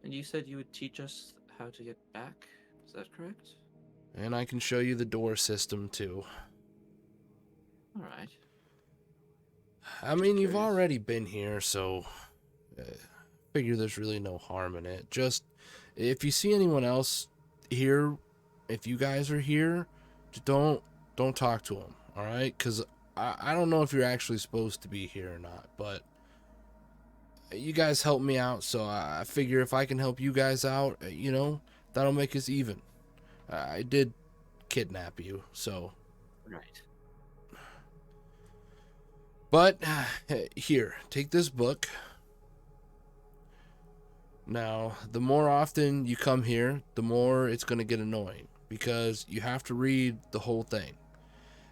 And you said you would teach us how to get back? Is that correct? And I can show you the door system too. Alright. I mean, you've curious. already been here, so figure there's really no harm in it. Just if you see anyone else here, if you guys are here, just don't talk to them, all right? Because I don't know if you're actually supposed to be here or not, but you guys help me out, so I figure if I can help you guys out, you know, that'll make us even. I did kidnap you, so. Right. But here, take this book. Now, the more often you come here, the more it's going to get annoying because you have to read the whole thing.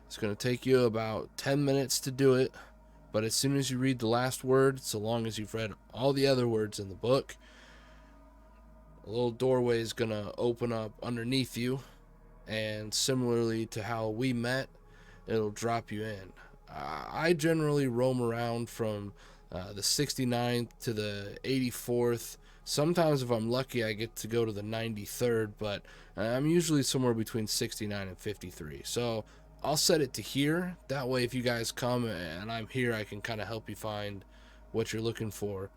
It's going to take you about 10 minutes to do it, but as soon as you read the last word, so long as you've read all the other words in the book, a little doorway is going to open up underneath you, and similarly to how we met, it'll drop you in. I generally roam around from the 69th to the 84th. Sometimes, if I'm lucky, I get to go to the 93rd, but I'm usually somewhere between 69 and 53. So I'll set it to here. That way, if you guys come and I'm here, I can kind of help you find what you're looking for.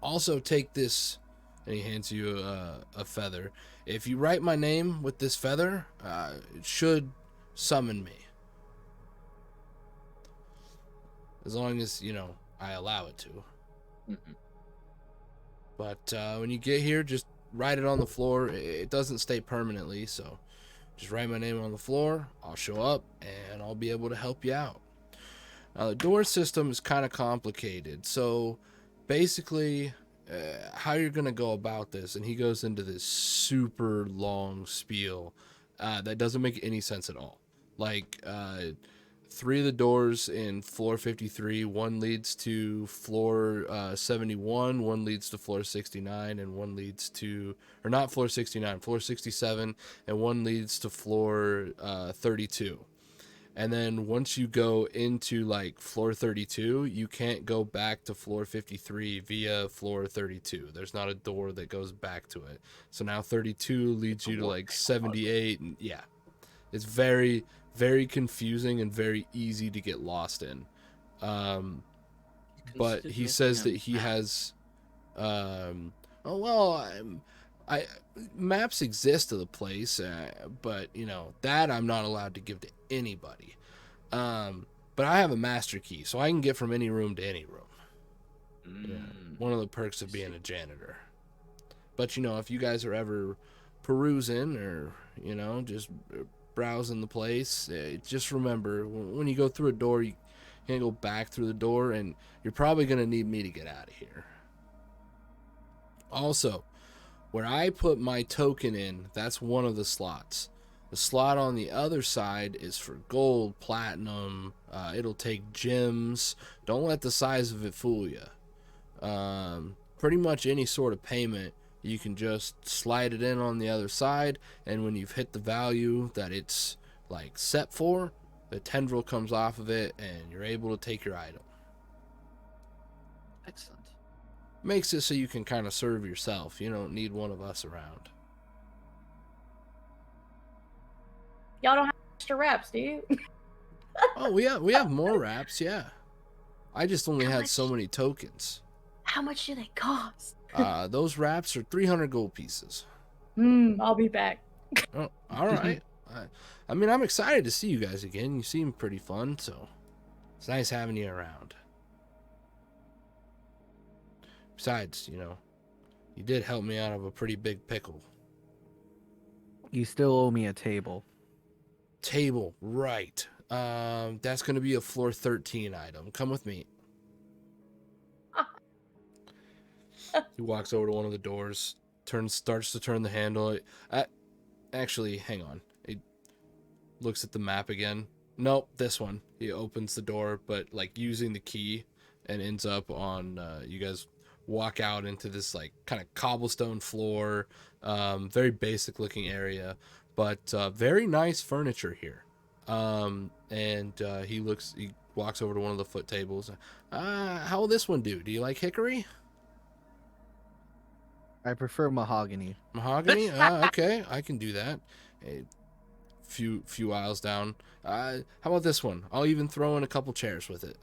Also, take this, and he hands you a feather. If you write my name with this feather, it should summon me. As long as, you know, I allow it to. Mm-hmm. But when you get here, just write it on the floor. It doesn't stay permanently, so just write my name on the floor. I'll show up, and I'll be able to help you out. Now, the door system is kind of complicated. So, basically, how you're going to go about this, and he goes into this super long spiel that doesn't make any sense at all. Like, 3 of the doors in floor 53, one leads to floor 71, one leads to floor 69, and one leads to, or not floor 69, floor 67, and one leads to floor 32. And then once you go into like floor 32, you can't go back to floor 53 via floor 32. There's not a door that goes back to it. So now 32 leads you to like 78. And yeah, it's very, very confusing and very easy to get lost in. But he says that he has, maps exist of the place, but you know that I'm not allowed to give to anybody. But I have a master key, so I can get from any room to any room. Yeah, one of the perks of being a janitor. But you know, if you guys are ever perusing or you know just browsing the place, just remember when you go through a door, you can't go back through the door, and you're probably gonna need me to get out of here. Also, where I put my token in, that's one of the slots. The slot on the other side is for gold, platinum. It'll take gems. Don't let the size of it fool you. Pretty much any sort of payment, you can just slide it in on the other side, and when you've hit the value that it's like set for, the tendril comes off of it, and you're able to take your item. Excellent. Makes it so you can kind of serve yourself. You don't need one of us around. Y'all don't have extra reps, do you? Oh, we have more wraps, yeah. I just only had so many tokens. How much do they cost? Those wraps are 300 gold pieces. I'll be back. Oh, all right. I mean, I'm excited to see you guys again. You seem pretty fun, so it's nice having you around. Besides, you know, you did help me out of a pretty big pickle. You still owe me a table. Table, right. That's going to be a floor 13 item. Come with me. He walks over to one of the doors, starts to turn the handle. Actually, hang on. He looks at the map again. Nope, this one. He opens the door, but like using the key, and ends up on, you guys walk out into this like kind of cobblestone floor, very basic looking area, but very nice furniture here. He walks over to one of the foot tables. How will this one do? Do you like hickory? I prefer mahogany. Mahogany? Okay, I can do that. A few aisles down. How about this one? I'll even throw in a couple chairs with it.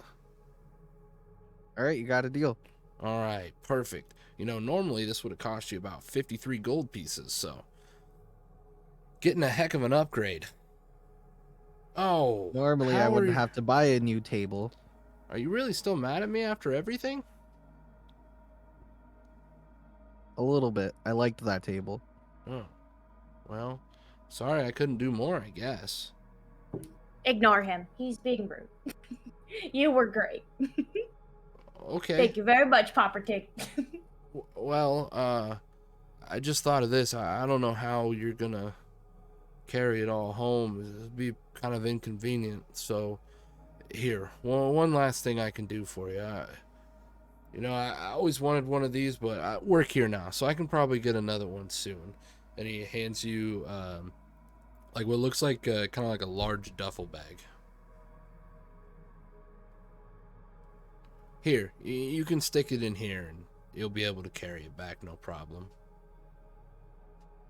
All right, you got a deal. All right, perfect. You know, normally this would have cost you about 53 gold pieces, so getting a heck of an upgrade. Oh, Normally I wouldn't have to buy a new table. Are you really still mad at me after everything? A little bit. I liked that table. Oh, well, sorry I couldn't do more, I guess. Ignore him. He's being rude. You were great. Okay. Thank you very much, Poppertick. Well, I just thought of this. I don't know how you're gonna carry it all home. It'd be kind of inconvenient. So, here, one last thing I can do for you. I always wanted one of these, but I work here now, so I can probably get another one soon. And he hands you, like what looks like kind of like a large duffel bag. Here, you can stick it in here, and you'll be able to carry it back, no problem.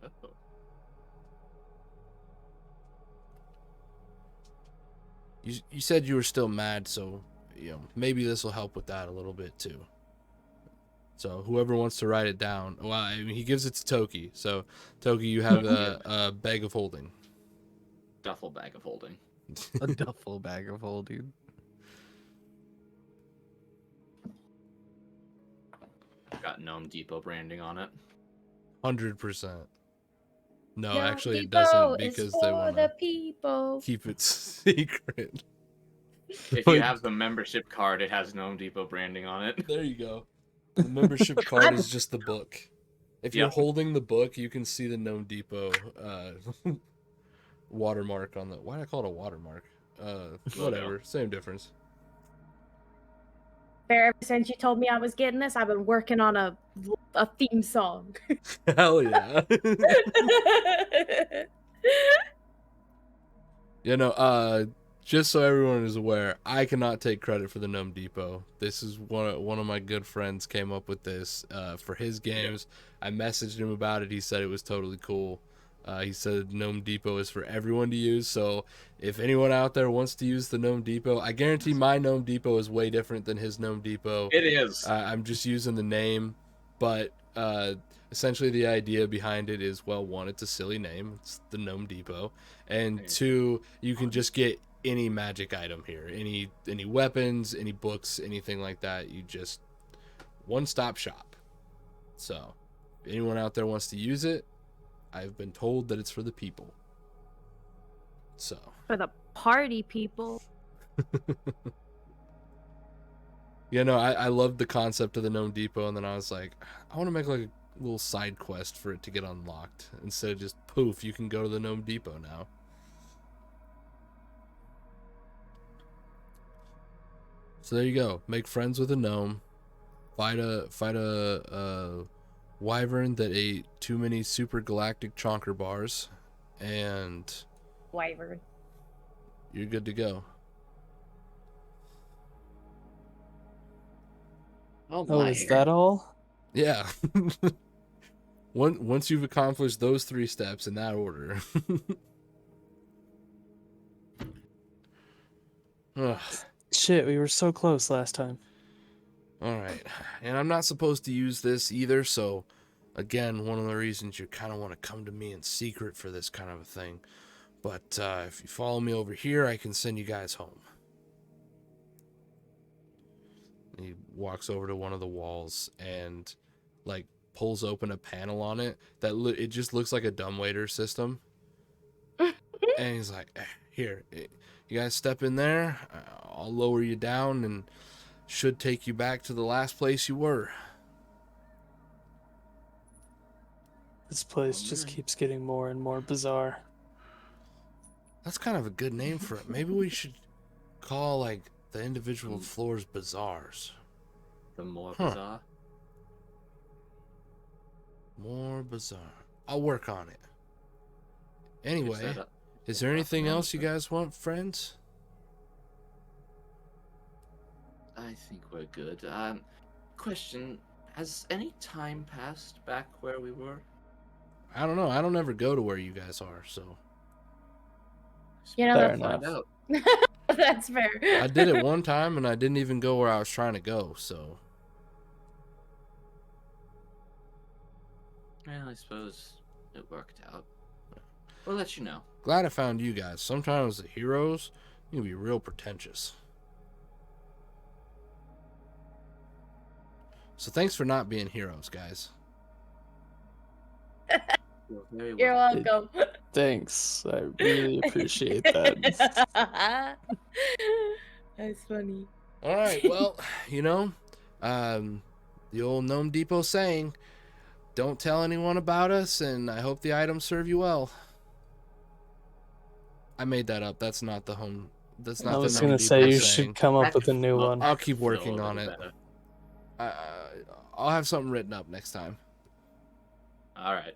Oh. You said you were still mad, so maybe this will help with that a little bit too. So whoever wants to write it down, well, I mean, he gives it to Toki. So Toki, you have a bag of holding. Duffel bag of holding. A duffel bag of holding. Got Gnome Depot branding on it. 100%. No, Gnome actually, it Depot doesn't is because for they want the to people. keep it secret. If you have the membership card, it has Gnome Depot branding on it. There you go. The membership card is just the book. If you're Yep. holding the book, you can see the Gnome Depot watermark on the. Why did I call it a watermark? Whatever, same difference. Fair, ever since you told me I was getting this, I've been working on a theme song. Hell yeah. just so everyone is aware, I cannot take credit for the Gnome Depot. This is one of my good friends came up with this for his games. I messaged him about it. He said it was totally cool. He said Gnome Depot is for everyone to use. So if anyone out there wants to use the Gnome Depot, I guarantee my Gnome Depot is way different than his Gnome Depot. It is. I'm just using the name, but essentially the idea behind it is, well, one, it's a silly name. It's the Gnome Depot. And two, you can just get any magic item here, any weapons, any books, anything like that. You just one-stop shop. So if anyone out there wants to use it, I've been told that it's for the people. So For the party people. yeah, no, I loved the concept of the Gnome Depot, and then I was like, I want to make like a little side quest for it to get unlocked instead of just poof, you can go to the Gnome Depot now. So there you go. Make friends with a gnome. Fight a wyvern that ate too many super galactic chonker bars, and Wyvern. you're good to go. Oh, is that all? Yeah. Once you've accomplished those 3 steps in that order. Ugh. Shit, we were so close last time. All right. And I'm not supposed to use this either, so again, one of the reasons you kind of want to come to me in secret for this kind of a thing. But if you follow me over here, I can send you guys home. He walks over to one of the walls and like pulls open a panel on it that it just looks like a dumbwaiter system. And he's like, here, you guys step in there. I'll lower you down and should take you back to the last place you were. This place just keeps getting more and more bizarre. That's kind of a good name for it. Maybe we should call like the individual floors bazaars. The more bizarre. More bizarre. I'll work on it. Anyway, that is there anything else you guys want, friends? I think we're good. Question: has any time passed back where we were? I don't know. I don't ever go to where you guys are, so. You know, Fair that's enough. Find out. That's fair. I did it one time and I didn't even go where I was trying to go, so. Well, I suppose it worked out. We'll let you know. Glad I found you guys. Sometimes the heroes, you can be real pretentious. So thanks for not being heroes, guys. You're very You're welcome. welcome. Thanks. I really appreciate that. That's funny. All right, well, you know, the old Gnome Depot saying, don't tell anyone about us, and I hope the items serve you well. I made that up. That's not the home. That's not I the was Gnome gonna Depot say you saying. should come up with a new one. I'll keep Feel a working on little it. better. I'll have something written up next time. All right.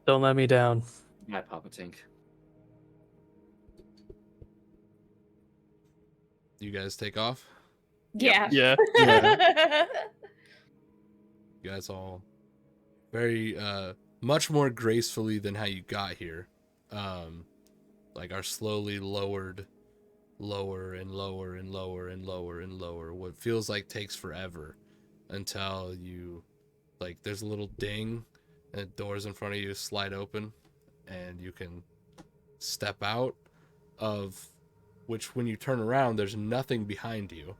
Don't let me down. Hi, Papa Tink. You guys take off. Yeah. Yeah. You guys all very much more gracefully than how you got here. Like are slowly lowered lower and lower and lower and lower and lower. What feels like takes forever until you like there's a little ding and doors in front of you slide open and you can step out of which when you turn around there's nothing behind you.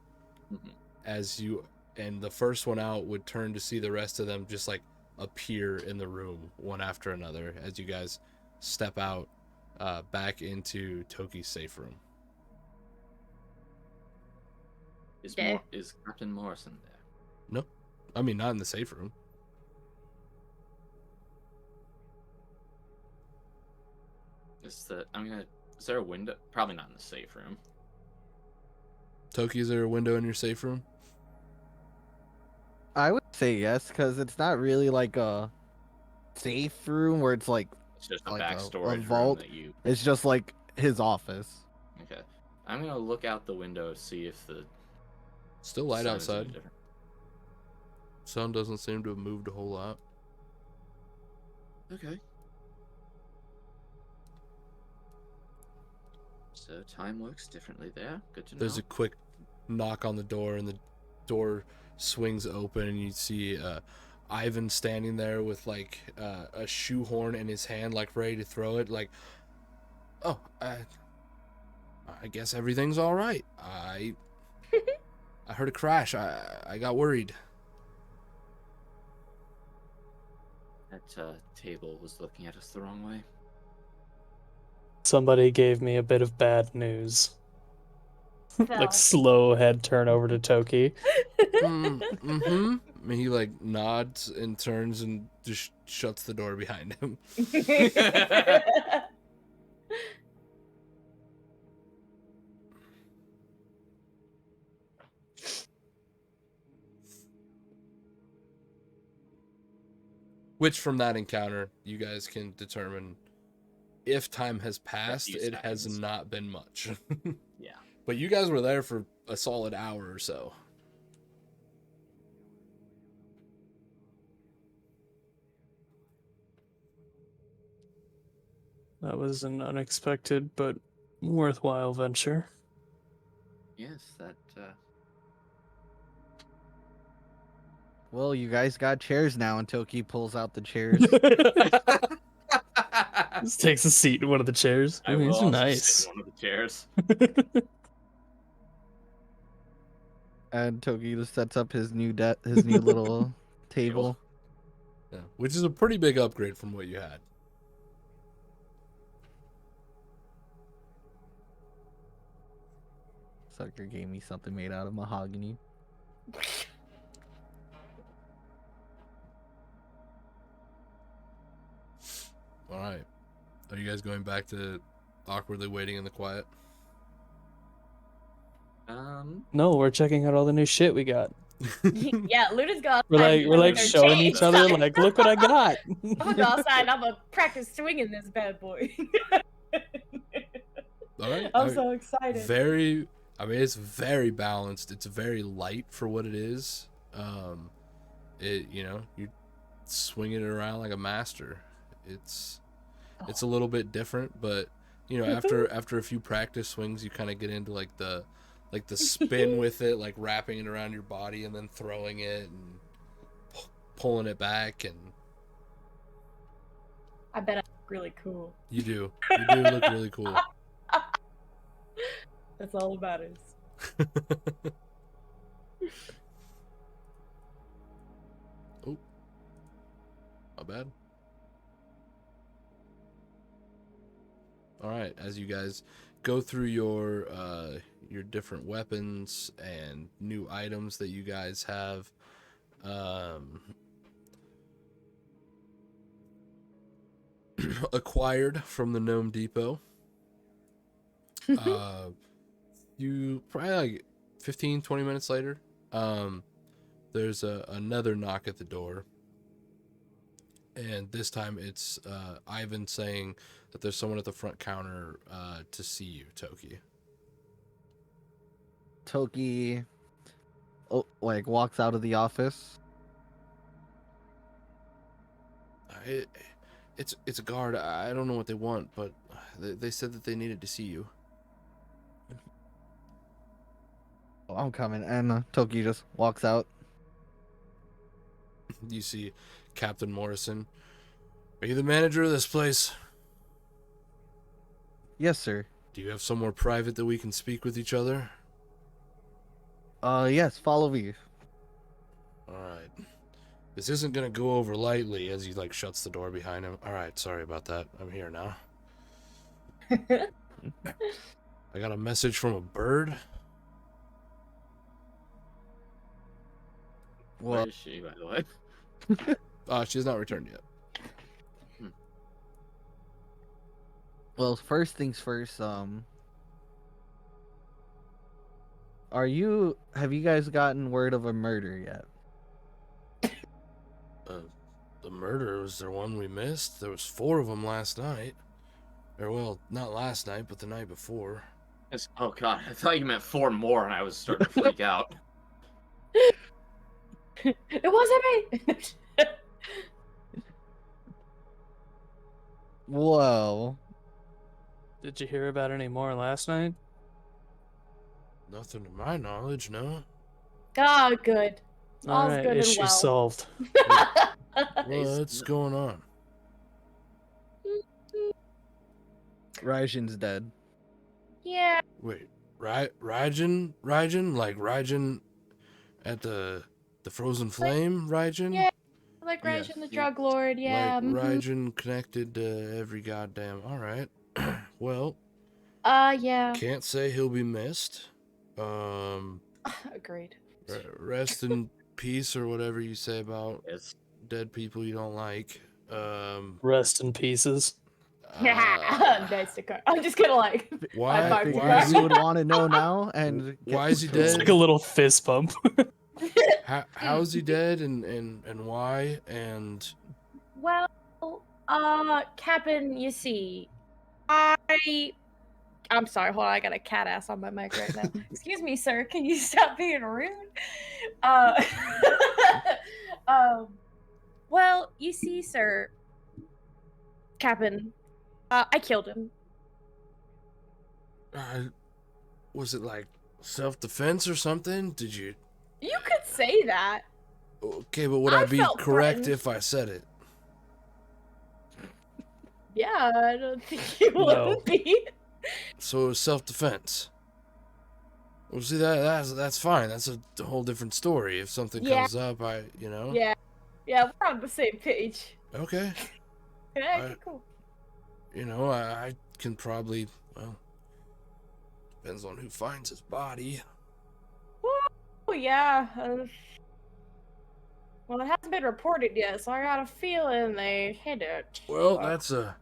Mhm. As you and the first one out would turn to see the rest of them just like appear in the room one after another as you guys step out back into Toki's safe room. Yeah. Is Captain Morrison there? No, I mean not in the safe room. Is there a window? Probably not in the safe room. Toki, is there a window in your safe room? I would say yes, because it's not really like a safe room where it's like It's just a Like a back storage room vault? that you. it's just like his office. I'm gonna look out the window, see if the Still light sun is any outside. different. Sun doesn't seem to have moved a whole lot. Okay. So time works differently there. Good to know. There's a quick knock on the door, and the door swings open, and you see Ivan standing there with like a shoehorn in his hand, like ready to throw it. Like, oh, I guess everything's all right. I heard a crash. I got worried. That table was looking at us the wrong way. Somebody gave me a bit of bad news. Like Fell. slow head turn over to Toki. Mm-hmm. And he like nods and turns and just shuts the door behind him. Which, from that encounter, you guys can determine if time has passed. few It has seconds. not been much. Yeah. But you guys were there for a solid hour or so. That was an unexpected but worthwhile venture. Yes, that. Well, you guys got chairs now, and Toki pulls out the chairs. Just takes a seat in one of the chairs. I Ooh, will these are also nice. sit in one of the chairs. And Toki just sets up his new his new little table. Yeah, which is a pretty big upgrade from what you had. Sucker gave me something made out of mahogany. All right. Are you guys going back to awkwardly waiting in the quiet? No, we're checking out all the new shit we got. Yeah, Luna's go outside. We're like with her showing each chains. other like, look what I got. I'm gonna go outside and I'm gonna practice swinging this bad boy. All right. I'm so excited. It's very balanced. It's very light for what it is. You swinging it around like a master. It's a little bit different, but after a few practice swings, you kind of get into like the spin with it, like wrapping it around your body and then throwing it and pulling it back, and I bet I look really cool. you do look really cool. That's all that matters. Oh, not bad. All right, as you guys go through your different weapons and new items that you guys have, acquired from the Gnome Depot. You probably like 15-20 minutes later, there's another knock at the door, and this time it's Ivan saying that there's someone at the front counter to see you, Toki. Toki walks out of the office. It's a guard. I don't know what they want, but they said that they needed to see you. Oh, I'm coming. And Toki just walks out. You see Captain Morrison. Are you the manager of this place? Yes, sir. Do you have somewhere private that we can speak with each other? Yes, follow me. All right. This isn't gonna go over lightly, as he shuts the door behind him. All right, sorry about that. I'm here now. I got a message from a bird. Where Well, is she, by the way? She's not returned yet. well, first things first. Have you guys gotten word of a murder yet? The murder, was there one we missed? There was 4 of them last night. Or, well, not last night, but the night before. Oh god, I thought you meant 4 more, and I was starting to freak out. It wasn't me. Whoa. Did you hear about any more last night? Nothing to my knowledge, no. Ah, good. All All's right, good and issue well. solved. What's going on? Raijin's dead. Yeah, Wait, Raijin? Raijin? Like Raijin at the Frozen Flame Raijin? yeah. like Yes. Rajin the Drug Lord, yeah. Like Raijin connected to every goddamn. Alright. Well, Yeah. can't say he'll be missed. Agreed. Rest in peace or whatever you say about Yes. dead people you don't like. Rest in pieces. Nice to cut. I'm just gonna like Why- high five I you why is guys. you would want to know now, and Why is he It's dead? like a little fist bump. How is he dead and why? And Well, Captain, you see, I'm sorry, hold on, I got a cat ass on my mic right now. Excuse me, sir, can you stop being rude? Well, you see, sir, Captain, I killed him. was it like self-defense or something? Did you? You could say that. Okay, but would I, I be felt correct threatened. if I said it? Yeah, I don't think you No. wouldn't be. So it was self-defense. Well, see that's fine. That's a whole different story. If something Yeah. comes up, Yeah, we're on the same page. Okay. Yeah, okay, cool. I can probably, well, depends on who finds his body. Oh yeah. Well, it hasn't been reported yet, so I got a feeling they hid it. Well, that's a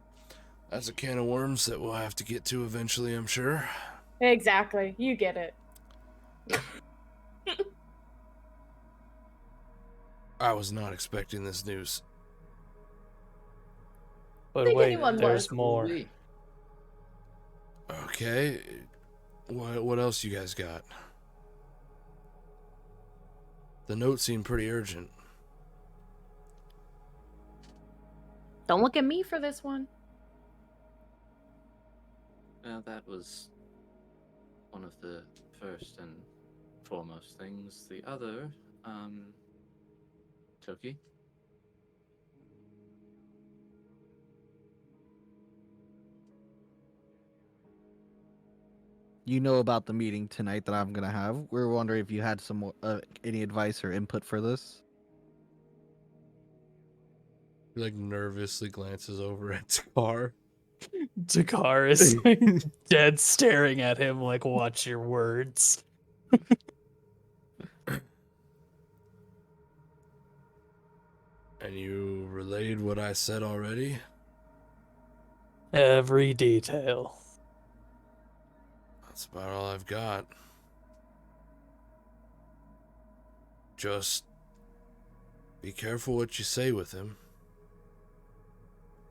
can of worms that we'll have to get to eventually, I'm sure. Exactly. You get it. I was not expecting this news. But think wait, anyone there's was. more. Okay. What else you guys got? The note seemed pretty urgent. Don't look at me for this one. Well, that was one of the first and foremost things. The other, Toki. You know about the meeting tonight that I'm gonna have. We were wondering if you had some any advice or input for this. He like nervously glances over at Takar. Dakar is like dead staring at him like, watch your words. And you relayed what I said already? Every detail. That's about all I've got. Just be careful what you say with him.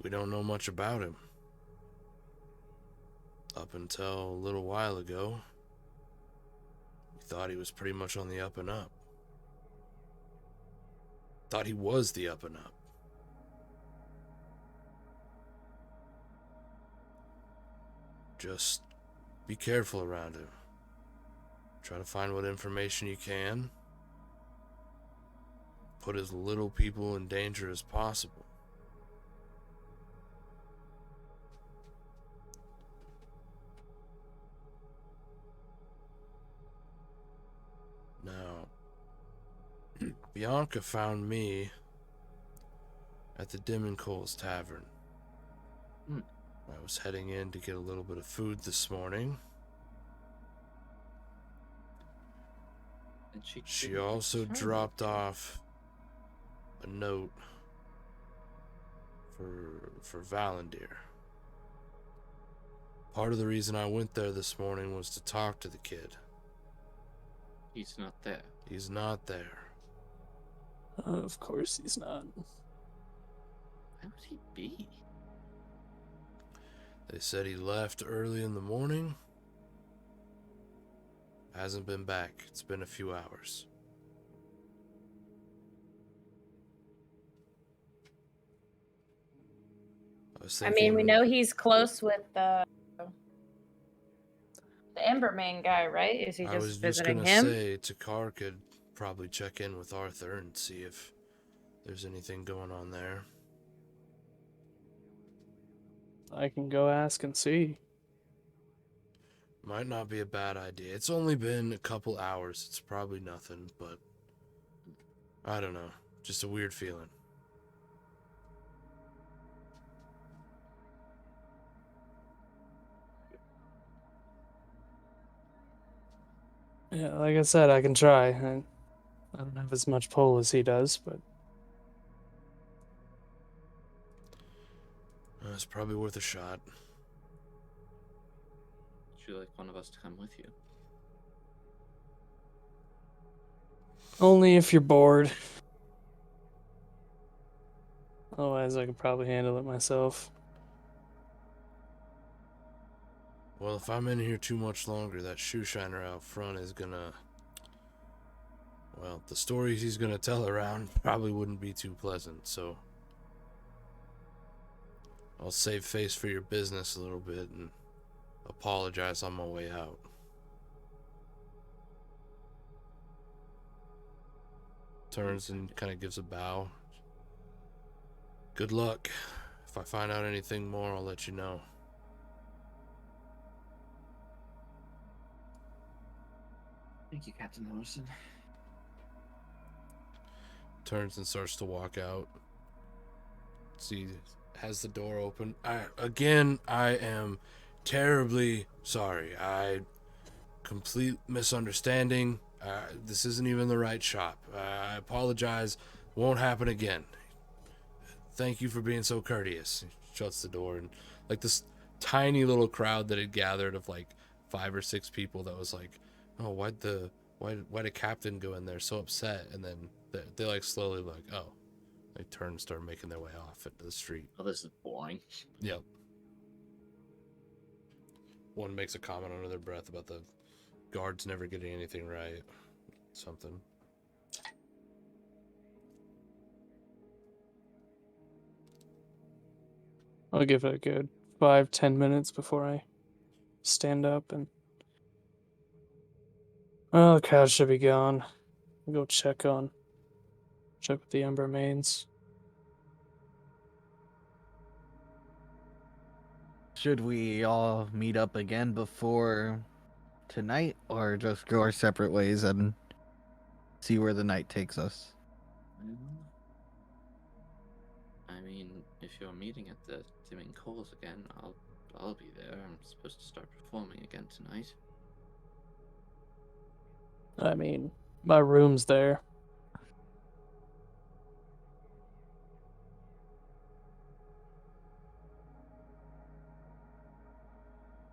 We don't know much about him. Up until a little while ago, we thought he was pretty much on the up and up. Thought he was the up and up. Just be careful around him. Try to find what information you can. Put as little people in danger as possible. Now, Bianca found me at the Dim and Cole's Tavern. I was heading in to get a little bit of food this morning. And She didn't also return. dropped off a note for Valandir. Part of the reason I went there this morning was to talk to the kid. He's not there. He's not there. Of course he's not. Where would he be? They said he left early in the morning. Hasn't been back. It's been a few hours. I was I thinking, mean, we know he's close with the Emberman guy, right? Is he I was just just visiting gonna him? say Takar could probably check in with Arthur and see if there's anything going on there. I can go ask and see. Might not be a bad idea. It's only been a couple hours. It's probably nothing, but I don't know. Just a weird feeling. Yeah, like I said, I can try. I don't have as much pull as he does, but It's probably worth a shot. Would you like one of us to come with you? only if you're bored. Otherwise, I could probably handle it myself. Well, if I'm in here too much longer, that shoe shiner out front is gonna... Well, the stories he's gonna tell around probably wouldn't be too pleasant, so... I'll save face for your business a little bit and apologize on my way out. Turns and kind of gives a bow. Good luck. If I find out anything more, I'll let you know. Thank you, Captain Morrison. Turns and starts to walk out. See, has the door open. I am terribly sorry. Complete misunderstanding. This isn't even the right shop. I apologize. Won't happen again. Thank you for being so courteous. He shuts the door, and like this tiny little crowd that had gathered of like 5 or 6 people that was like, oh, why'd the captain go in there so upset? And then they like slowly like, oh, they turn and start making their way off into the street. Oh, this is boring. Yep. One makes a comment under their breath about the guards never getting anything right. Something. I'll give it a good 5-10 minutes before I stand up and. Oh, the crowd should be gone. I'll go check with the Ember Mains. Should we all meet up again before tonight, or just go our separate ways and see where the night takes us? I mean, if you're meeting at the Dimming Coals again, I'll be there. I'm supposed to start performing again tonight. I mean, my room's there.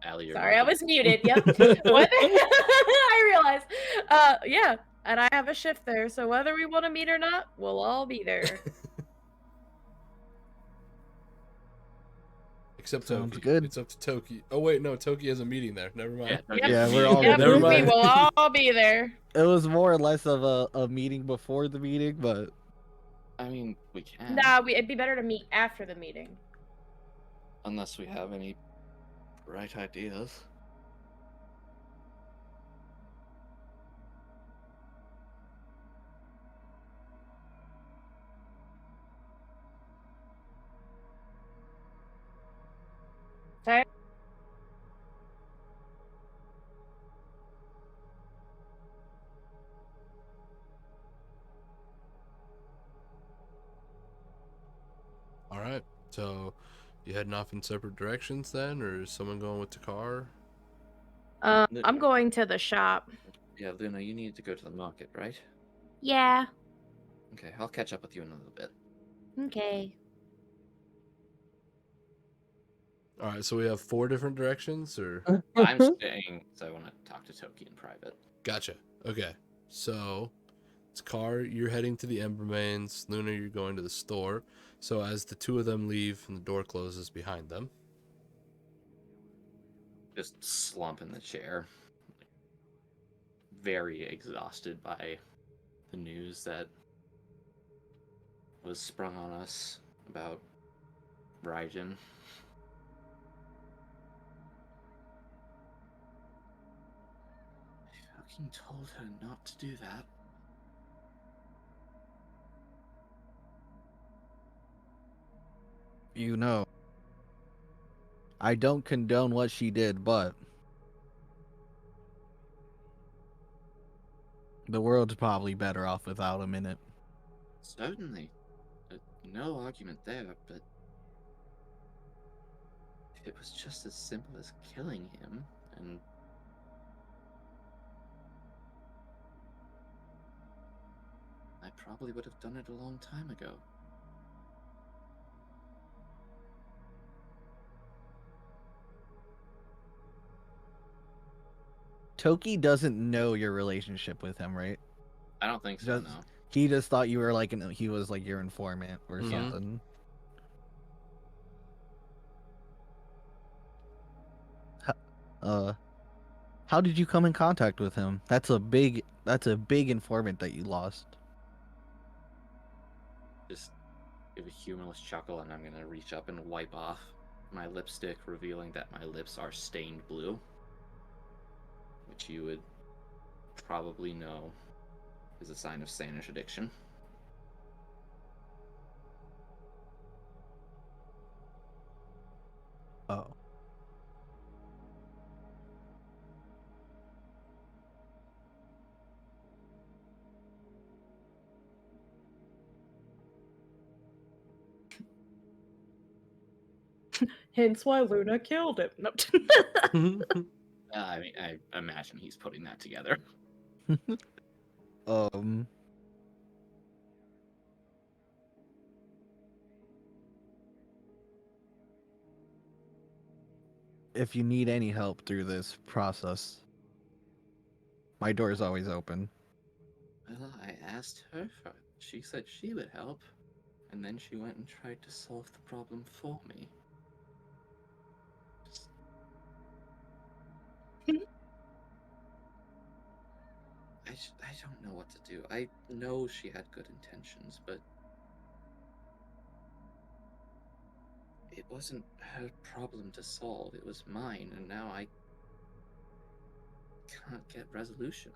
Allie, you're Sorry, I muted. was muted. Yep. What? I realized. Yeah, and I have a shift there, so whether we want to meet or not, we'll all be there. Except Sounds Toki. good. It's up to Toki. Oh wait, no, Toki has a meeting there. Never mind. Yeah, Yep. Yeah, me. we're all Yep, Never we mind. will all be there. It was more or less of a meeting before the meeting, but I mean, we can. Nah, it'd be better to meet after the meeting. Unless we have any bright ideas. Okay. All right. So, you heading off in separate directions then, or is someone going with Takar? I'm going to the shop. Yeah, Luna, you need to go to the market, right? Yeah. Okay, I'll catch up with you in a little bit. Okay. All right. So we have 4 different directions, or I'm staying because I want to talk to Toki in private. gotcha. Okay. So, Takar, you're heading to the Embermains. Luna, you're going to the store. So as the 2 of them leave and the door closes behind them, Just slump in the chair. very exhausted by the news that was sprung on us about Raijin. I fucking told her not to do that. You know, I don't condone what she did, but the world's probably better off without him in it. Certainly. No argument there, but if it was just as simple as killing him, and I probably would have done it a long time ago. Toki doesn't know your relationship with him, right? I don't think so, Just, no. he just thought you were like he was like your informant or Mhm. something. How did you come in contact with him? That's a big informant that you lost. Just give a humorless chuckle, and I'm gonna reach up and wipe off my lipstick, revealing that my lips are stained blue, which you would probably know is a sign of Spanish addiction. Oh. Hence why Luna killed him. No. I mean, I imagine he's putting that together. um. If you need any help through this process, my door is always open. Well, I asked her for she said she would help, and then she went and tried to solve the problem for me. Just... I don't know what to do. I know she had good intentions, but it wasn't her problem to solve. It was mine, and now I can't get resolution.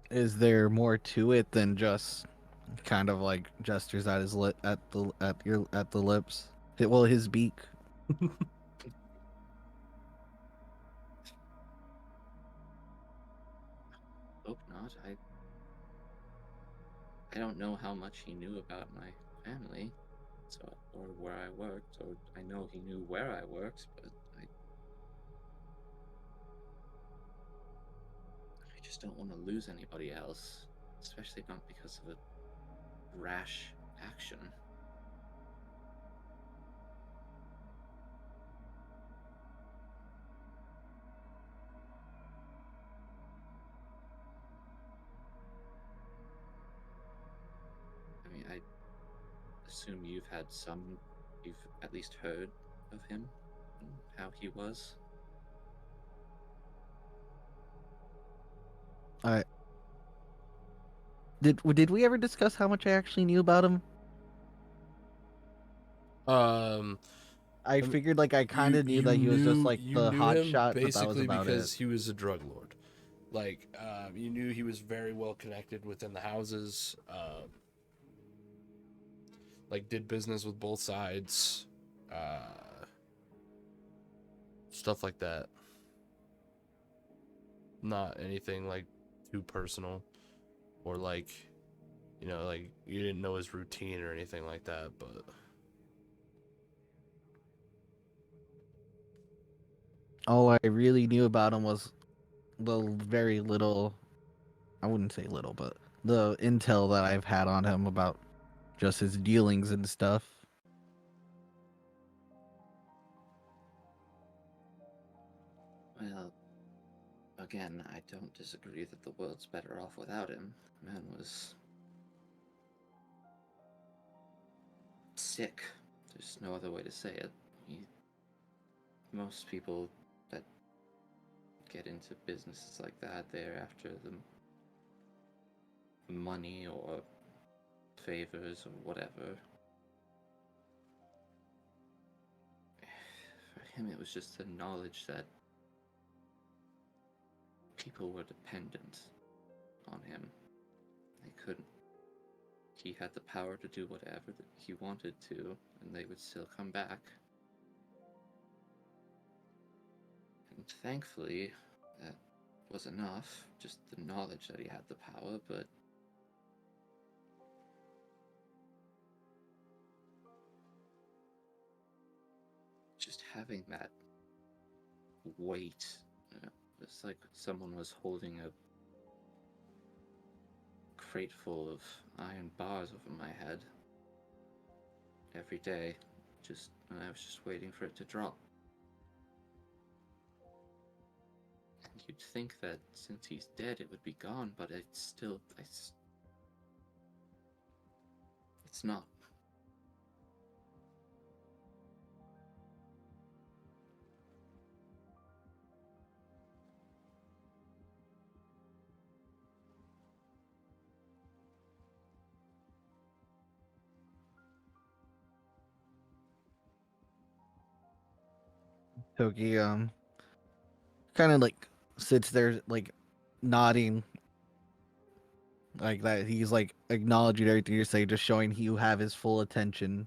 Is there more to it than just kind of like gestures at his lip at the lips? Well, his beak. Hope not. I don't know how much he knew about my family, so or where I worked, or I know he knew where I worked, but I just don't want to lose anybody else, especially not because of a rash action. I mean, I assume you've at least heard of him and how he was. Did we ever discuss how much I actually knew about him? I mean, figured like I kind of knew that he was just like you the knew hot him shot, but that was basically about because it. he was a drug lord. Like, you knew he was very well connected within the houses. Like, did business with both sides. Stuff like that. Not anything like too personal, or like, you know, like you didn't know his routine or anything like that, but All I really knew about him was the very little, I wouldn't say little, but the intel that I've had on him about just his dealings and stuff. Well, again, I don't disagree that the world's better off without him. The man was sick There's no other way to say it. Most people that get into businesses like that, they're after the money or favors or whatever. For him, it was just the knowledge that people were dependent on him. They couldn't. He had the power to do whatever that he wanted to, and they would still come back. And thankfully, that was enough, just the knowledge that he had the power, but just having that weight, it's like someone was holding a crate full of iron bars over my head every day, and I was just waiting for it to drop. And you'd think that since he's dead, it would be gone, but it's not. Toki kind of like sits there like nodding like that. He's like acknowledging everything you say, just showing you have his full attention.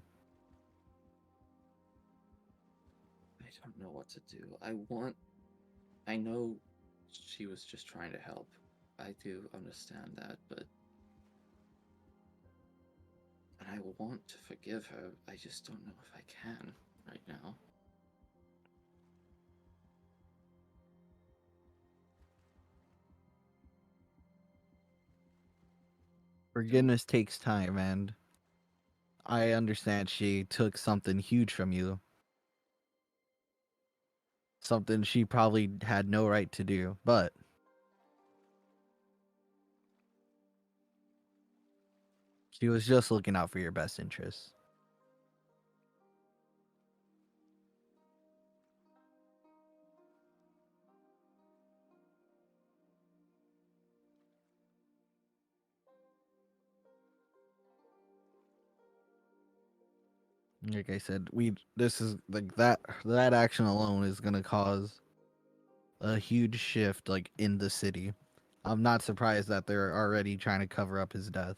I don't know what to do. I know she was just trying to help. I do understand that, but I want to forgive her. I just don't know if I can right now. Forgiveness takes time, and I understand she took something huge from you. Something she probably had no right to do, but she was just looking out for your best interests. Like I said, this is like that action alone is gonna cause a huge shift like in the city. I'm not surprised that they're already trying to cover up his death.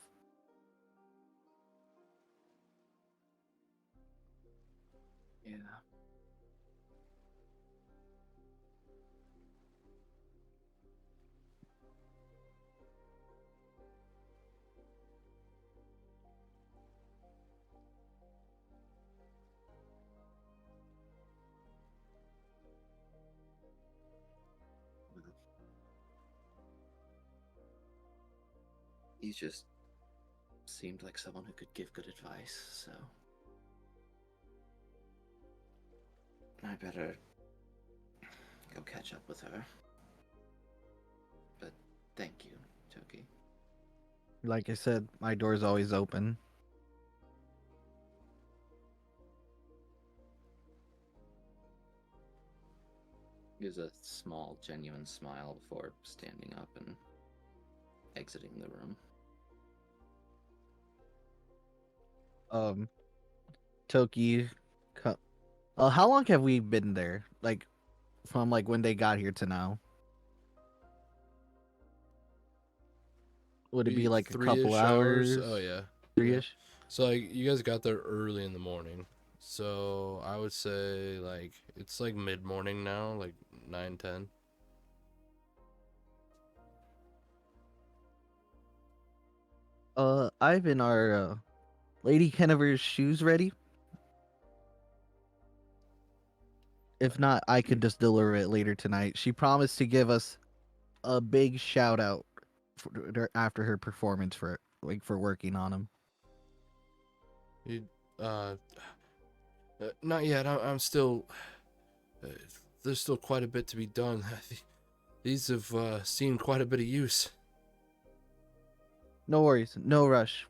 Yeah. He just seemed like someone who could give good advice, so I better go catch up with her. But thank you, Toki. Like I said, my door's always open. Gives a small, genuine smile before standing up and exiting the room. Toki, how long have we been there? Like, from like when they got here to now? Would it be like a couple 3-ish hours? Oh yeah. 3-ish? So like you guys got there early in the morning. So I would say like it's like mid-morning now, like 9-10. Ivan, are Lady Kennever's shoes ready? If not, I could just deliver it later tonight. She promised to give us a big shout out after her performance for working on him. You not yet. I'm still there's still quite a bit to be done. These have seen quite a bit of use. No worries, no rush.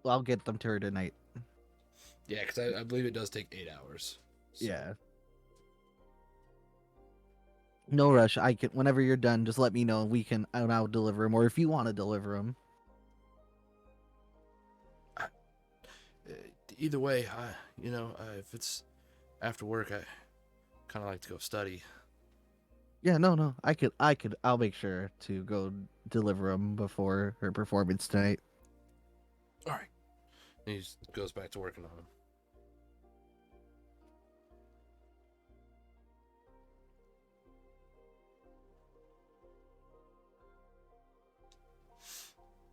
I'll get them to her tonight. Yeah, because I believe it does take 8 hours. So. Yeah. No rush. I can whenever you're done, just let me know. And I'll deliver them. Or if you want to deliver them. Either way, if it's after work, I kind of like to go study. Yeah, no. I'll make sure to go deliver them before her performance tonight. All right. And he just goes back to working on them.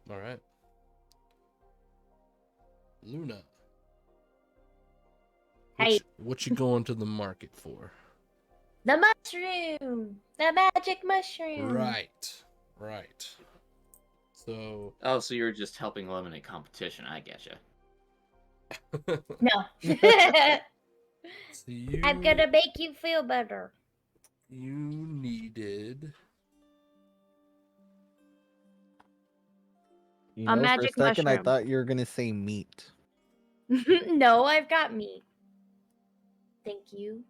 All right. Luna. Hey. What you going to the market for? The mushroom! The magic mushroom! Right. So. Oh, so you're just helping eliminate competition. I getcha. No. So you, I'm gonna make you feel better. You needed. You A know, magic for a second, I mushroom. thought you were gonna say meat. No, I've got meat. Thank you.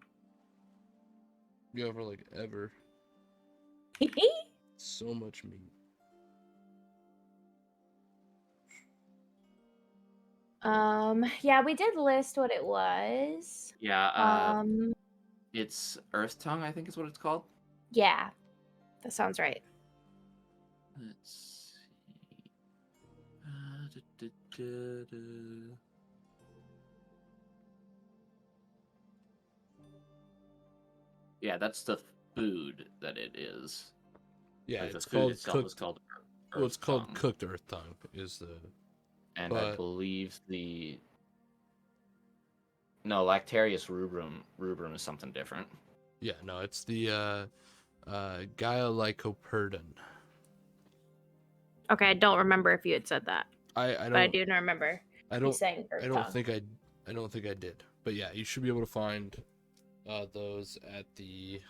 Go for like ever. So much meat. Yeah, we did list what it was. Yeah, it's Earth Tongue, I think is what it's called. Yeah, that sounds right. Let's see. Yeah, that's the food that it is. Yeah, Like, it's the food called itself cooked. is called Well, it's Earth called Tongue. cooked earth tongue. Is the. And I believe Lactarius rubrum is something different. Yeah, no, it's the Gaia lycoperdon. Okay, I don't remember if you had said that. I don't. But I do remember. I don't. Saying I don't think I did. But yeah, you should be able to find those at the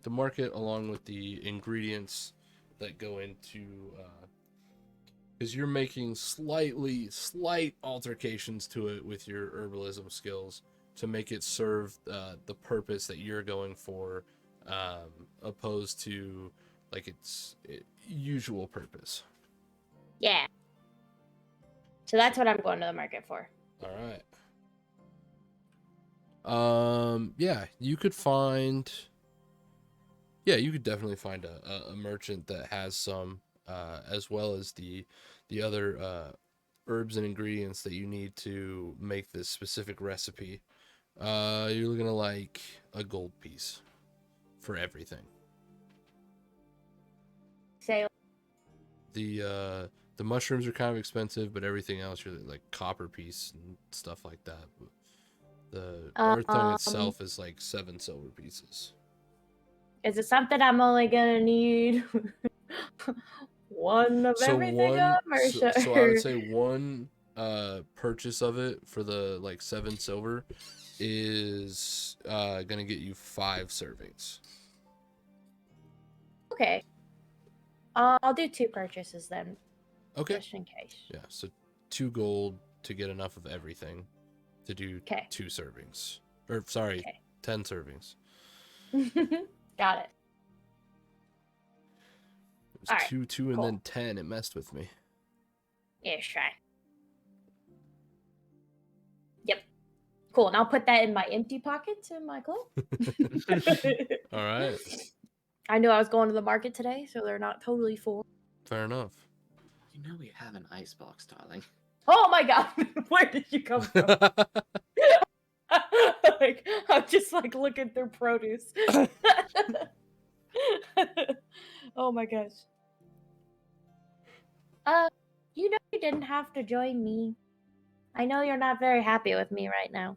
market along with the ingredients that go into. Because you're making slight altercations to it with your herbalism skills to make it serve the purpose that you're going for, opposed to like its usual purpose. Yeah. So that's what I'm going to the market for. All right. Yeah, you could find. Yeah, you could definitely find a merchant that has some, as well as the other herbs and ingredients that you need to make this specific recipe. You're looking at like a gold piece for everything. Say The mushrooms are kind of expensive, but everything else you're like copper piece and stuff like that. The earth tongue itself is like 7 silver pieces. Is it something I'm only gonna need one of everything of, or so I would say one purchase of it for the like 7 silver is gonna get you 5 servings. Okay. I'll do 2 purchases then. Okay. Just in case. Yeah, so 2 gold to get enough of everything to do 2 servings. Or sorry, 10 servings. Got it. It was 2, and then 10. It messed with me. Yeah, try. Yep. Cool. And I'll put that in my empty pockets in my clothes. All right. I knew I was going to the market today, so they're not totally full. Fair enough. You know we have an icebox, darling. Oh my god! Where did you come from? Like, I'm just like looking through produce. Oh my gosh. You know you didn't have to join me. I know you're not very happy with me right now.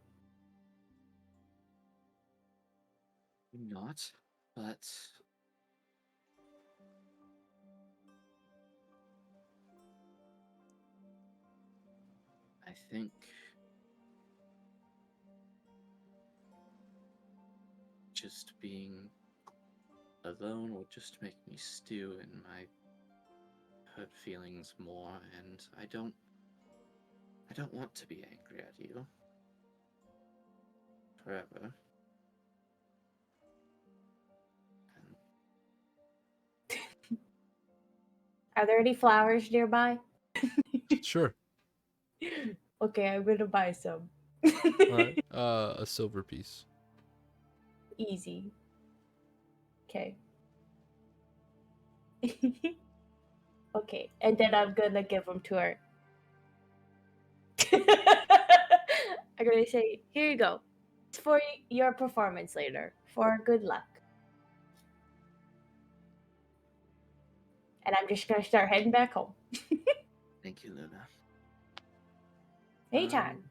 Not, but I think just being alone will just make me stew in my hurt feelings more, and I don't want to be angry at you. forever. Are there any flowers nearby? Sure. Okay, I'm gonna buy some. All right. A silver piece. Easy. Okay. Okay, and then I'm gonna give them to her. I'm gonna say, here you go. It's for your performance later. For good luck. And I'm just gonna start heading back home. Thank you, Luna. Anytime.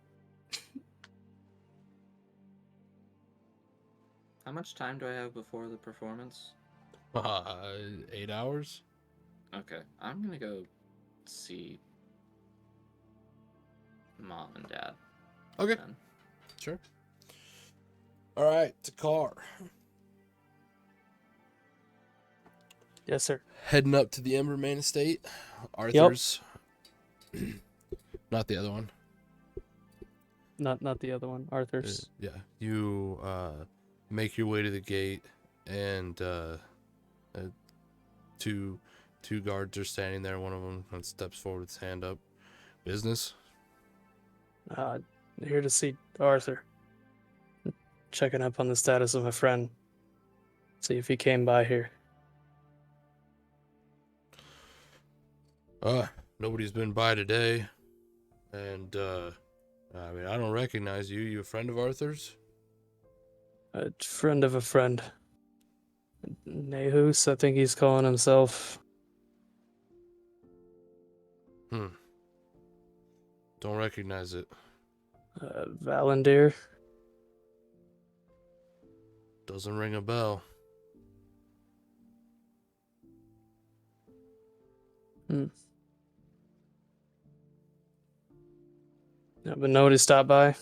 How much time do I have before the performance? 8 hours. Okay, I'm gonna go see Mom and Dad. Okay. Then. Sure. All right, to car. Yes, sir. Heading up to the Embermain estate. Arthur's. Not the other one. Not the other one. Arthur's. Yeah. You make your way to the gate, and two guards are standing there. One of them steps forward with his hand up. Business? Here to see Arthur. Checking up on the status of a friend. See if he came by here. Nobody's been by today. And, I mean, I don't recognize you. You a friend of Arthur's? A friend of a friend. Nehus, I think he's calling himself. Don't recognize it. Valendir. Doesn't ring a bell. Yeah, but nobody stopped by.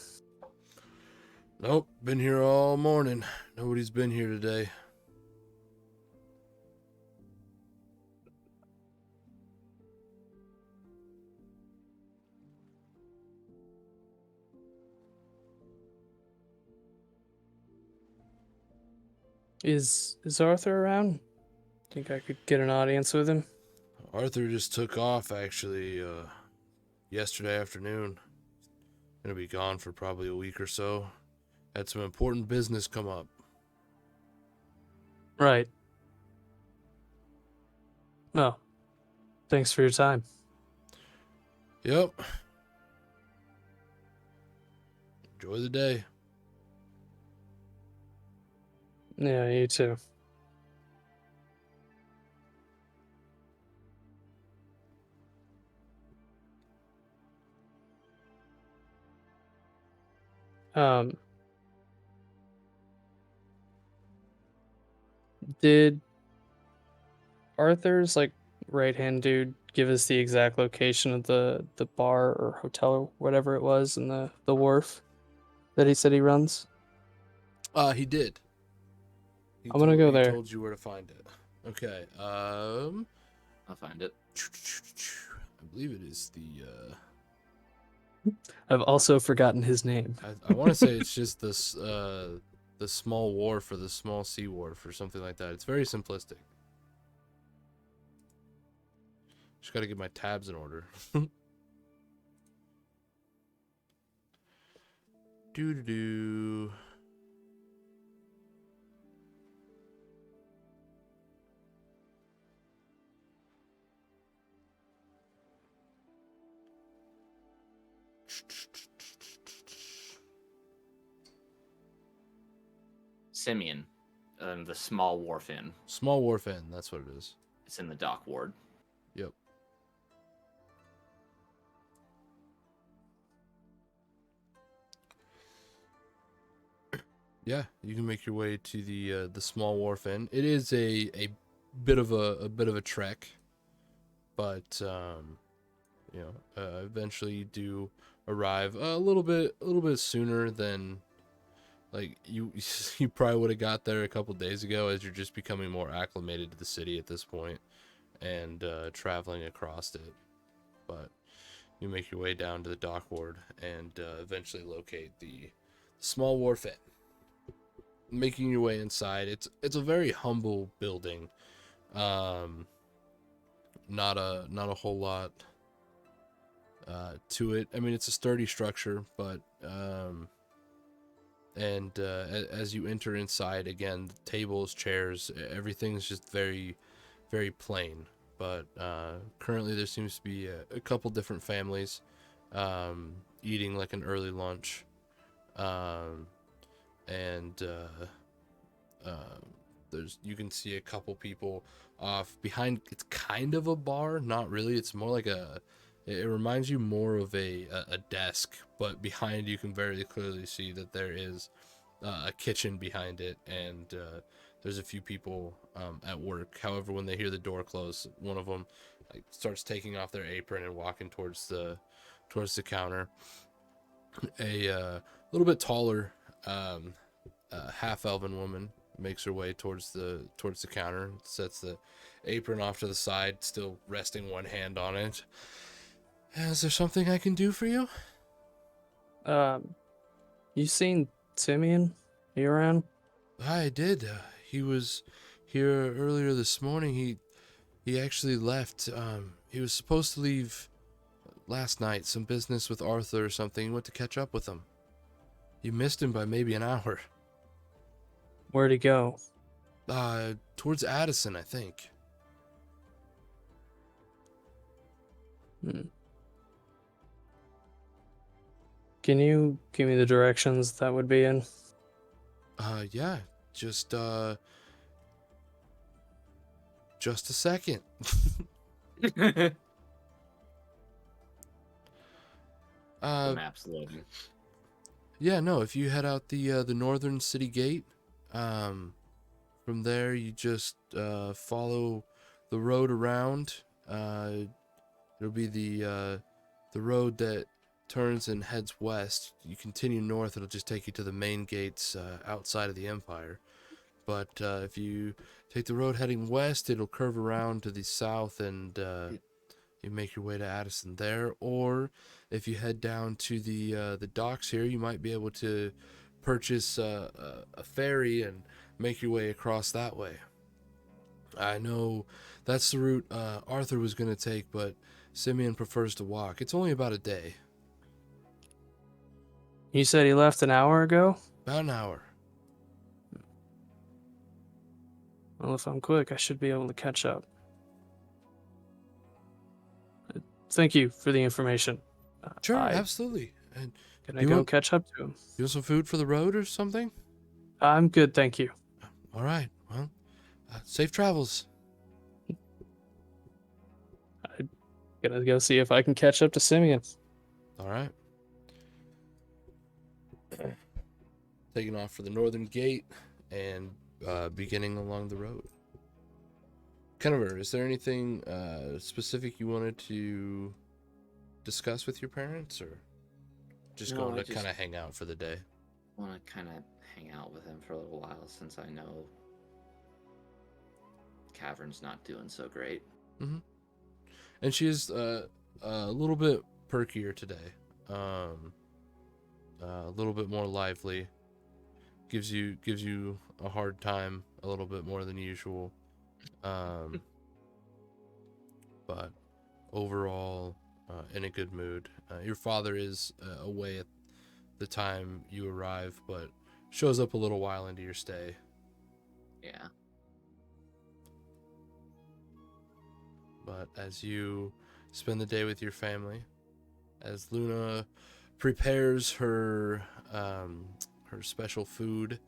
Nope, been here all morning. Nobody's been here today. Is Arthur around? Think I could get an audience with him? Arthur just took off, actually, yesterday afternoon. Gonna be gone for probably a week or so. Had some important business come up. Right. Oh. Thanks for your time. Yep. Enjoy the day. Yeah, you too. Did Arthur's right hand dude give us the exact location of the bar or hotel or whatever it was in the wharf that he said he runs? He did. I'm gonna go there. He told you where to find it. Okay. I'll find it. I believe it is the. I've also forgotten his name. I want to say it's just this the small wharf or the small sea wharf or something like that. It's very simplistic. Just got to get my tabs in order. Do. Simeon, the small wharf inn. Small wharf inn, that's what it is. It's in the dock ward. Yep. Yeah, you can make your way to the small wharf inn. It is a bit of a trek, but eventually you do arrive a little bit sooner than like you probably would have got there a couple days ago, as you're just becoming more acclimated to the city at this point and traveling across it. But you make your way down to the dock ward and eventually locate the small wharf inn. making your way inside. It's a very humble building. Not a whole lot to it. I mean, it's a sturdy structure, but as you enter inside, again, the tables, chairs, everything's just very, very plain. But currently, there seems to be a couple different families eating like an early lunch, and you can see a couple people off behind. It's kind of a bar, not really. It's more like it reminds you more of a desk, but behind you can very clearly see that there is a kitchen behind it, and there's a few people at work. However, when they hear the door close, one of them starts taking off their apron and walking towards the counter. A little bit taller half elven woman makes her way towards the counter, sets the apron off to the side, still resting one hand on it. Is there something I can do for you? You seen Simeon? Are you around? I did. He was here earlier this morning. He actually left. He was supposed to leave last night. Some business with Arthur or something. He went to catch up with him. You missed him by maybe an hour. Where'd he go? Towards Addison, I think. Can you give me the directions that would be in? Yeah. Just a second. The map's loading. Yeah, no, if you head out the northern city gate, from there you just follow the road around. It'll be the road that turns and heads west. You continue north, it'll just take you to the main gates outside of the Empire. But if you take the road heading west, it'll curve around to the south, and you make your way to Addison there. Or if you head down to the docks here, you might be able to purchase a ferry and make your way across that way. I know that's the route Arthur was going to take, but Simeon prefers to walk. It's only about a day. You said he left an hour ago? About an hour. Well, if I'm quick, I should be able to catch up. Thank you for the information. Sure, absolutely. And Can I you go want- catch up to him? you want some food for the road or something? I'm good, thank you. All right. Well, safe travels. I'm gonna go see if I can catch up to Simeon. All right. Taking off for the northern gate and beginning along the road. Kennever, is there anything specific you wanted to discuss with your parents, or just No, going I to kind of hang out for the day? I want to kind of hang out with him for a little while, since I know Cavern's not doing so great. Mm-hmm. And she is a little bit perkier today. A little bit more lively. Gives you a hard time a little bit more than usual. But overall, in a good mood. Your father is away at the time you arrive, but shows up a little while into your stay. Yeah. But as you spend the day with your family, as Luna prepares her her special food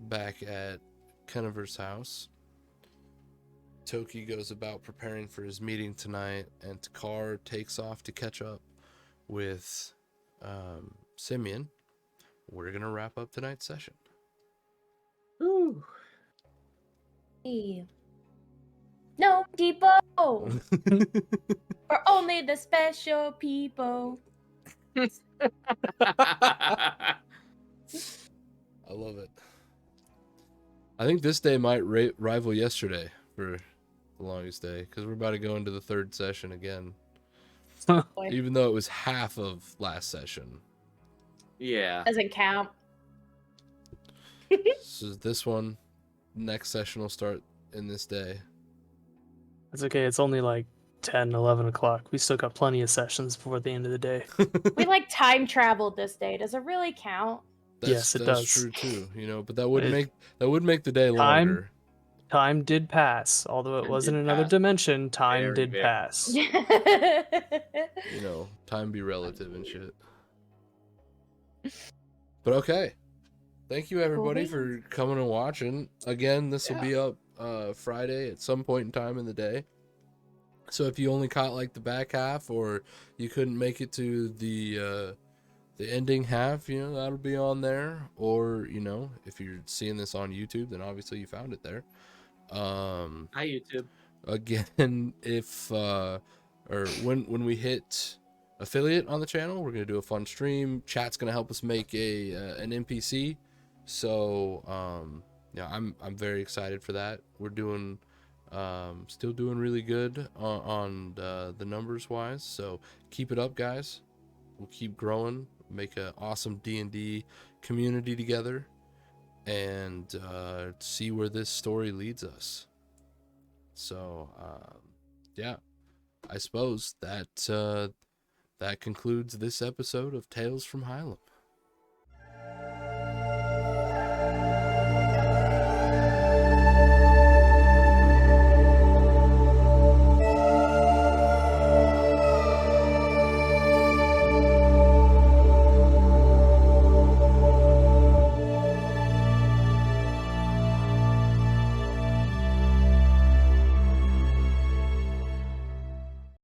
back at Kennever's house, Toki goes about preparing for his meeting tonight, and Takar takes off to catch up with Simeon. We're gonna wrap up tonight's session. Ooh. Hey. No people for only the special people. I love it. I think this day might rival yesterday for the longest day, because we're about to go into the third session again. Even though it was half of last session. Yeah. Doesn't count. So this one, next session will start in this day. It's okay. It's only like 10, 11 o'clock. We still got plenty of sessions before the end of the day. We like time traveled this day. Does it really count? Yes, it that's does. true too. You know, but that would It- make the day longer. Time did pass. Although it Time was in did another pass. dimension, time Very, did very- pass. You know, time be relative and shit. But okay. Thank you everybody for coming and watching. Again, this will be up Friday at some point in time in the day. So if you only caught like the back half or you couldn't make it to the ending half, you know, that'll be on there. Or, you know, if you're seeing this on YouTube, then obviously you found it there. Hi, YouTube. Again, if or when we hit affiliate on the channel, we're gonna do a fun stream. Chat's gonna help us make an NPC. So yeah, I'm very excited for that. We're doing still doing really good on the numbers wise. So keep it up, guys. We'll keep growing, make an awesome D&D community together, and see where this story leads us. So yeah, I suppose that that concludes this episode of Tales from Hylem.